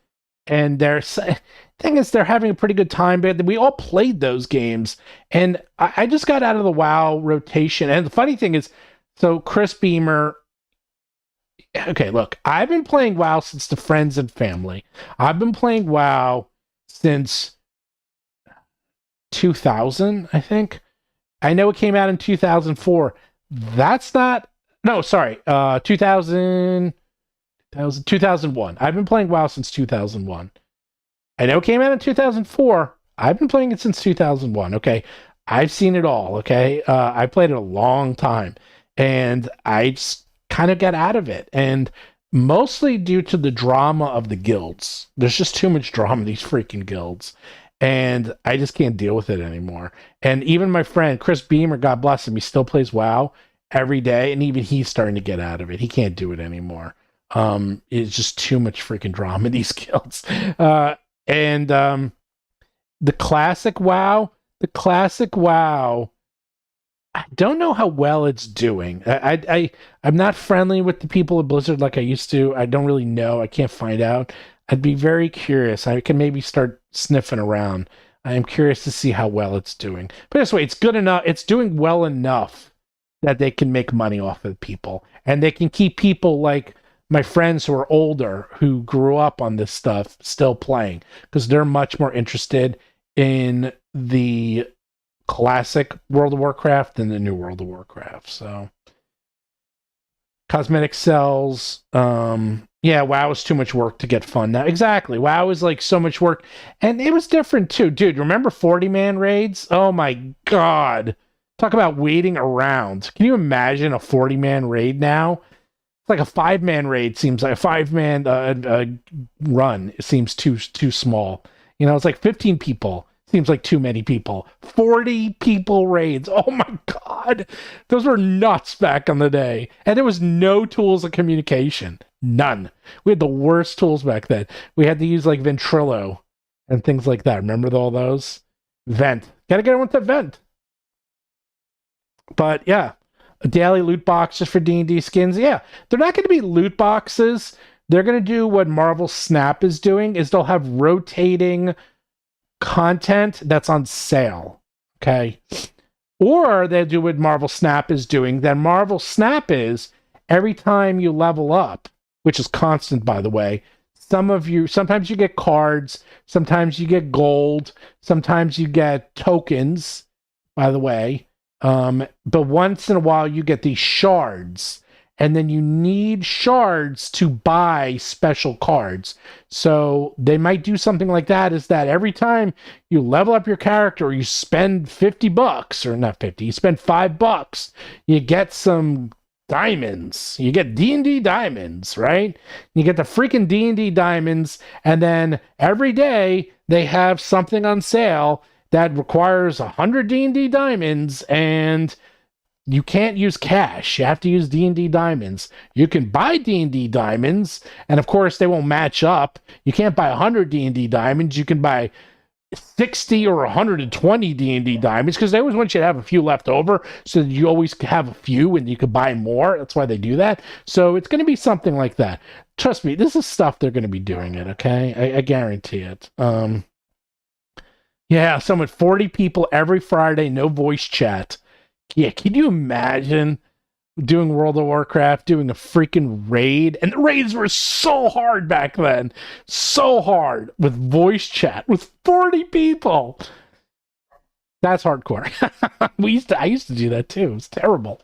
and thing is, they're having a pretty good time. But we all played those games, and I just got out of the WoW rotation. And the funny thing is, so Chris Beamer. Okay, look, I've been playing WoW since the Friends and Family. I've been playing WoW since 2000, I think. I know it came out in 2004. That's not. No, sorry, 2001. I've been playing WoW since 2001. I know it came out in 2004. I've been playing it since 2001, okay? I've seen it all, okay? I played it a long time, and I just kind of got out of it, and mostly due to the drama of the guilds. There's just too much drama in these freaking guilds, and I just can't deal with it anymore. And even my friend, Chris Beamer, God bless him, he still plays WoW every day, and even he's starting to get out of it. He can't do it anymore. It's just too much freaking drama in these guilds. And the classic WoW, I don't know how well it's doing. I'm not friendly with the people at Blizzard like I used to. I don't really know. I can't find out. I'd be very curious. I can maybe start sniffing around. I am curious to see how well it's doing. But this way, it's good enough. It's doing well enough that they can make money off of people, and they can keep people like my friends who are older, who grew up on this stuff, still playing, because they're much more interested in the classic World of Warcraft than the new World of Warcraft. So cosmetic cells, yeah, WoW is too much work to get fun now. Exactly. WoW is like so much work, and it was different too. Dude, remember 40-man raids? Oh my god. Talk about waiting around. Can you imagine a 40-man raid now? It's like a 5-man raid seems like a 5-man run. It seems too small. You know, it's like 15 people. Seems like too many people. 40 people raids. Oh my god. Those were nuts back in the day. And there was no tools of communication. None. We had the worst tools back then. We had to use like Ventrilo and things like that. Remember all those? Vent. Gotta get everyone to Vent. But yeah, a daily loot box just for D&D skins. Yeah, they're not going to be loot boxes. They're going to do what Marvel Snap is doing, is they'll have rotating content that's on sale. Okay. Or they'll do what Marvel Snap is doing. Then Marvel Snap is every time you level up, which is constant, by the way. Sometimes you get cards, sometimes you get gold, sometimes you get tokens, by the way. But once in a while you get these shards, and then you need shards to buy special cards. So they might do something like that, is that every time you level up your character, or you spend $50, or not 50, you spend $5, you get some diamonds. You get D&D diamonds, right? You get the freaking D&D diamonds, and then every day they have something on sale, that requires 100 D&D diamonds, and you can't use cash. You have to use D&D diamonds. You can buy D&D diamonds, and of course they won't match up. You can't buy 100 D&D diamonds. You can buy 60 or 120 D&D diamonds, because they always want you to have a few left over, so that you always have a few and you can buy more. That's why they do that. So it's going to be something like that. Trust me, this is stuff they're going to be doing it, okay? I guarantee it. Yeah, some with 40 people every Friday, no voice chat. Yeah, can you imagine doing World of Warcraft, doing a freaking raid? And the raids were so hard back then. So hard with voice chat with 40 people. That's hardcore. I used to do that too. It was terrible.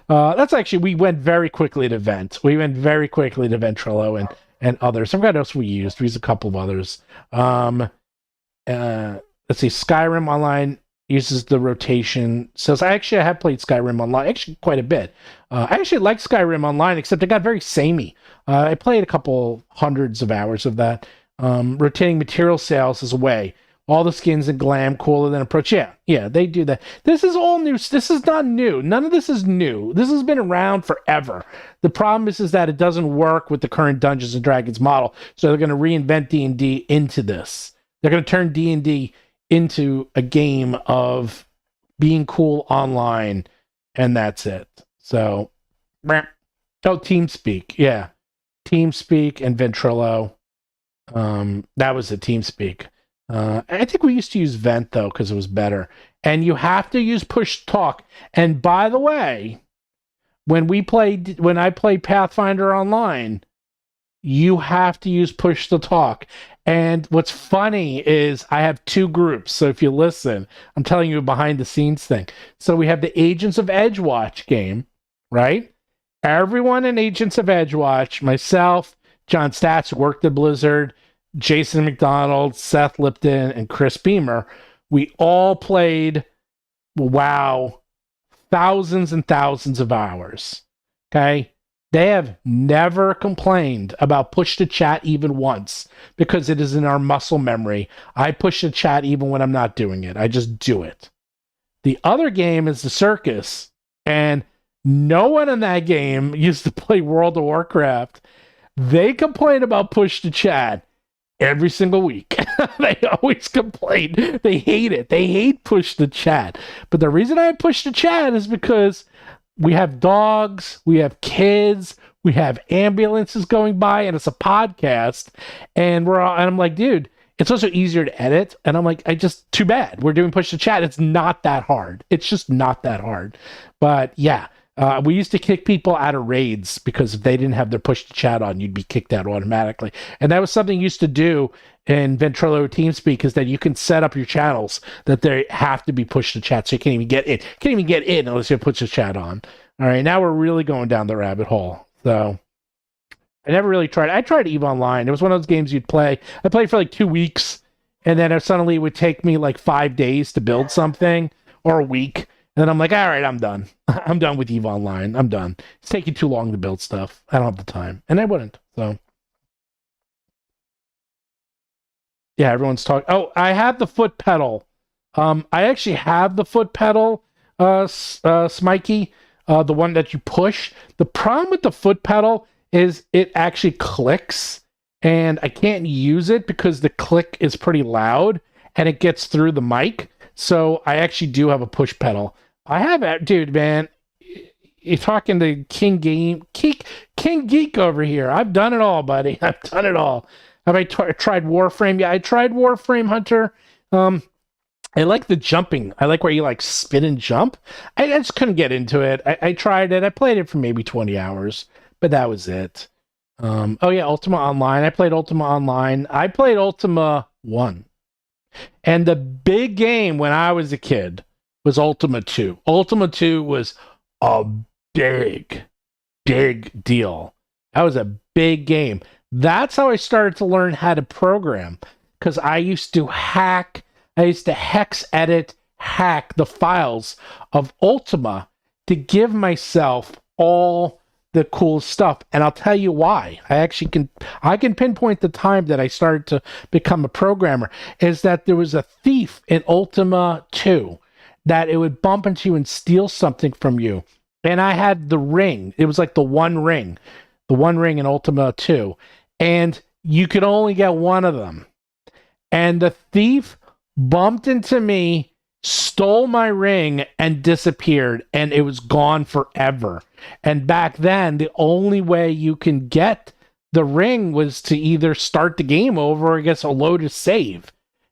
That's actually, we went very quickly to Vent. We went very quickly to Ventrilo and others. I forgot what else we used. We used a couple of others. Let's see, Skyrim Online uses the rotation. So I have played Skyrim Online, actually quite a bit. I actually like Skyrim Online, except it got very samey. I played a couple hundreds of hours of that. Rotating material sales is a way. All the skins and glam cooler than approach. Yeah, they do that. This is all new. This is not new. None of this is new. This has been around forever. The problem is that it doesn't work with the current Dungeons and Dragons model. So they're going to reinvent D&D into this. They're going to turn D&D into a game of being cool online, and that's it. So, TeamSpeak, yeah, TeamSpeak and Ventrilo. That was the TeamSpeak. I think we used to use Vent though because it was better. And you have to use push talk. And by the way, when I played Pathfinder Online, you have to use push to talk. And what's funny is I have two groups. So if you listen, I'm telling you a behind the scenes thing. So we have the Agents of Edgewatch game, right? Everyone in Agents of Edgewatch, myself, John Statz, who worked at Blizzard, Jason McDonald, Seth Lipton, and Chris Beamer, we all played WoW thousands and thousands of hours. Okay? They have never complained about push to chat even once, because it is in our muscle memory. I push to chat even when I'm not doing it. I just do it. The other game is the Circus, and no one in that game used to play World of Warcraft. They complain about push to chat every single week. They always complain. They hate it. They hate push to chat. But the reason I push to chat is because we have dogs, we have kids, we have ambulances going by, and it's a podcast. And I'm like, dude, it's also easier to edit. And I'm like, too bad. We're doing push to chat. It's not that hard. It's just not that hard. But yeah, we used to kick people out of raids because if they didn't have their push to chat on, you'd be kicked out automatically. And that was something you used to do in Ventrilo TeamSpeak, is that you can set up your channels that they have to be pushed to chat, so you can't even get in. Can't even get in unless you put your chat on. All right, now we're really going down the rabbit hole. So I never really tried. I tried EVE Online. It was one of those games you'd play. I played for like 2 weeks, and then suddenly it would take me like 5 days to build something, or a week. And then I'm like, all right, I'm done. I'm done with EVE Online. I'm done. It's taking too long to build stuff. I don't have the time. And I wouldn't. So yeah, everyone's talking. Oh, I have the foot pedal. I actually have the foot pedal, Smikey, the one that you push. The problem with the foot pedal is it actually clicks, and I can't use it because the click is pretty loud and it gets through the mic. So I actually do have a push pedal. I have it, dude, man. You're talking to King Geek over here. I've done it all, buddy. I've done it all. Have I tried Warframe? Yeah, I tried Warframe, Hunter. I like the jumping. I like where you like spin and jump. I just couldn't get into it. I tried it. I played it for maybe 20 hours, but that was it. Oh yeah, Ultima Online. I played Ultima Online. I played Ultima 1. And the big game when I was a kid was Ultima 2. Ultima 2 was a big deal. That was a big game. That's how I started to learn how to program, because I used to hex edit, hack the files of Ultima to give myself all the cool stuff. And I'll tell you why. I can pinpoint the time that I started to become a programmer, is that there was a thief in Ultima 2 that it would bump into you and steal something from you. And I had the ring. It was like the one ring in Ultima 2. And you could only get one of them. And the thief bumped into me, stole my ring, and disappeared, and it was gone forever. And back then, the only way you can get the ring was to either start the game over or get a load of save.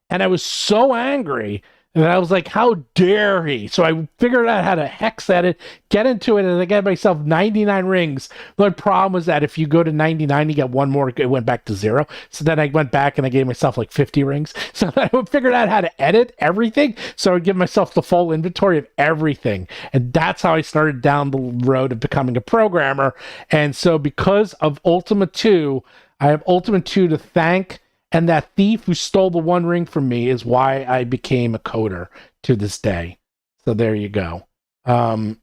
And I was so angry that I was like, how dare he? So I figured out how to hex edit, get into it, and I got myself 99 rings. The problem was that if you go to 99, you get one more, it went back to 0. So then I went back and I gave myself like 50 rings. So I figured out how to edit everything. So I would give myself the full inventory of everything. And that's how I started down the road of becoming a programmer. And so because of Ultima 2, I have Ultima 2 to thank. And that thief who stole the one ring from me is why I became a coder to this day. So there you go. Let's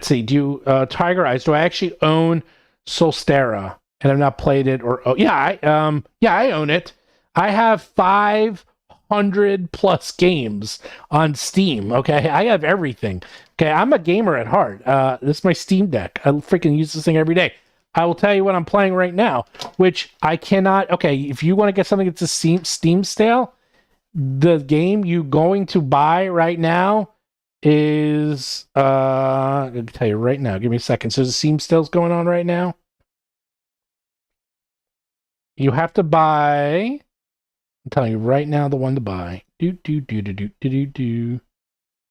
see. Tiger Eyes? Do I actually own Solstera and I've not played it? Or I own it. I have 500 plus games on Steam. Okay, I have everything. Okay, I'm a gamer at heart. This is my Steam Deck. I freaking use this thing every day. I will tell you what I'm playing right now, which I cannot. Okay, if you want to get something that's a Steam sale, the game you're going to buy right now is I'm going to tell you right now. Give me a second. So the Steam sales going on right now. You have to buy. I'm telling you right now the one to buy. Give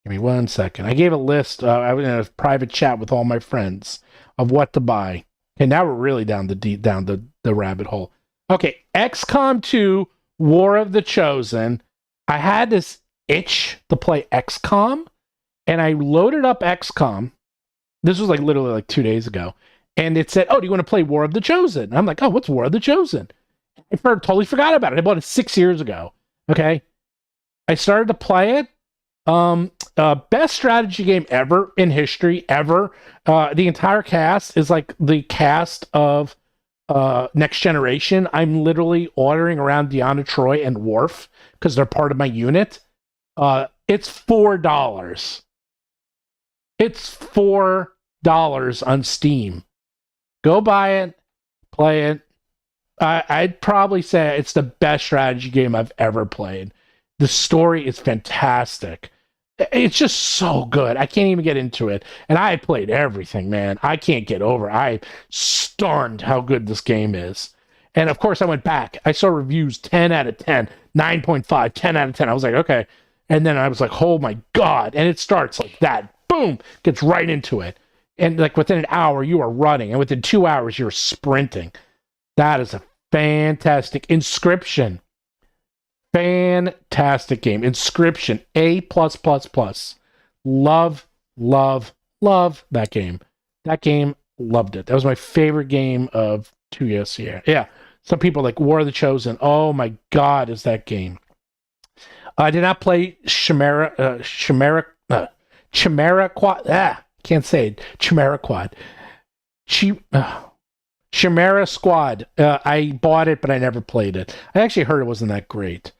me 1 second. I gave a list. I was in a private chat with all my friends of what to buy. And now we're really down the rabbit hole. Okay, XCOM 2, War of the Chosen. I had this itch to play XCOM, and I loaded up XCOM. This was like literally like 2 days ago. And it said, oh, do you want to play War of the Chosen? And I'm like, oh, what's War of the Chosen? I totally forgot about it. I bought it 6 years ago. Okay. I started to play it. Best strategy game ever in history, ever. The entire cast is like the cast of Next Generation. I'm literally ordering around Deanna Troi and Worf because they're part of my unit. It's $4. It's $4 on Steam. Go buy it, play it. I'd probably say it's the best strategy game I've ever played. The story is fantastic. It's just so good. I can't even get into it. And I played everything, man. I can't get over it. I'm stunned how good this game is. And of course, I went back. I saw reviews 10 out of 10, 9.5, 10 out of 10. I was like, okay. And then I was like, oh my God. And it starts like that. Boom. Gets right into it. And like within an hour, you are running. And within 2 hours, you're sprinting. That is a fantastic Inscription. Fantastic game. Inscription, A+++. Love that game. That game, loved it. That was my favorite game of 2 years. Yeah. Some people like War of the Chosen. Oh my God, is that game. I did not play Chimera Quad. Can't say it. Chimera Quad. Chimera Squad. I bought it, but I never played it. I actually heard it wasn't that great.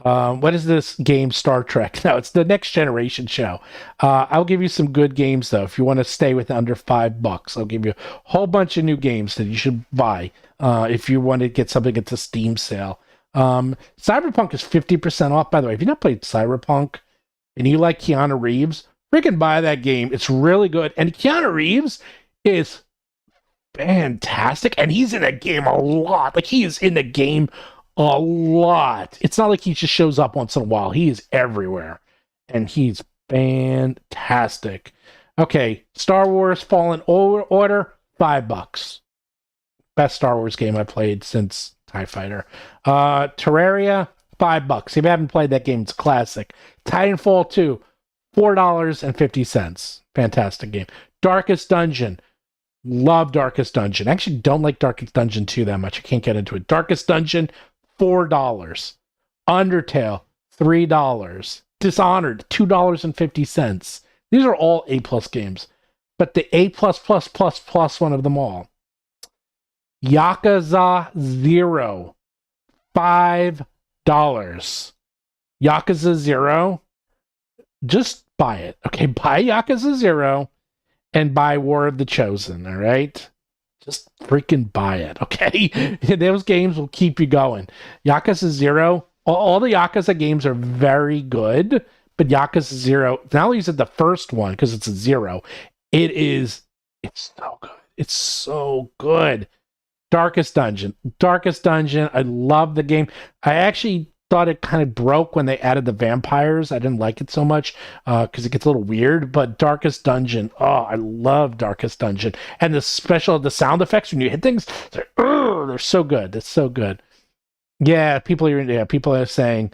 What is this game, Star Trek? No, it's the Next Generation show. I'll give you some good games, though, if you want to stay with under $5. I'll give you a whole bunch of new games that you should buy if you want to get something at the Steam sale. Cyberpunk is 50% off, by the way. If you've not played Cyberpunk and you like Keanu Reeves, freaking buy that game. It's really good. And Keanu Reeves is fantastic. And he's in that game a lot. Like, he is in the game a lot. It's not like he just shows up once in a while. He is everywhere. And he's fantastic. Okay, Star Wars Fallen Order, $5. Best Star Wars game I played since TIE Fighter. Terraria, $5. If you haven't played that game, it's a classic. Titanfall 2, $4.50. Fantastic game. Darkest Dungeon. Love Darkest Dungeon. I actually don't like Darkest Dungeon 2 that much. I can't get into it. Darkest Dungeon, $4. Undertale, $3. Dishonored, $2.50. These are all A+ games. but the A plus one of them all. Yakuza 0, $5. Yakuza 0, just buy it. Okay, buy Yakuza 0 and buy War of the Chosen, all right? Just freaking buy it, okay? Those games will keep you going. Yakuza 0, all the Yakuza games are very good, but Yakuza 0, not only is it the first one because it's a 0, it's so good. It's so good. Darkest Dungeon. I love the game. I actually thought it kind of broke when they added the vampires. I didn't like it so much because it gets a little weird, but Darkest Dungeon, I love Darkest Dungeon. And the sound effects when you hit things, they're so good. It's so good. Yeah, people are saying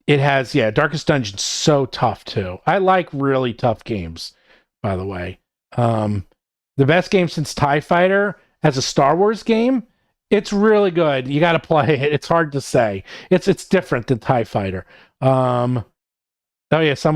it has, Darkest Dungeon's so tough too. I like really tough games, by the way. The best game since TIE Fighter as a Star Wars game, it's really good. You got to play it. It's hard to say. It's different than TIE Fighter. Someone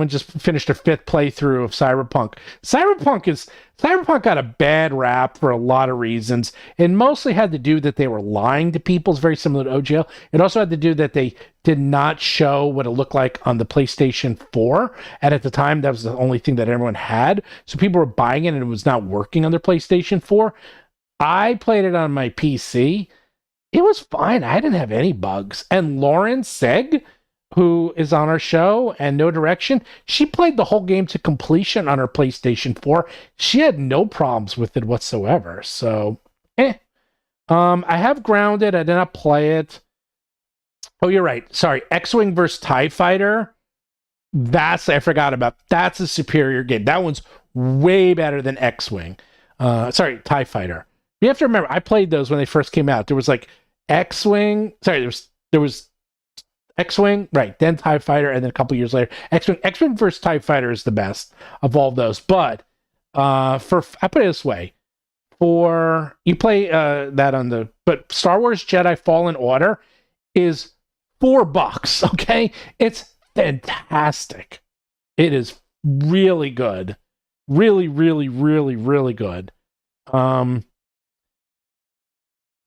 just finished their 5th playthrough of Cyberpunk. Cyberpunk got a bad rap for a lot of reasons. It mostly had to do that they were lying to people. It's very similar to OGL. It also had to do that they did not show what it looked like on the PlayStation 4. And at the time, that was the only thing that everyone had. So people were buying it and it was not working on their PlayStation 4. I played it on my PC. It was fine. I didn't have any bugs. And Lauren Seg, who is on our show and No Direction, she played the whole game to completion on her PlayStation 4. She had no problems with it whatsoever. So, I have Grounded. I did not play it. Oh, you're right. Sorry. X-Wing versus TIE Fighter. I forgot about. That's a superior game. That one's way better than X-Wing. TIE Fighter. You have to remember, I played those when they first came out. There was like X-Wing. Sorry, there was X-Wing, right, then TIE Fighter, and then a couple years later, X-Wing versus TIE Fighter is the best of all those. But I put it this way, for you play that but Star Wars Jedi Fallen Order is $4, okay? It's fantastic. It is really good. Really, really, really, really good.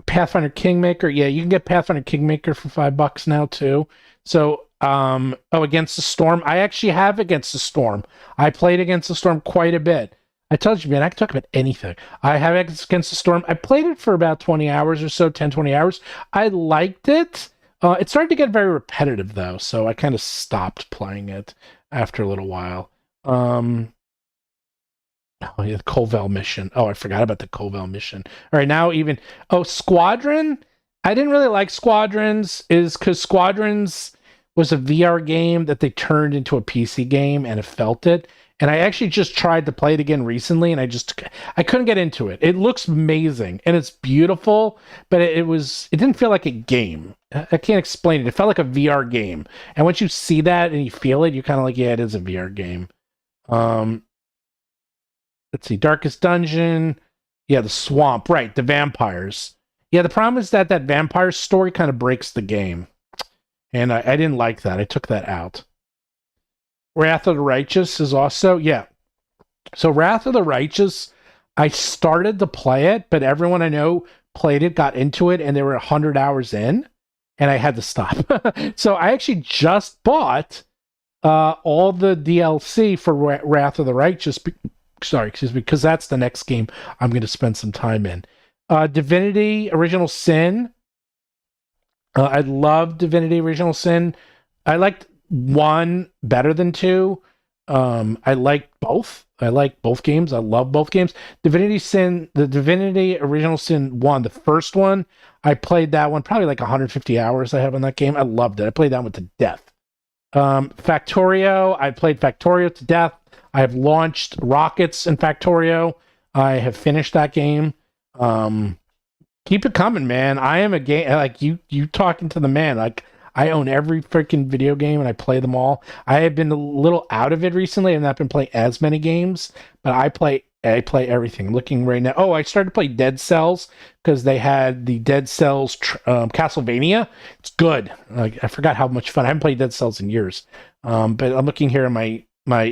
Pathfinder Kingmaker, you can get Pathfinder Kingmaker for $5 now too. So, Against the Storm, I actually have Against the Storm. I played Against the Storm quite a bit. I told you, man, I can talk about anything. I have Against the Storm. I played it for about 20 hours or so, 10, 20 hours. I liked it. It started to get very repetitive though, so I kind of stopped playing it after a little while. The Colville mission. I forgot about the Colville mission. All right, now Squadron. I didn't really like Squadrons, is because Squadrons was a VR game that they turned into a PC game, and it felt it. And I actually just tried to play it again recently, and I couldn't get into it. It looks amazing, and it's beautiful, but it didn't feel like a game. I can't explain it. It felt like a VR game. And once you see that and you feel it, you're kind of like, yeah, it is a VR game. Let's see, Darkest Dungeon. Yeah, the swamp. Right, the vampires. Yeah, the problem is that vampire story kind of breaks the game. And I didn't like that. I took that out. Wrath of the Righteous is also, So Wrath of the Righteous, I started to play it, but everyone I know played it, got into it, and they were 100 hours in, and I had to stop. So I actually just bought all the DLC for Wrath of the Righteous. Because that's the next game I'm going to spend some time in. Divinity Original Sin. I love Divinity Original Sin. I liked 1 better than 2. I like both. I like both games. I love both games. The Divinity Original Sin 1, the first one, I played that one probably like 150 hours I have on that game. I loved it. I played that one to death. Factorio, I played Factorio to death. I have launched rockets in Factorio. I have finished that game. Keep it coming, man. I am a game, like you talking to the man. Like, I own every freaking video game and I play them all. I have been a little out of it recently. I've not been playing as many games, but I play everything. I'm looking right now. Oh, I started to play Dead Cells because they had the Dead Cells Castlevania. It's good. Like, I forgot how much fun. I haven't played Dead Cells in years. But I'm looking here at my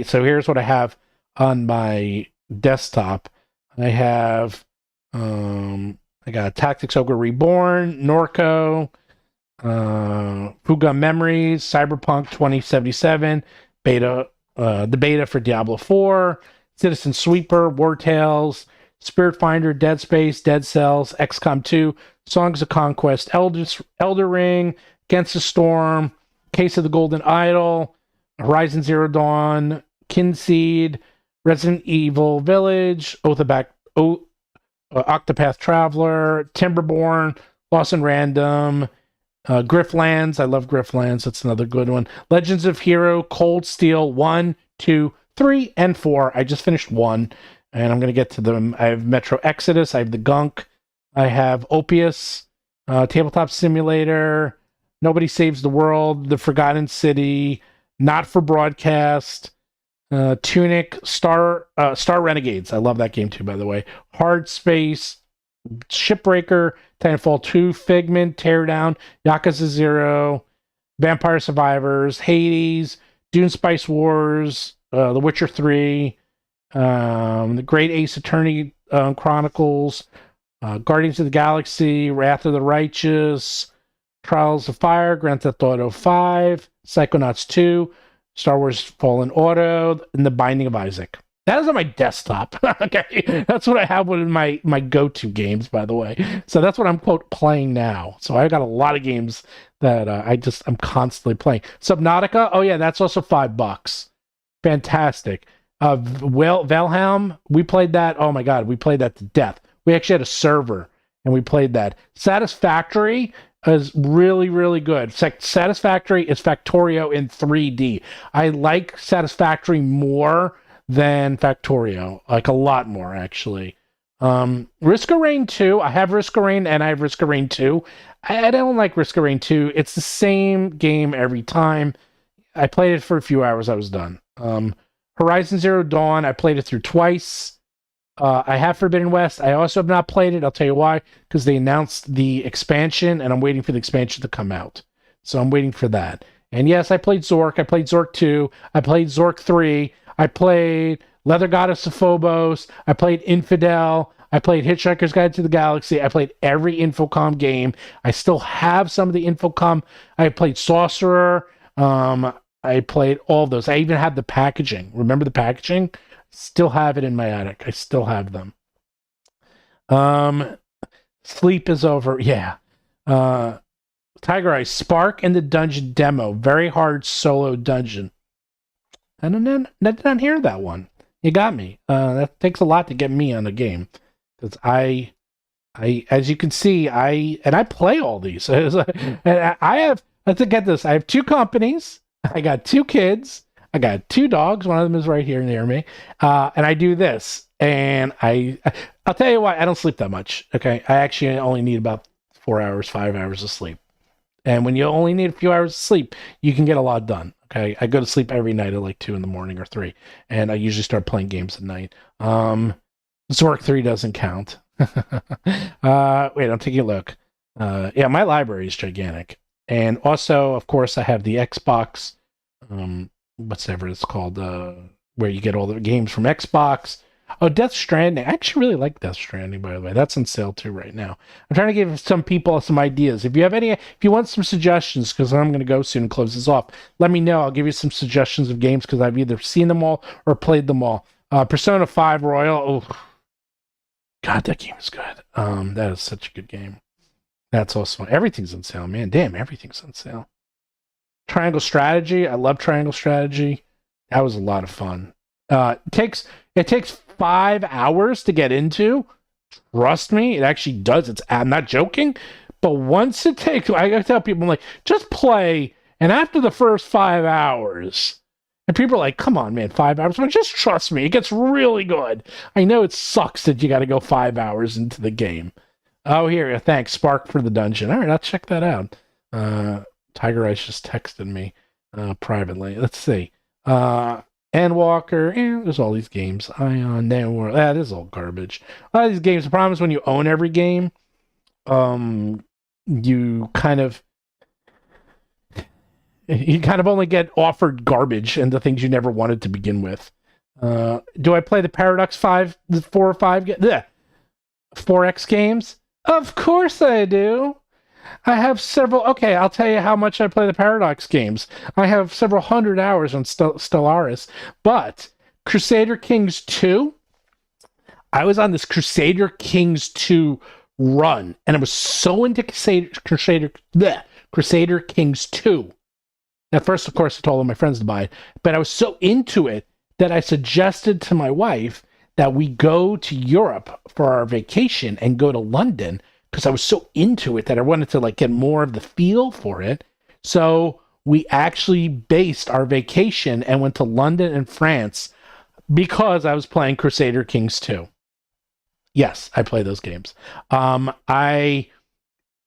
so here's what I have on my desktop. I have I got Tactics Ogre Reborn, Norco, Fuga Memories, Cyberpunk 2077, beta, the beta for Diablo 4, Citizen Sweeper, War Tales, Spirit Finder, Dead Space, Dead Cells, XCOM 2, Songs of Conquest, Elder Ring, Against the Storm, Case of the Golden Idol, Horizon Zero Dawn, Kinseed, Resident Evil Village, Octopath Traveler, Timberborn, Lost in Random, Grifflands. I love Grifflands. That's another good one. Legends of Hero, Cold Steel 1, 2, 3, and 4. I just finished 1, and I'm going to get to them. I have Metro Exodus. I have The Gunk. I have Opius, Tabletop Simulator, Nobody Saves the World, The Forgotten City, Not for Broadcast, Tunic, Star Renegades. I love that game too, by the way. Hard Space, Shipbreaker, Titanfall 2, Figment, Teardown, Yakuza 0, Vampire Survivors, Hades, Dune Spice Wars, The Witcher 3, The Great Ace Attorney Chronicles, Guardians of the Galaxy, Wrath of the Righteous, Trials of Fire, Grand Theft Auto 5, Psychonauts 2, Star Wars Fallen Order, and The Binding of Isaac. That is on my desktop. Okay, that's what I have one of my go-to games, by the way. So that's what I'm quote playing now. So I got a lot of games that I'm constantly playing. Subnautica, oh yeah, that's also $5. Fantastic. Valheim, we played that. Oh my god, we played that to death. We actually had a server and we played that. Satisfactory is really, really good. Satisfactory is Factorio in 3D. I like Satisfactory more than Factorio, like a lot more actually. Risk of Rain 2, I have Risk of Rain and I have Risk of Rain 2. I don't like Risk of Rain 2. It's the same game every time. I played it for a few hours, I was done. Horizon Zero Dawn, I played it through twice. I have Forbidden West. I also have not played it. I'll tell you why. Because they announced the expansion, and I'm waiting for the expansion to come out. So I'm waiting for that. And yes, I played Zork. I played Zork 2. I played Zork 3. I played Leather Goddess of Phobos. I played Infidel. I played Hitchhiker's Guide to the Galaxy. I played every Infocom game. I still have some of the Infocom. I played Sorcerer. I played all of those. I even have the packaging. Remember the packaging? Still have it in my attic. I still have them. Sleep is over. Yeah. Tiger Eye, Spark in the Dungeon demo. Very hard solo dungeon. I did not hear that one. You got me. That takes a lot to get me on a game. Because I, as you can see, I play all these. And I have, let's get this. I have 2 companies. I got 2 kids. I got 2 dogs. One of them is right here near me. And I do this. And I'll tell you why, I don't sleep that much. Okay. I actually only need about 4 hours, 5 hours of sleep. And when you only need a few hours of sleep, you can get a lot done. Okay. I go to sleep every night at like 2 in the morning or 3. And I usually start playing games at night. Zork 3 doesn't count. Wait, I'm taking a look. Yeah, my library is gigantic. And also, of course, I have the Xbox, whatever it's called, where you get all the games from Xbox. Oh, Death Stranding. I actually really like Death Stranding, by the way. That's on sale too right now. I'm trying to give some people some ideas. If you want some suggestions, because I'm going to go soon and close this off, let me know. I'll give you some suggestions of games because I've either seen them all or played them all. Persona 5 Royal. Oh, God, that game is good. That is such a good game. That's also everything's on sale, man. Damn, everything's on sale. Triangle Strategy. I love Triangle Strategy. That was a lot of fun. It takes 5 hours to get into. Trust me, it actually does. I'm not joking. But once it takes, I gotta tell people, I'm like, just play. And after the first 5 hours, and people are like, come on, man, 5 hours. But just trust me, it gets really good. I know it sucks that you got to go 5 hours into the game. Oh, here, thanks, Spark for the dungeon. All right, I'll check that out. Tiger Eyes just texted me privately. Let's see. Endwalker, there's all these games. Ion, Networld, this is all garbage. A lot of these games, the problem is when you own every game, you kind of only get offered garbage and the things you never wanted to begin with. Do I play the Paradox 5, the 4 or 5, 4X games? Of course I do. I have several. Okay, I'll tell you how much I play the Paradox games. I have several hundred hours on Stellaris, but Crusader Kings 2, I was on this Crusader Kings 2 run, and I was so into Crusader Kings 2. At first, of course, I told all my friends to buy it, but I was so into it that I suggested to my wife that we go to Europe for our vacation and go to London because I was so into it that I wanted to like get more of the feel for it. So we actually based our vacation and went to London and France because I was playing Crusader Kings 2. Yes, I play those games. I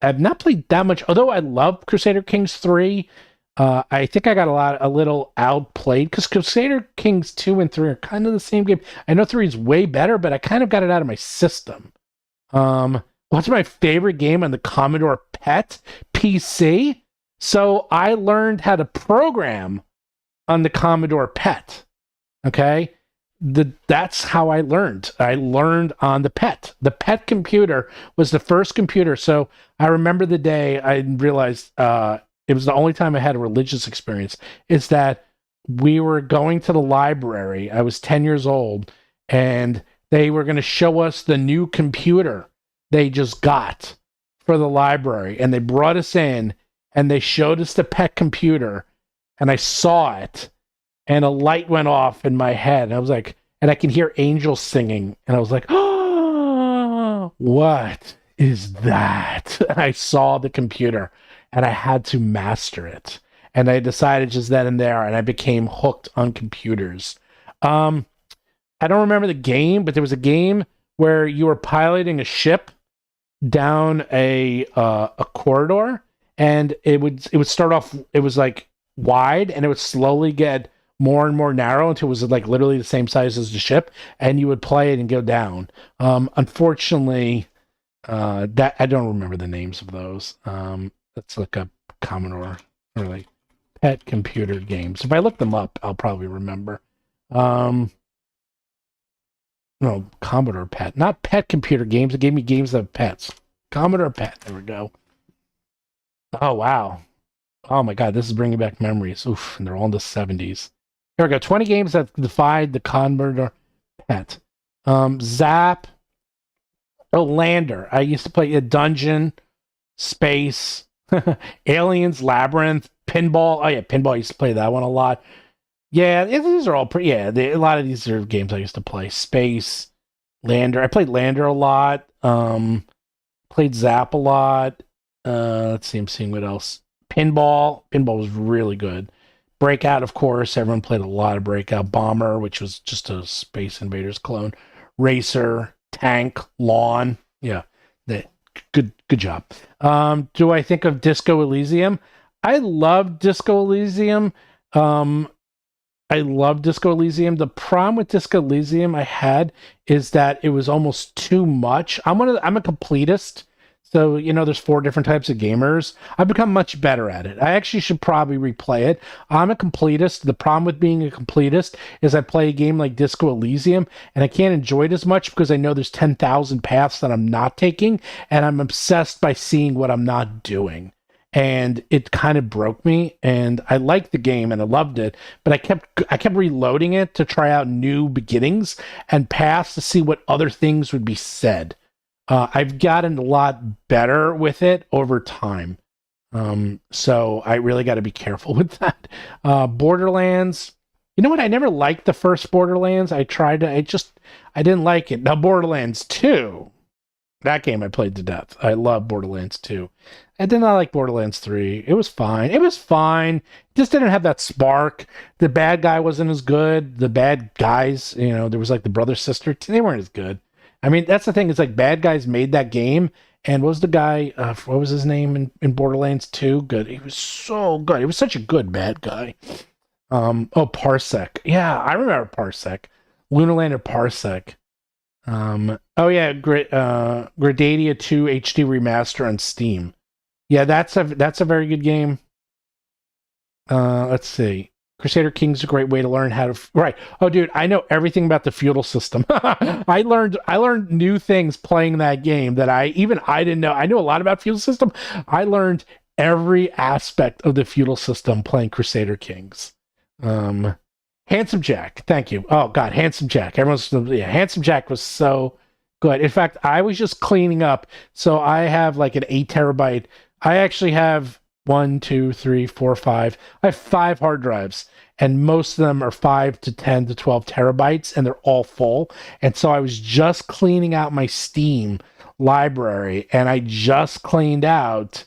have not played that much, although I love Crusader Kings 3. I think I got a little outplayed because Crusader Kings 2 and 3 are kind of the same game. I know 3 is way better, but I kind of got it out of my system. What's my favorite game on the Commodore PET PC? So I learned how to program on the Commodore PET. Okay? That's how I learned. I learned on the PET. The PET computer was the first computer. So I remember the day I realized it was the only time I had a religious experience, is that we were going to the library. I was 10 years old, and they were going to show us the new computer they just got for the library. And they brought us in, and they showed us the PET computer, and I saw it, and a light went off in my head. And I was like, and I can hear angels singing, and I was like, oh, what is that? And I saw the computer, and I had to master it. And I decided just then and there, and I became hooked on computers. I don't remember the game, but there was a game where you were piloting a ship down a corridor, and it would start off, it was like wide, and it would slowly get more and more narrow until it was like literally the same size as the ship, and you would play it and go down. Unfortunately, that I don't remember the names of those. Let's look up Commodore or like PET computer games. If I look them up, I'll probably remember. No, Commodore PET, not PET computer games. It gave me games of pets. Commodore PET. There we go. Oh wow. Oh my God, this is bringing back memories. Oof, and they're all in the 70s. Here we go. 20 games that defied the Commodore PET. Zap. Oh, Lander. I used to play a Dungeon, Space, Aliens, Labyrinth, Pinball. Oh yeah, Pinball. I used to play that one a lot. Yeah, these are all pretty. Yeah, a lot of these are games I used to play. Space, Lander. I played Lander a lot. Played Zap a lot. Let's see. I'm seeing what else. Pinball. Pinball was really good. Breakout, of course. Everyone played a lot of Breakout. Bomber, which was just a Space Invaders clone. Racer, Tank, Lawn. Yeah, good job. Do I think of Disco Elysium? I love Disco Elysium. I love Disco Elysium. The problem with Disco Elysium I had is that it was almost too much. I'm a completist. So, there's 4 different types of gamers. I've become much better at it. I actually should probably replay it. I'm a completist. The problem with being a completist is I play a game like Disco Elysium, and I can't enjoy it as much because I know there's 10,000 paths that I'm not taking, and I'm obsessed by seeing what I'm not doing. And it kind of broke me, and I liked the game and I loved it, but I kept reloading it to try out new beginnings and paths to see what other things would be said. I've gotten a lot better with it over time. So I really got to be careful with that. Borderlands. You know what? I never liked the first Borderlands. I didn't like it. Now Borderlands 2, that game I played to death. I love Borderlands 2. I did not like Borderlands 3. It was fine. It just didn't have that spark. The bad guy wasn't as good. The bad guys, there was like the brother sister. They weren't as good. I mean, that's the thing. It's like bad guys made that game. And what was the guy? What was his name in Borderlands 2? Good. He was so good. He was such a good bad guy. Parsec. Yeah, I remember Parsec. Lunar Lander Parsec. Oh yeah, Gradadia 2 HD remaster on Steam. Yeah, that's a very good game. Let's see. Crusader Kings is a great way to learn how to right. Oh, dude, I know everything about the feudal system. I learned new things playing that game that I didn't know. I knew a lot about feudal system. I learned every aspect of the feudal system playing Crusader Kings. Handsome Jack, thank you. Oh God, Handsome Jack. Handsome Jack was so good. In fact, I was just cleaning up, so I have like an 8 terabyte. I actually have 1, 2, 3, 4, 5. I have 5 hard drives, and most of them are 5 to 10 to 12 terabytes, and they're all full. And so I was just cleaning out my Steam library, and I just cleaned out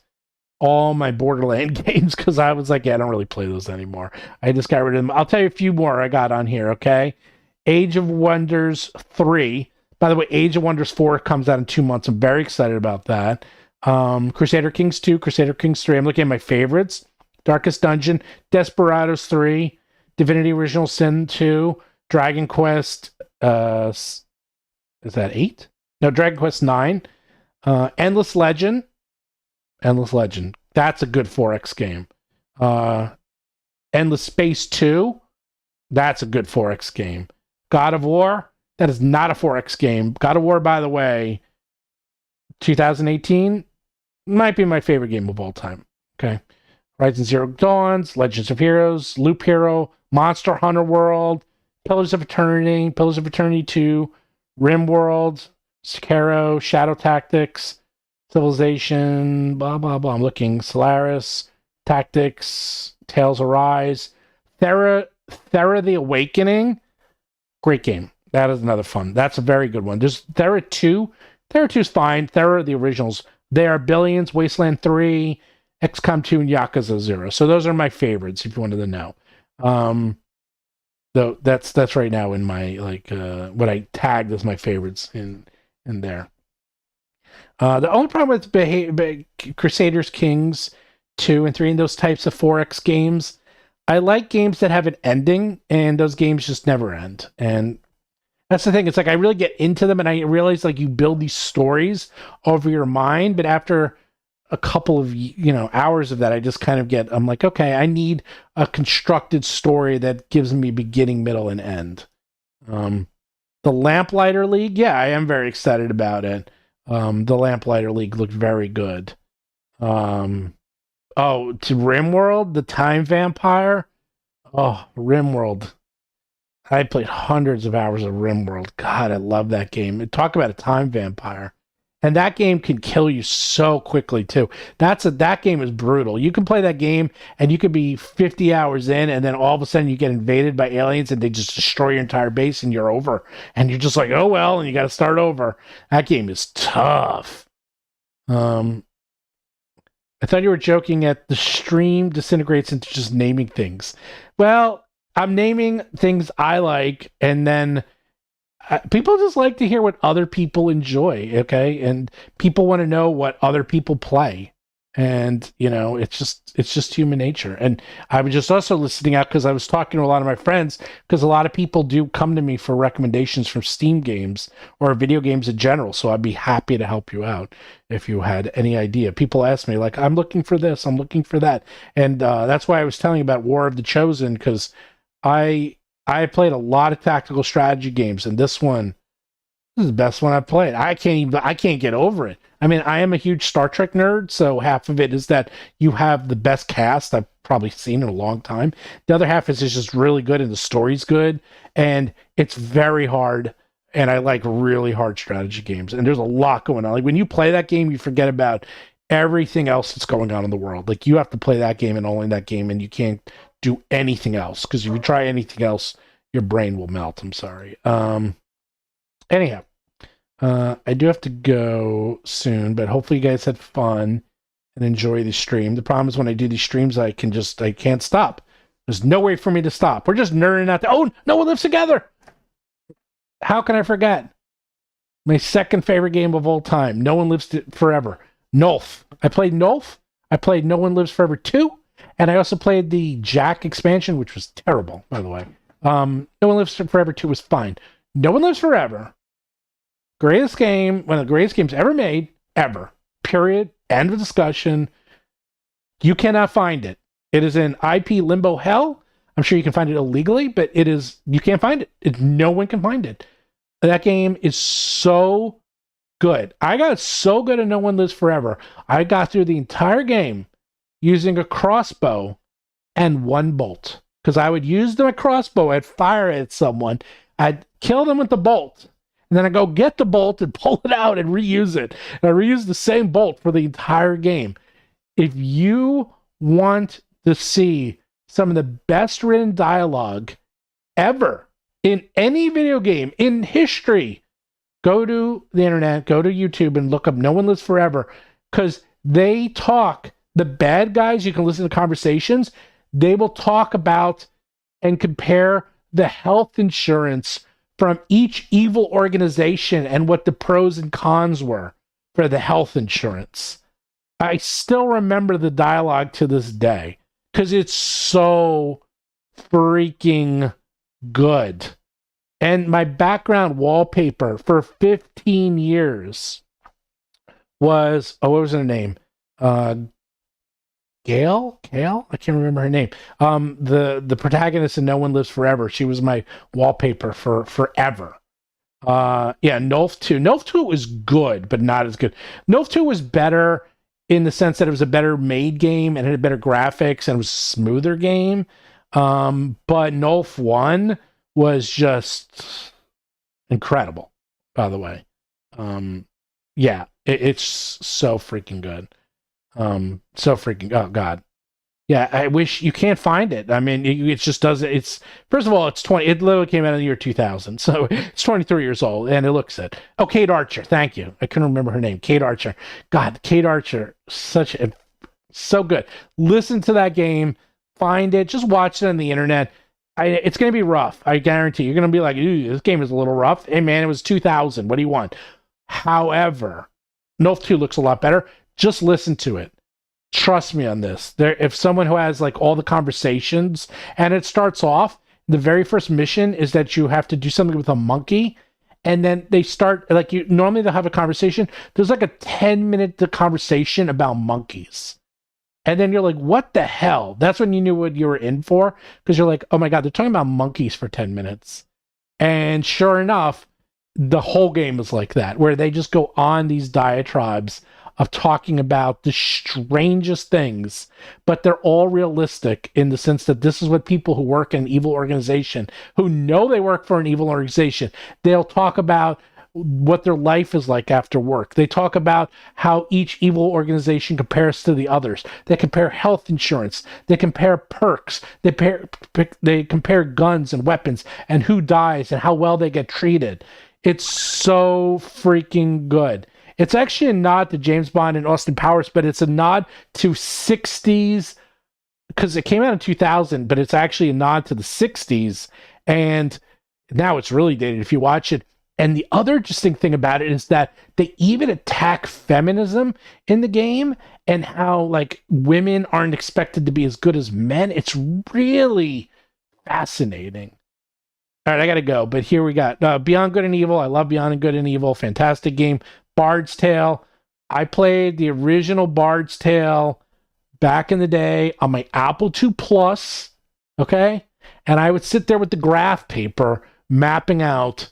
all my Borderland games because I was like, yeah, I don't really play those anymore. I just got rid of them. I'll tell you a few more I got on here, okay? Age of Wonders 3. By the way, Age of Wonders 4 comes out in 2 months. I'm very excited about that. Crusader Kings 2, Crusader Kings 3. I'm looking at my favorites. Darkest Dungeon, Desperados 3, Divinity Original Sin 2, Dragon Quest, is that 8? No, Dragon Quest 9. Endless Legend. That's a good 4X game. Endless Space 2. That's a good 4X game. God of War. That is not a 4X game. God of War, by the way, 2018 might be my favorite game of all time. Okay. Horizon Zero Dawns, Legends of Heroes, Loop Hero, Monster Hunter World, Pillars of Eternity 2, RimWorld, Sekiro, Shadow Tactics, Civilization, blah, blah, blah. I'm looking. Solaris, Tactics, Tales Arise, Thera the Awakening. Great game. That is another fun. That's a very good one. There's Thera 2. Thera 2 is fine. Thera, the originals. They are Billions, Wasteland 3, XCOM 2, and Yakuza 0. So those are my favorites, if you wanted to know. Though that's right now in my, what I tagged as my favorites in there. The only problem with Crusaders Kings 2 and 3 and those types of 4X games, I like games that have an ending, and those games just never end. And that's the thing. It's like I really get into them, and I realize like you build these stories over your mind, but after a couple of hours of that, I just kind of I'm like, okay, I need a constructed story that gives me beginning, middle, and end. The Lamplighter League, yeah, I am very excited about it. The Lamplighter League looked very good. To RimWorld, the Time Vampire. Oh, RimWorld. I played hundreds of hours of RimWorld. God, I love that game. Talk about a time vampire. And that game can kill you so quickly, too. That game is brutal. You can play that game, and you could be 50 hours in, and then all of a sudden you get invaded by aliens, and they just destroy your entire base, and you're over. And you're just like, oh, well, and you got to start over. That game is tough. I thought you were joking at the stream disintegrates into just naming things. Well, I'm naming things I like, and then people just like to hear what other people enjoy, okay? And people want to know what other people play. And, it's just human nature. And I was just also listening out because I was talking to a lot of my friends, because a lot of people do come to me for recommendations from Steam games or video games in general. So I'd be happy to help you out if you had any idea. People ask me, like, I'm looking for this, I'm looking for that. And that's why I was telling you about War of the Chosen, because I played a lot of tactical strategy games, and this is the best one I've played. I can't get over it. I mean, I am a huge Star Trek nerd, so half of it is that you have the best cast I've probably seen in a long time. The other half is just really good, and the story's good, and it's very hard, and I like really hard strategy games, and there's a lot going on. Like, when you play that game, you forget about everything else that's going on in the world. Like, you have to play that game and only that game, and you can't do anything else, because if you try anything else, your brain will melt. I'm sorry. Anyhow, I do have to go soon, but hopefully you guys had fun and enjoy the stream. The problem is when I do these streams, I can't stop. There's no way for me to stop. We're just nerding out there. Oh, No One Lives Together. How can I forget? My second favorite game of all time. No One Lives Forever. Nulf. I played Nulf. I played No One Lives Forever 2. And I also played the Jack expansion, which was terrible, by the way. No One Lives Forever 2 was fine. No One Lives Forever. Greatest game, one of the greatest games ever made, ever. Period. End of discussion. You cannot find it. It is in IP limbo hell. I'm sure you can find it illegally, but you can't find it. No one can find it. That game is so good. I got so good at No One Lives Forever. I got through the entire game using a crossbow and one bolt. Because I would use my crossbow, I'd fire at someone, I'd kill them with the bolt, and then I'd go get the bolt and pull it out and reuse it. And I reused the same bolt for the entire game. If you want to see some of the best written dialogue ever in any video game in history, go to the internet, go to YouTube, and look up No One Lives Forever, because they talk, the bad guys, you can listen to conversations, they will talk about and compare the health insurance from each evil organization and what the pros and cons were for the health insurance. I still remember the dialogue to this day because it's so freaking good. And my background wallpaper for 15 years was, what was her name? Gail? I can't remember her name. The protagonist in No One Lives Forever. She was my wallpaper for forever. Nolf 2. Nolf 2 was good, but not as good. Nolf 2 was better in the sense that it was a better made game and it had better graphics and it was a smoother game. But Nolf 1 was just incredible, by the way. It's so freaking good. Oh god. Yeah, I wish you can't find it. I mean, it just doesn't. It's, first of all, it literally came out in the year 2000, so it's 23 years old, and it looks it. Oh, Kate Archer, thank you. I couldn't remember her name. Kate Archer. God, Kate Archer, so good. Listen to that game, find it, just watch it on the internet. It's going to be rough. I guarantee you're going to be like, ooh, this game is a little rough. Hey man, it was 2000. What do you want? However, Nolf 2 looks a lot better. Just listen to it. Trust me on this. If someone who has like all the conversations, and it starts off, the very first mission is that you have to do something with a monkey, and then they start like normally they'll have a conversation. There's like a 10-minute conversation about monkeys. And then you're like, what the hell? That's when you knew what you were in for, because you're like, oh my god, they're talking about monkeys for 10 minutes. And sure enough, the whole game is like that, where they just go on these diatribes of talking about the strangest things, but they're all realistic in the sense that this is what people who work in an evil organization, who know they work for an evil organization, they'll talk about what their life is like after work. They talk about how each evil organization compares to the others. They compare health insurance. They compare perks. They compare guns and weapons and who dies and how well they get treated. It's so freaking good. It's actually a nod to James Bond and Austin Powers, but it's a nod to 60s, because it came out in 2000, but it's actually a nod to the 60s, and now it's really dated if you watch it. And the other interesting thing about it is that they even attack feminism in the game and how like women aren't expected to be as good as men. It's really fascinating. All right, I gotta go, but here we got Beyond Good and Evil. I love Beyond Good and Evil. Fantastic game. Bard's Tale. I played the original Bard's Tale back in the day on my Apple II Plus, okay? And I would sit there with the graph paper mapping out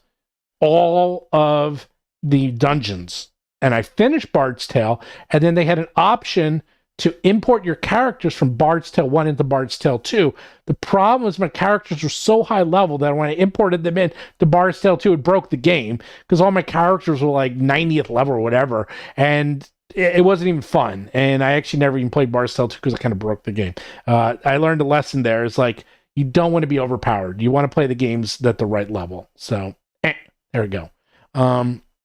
all of the dungeons. And I finished Bard's Tale, and then they had an option to import your characters from Bard's Tale 1 into Bard's Tale 2. The problem was my characters were so high level that when I imported them in to Bard's Tale 2, it broke the game, because all my characters were like 90th level or whatever, and it wasn't even fun. And I actually never even played Bard's Tale 2 because I kind of broke the game. I learned a lesson there. It's like, you don't want to be overpowered. You want to play the games at the right level. So, there we go.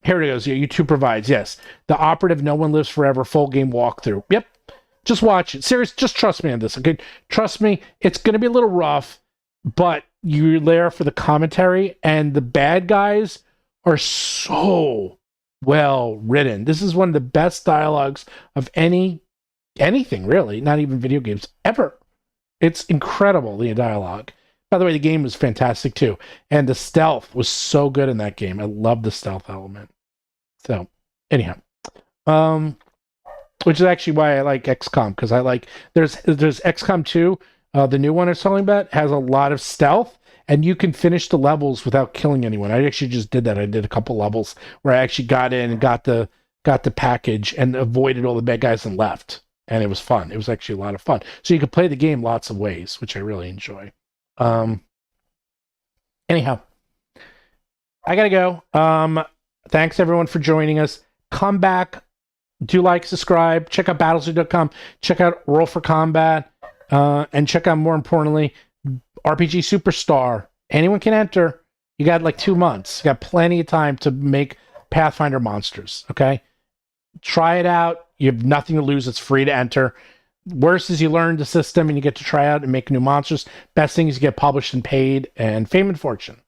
Here it goes. YouTube provides, yes, the operative No One Lives Forever full game walkthrough. Yep. Just watch it. Serious, just trust me on this, okay? Trust me, it's going to be a little rough, but you're there for the commentary, and the bad guys are so well written. This is one of the best dialogues of anything, really, not even video games, ever. It's incredible, the dialogue. By the way, the game was fantastic, too. And the stealth was so good in that game. I love the stealth element. So, anyhow. Which is actually why I like XCOM, because I like there's XCOM 2, The new one I'm talking about has a lot of stealth, and you can finish the levels without killing anyone. I actually just did that. I did a couple levels where I actually got in and got the package and avoided all the bad guys and left. And it was fun. It was actually a lot of fun. So you can play the game lots of ways, which I really enjoy. Anyhow, I gotta go. Thanks everyone for joining us. Come back. Do like, subscribe. Check out battlezoo.com. Check out Roll for Combat. And check out, more importantly, RPG Superstar. Anyone can enter. You got like 2 months. You got plenty of time to make Pathfinder monsters. Okay? Try it out. You have nothing to lose. It's free to enter. Worst is you learn the system and you get to try out and make new monsters. Best thing is you get published and paid, and fame and fortune.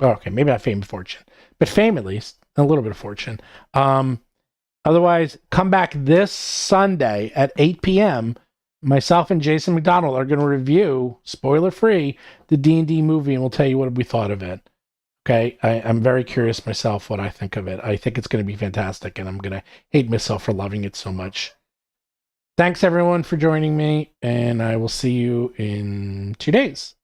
Okay, maybe not fame and fortune, but fame at least. A little bit of fortune. Otherwise, come back this Sunday at 8 p.m. Myself and Jason McDonald are going to review, spoiler-free, the D&D movie, and we'll tell you what we thought of it. Okay? I'm very curious myself what I think of it. I think it's going to be fantastic, and I'm going to hate myself for loving it so much. Thanks, everyone, for joining me, and I will see you in 2 days.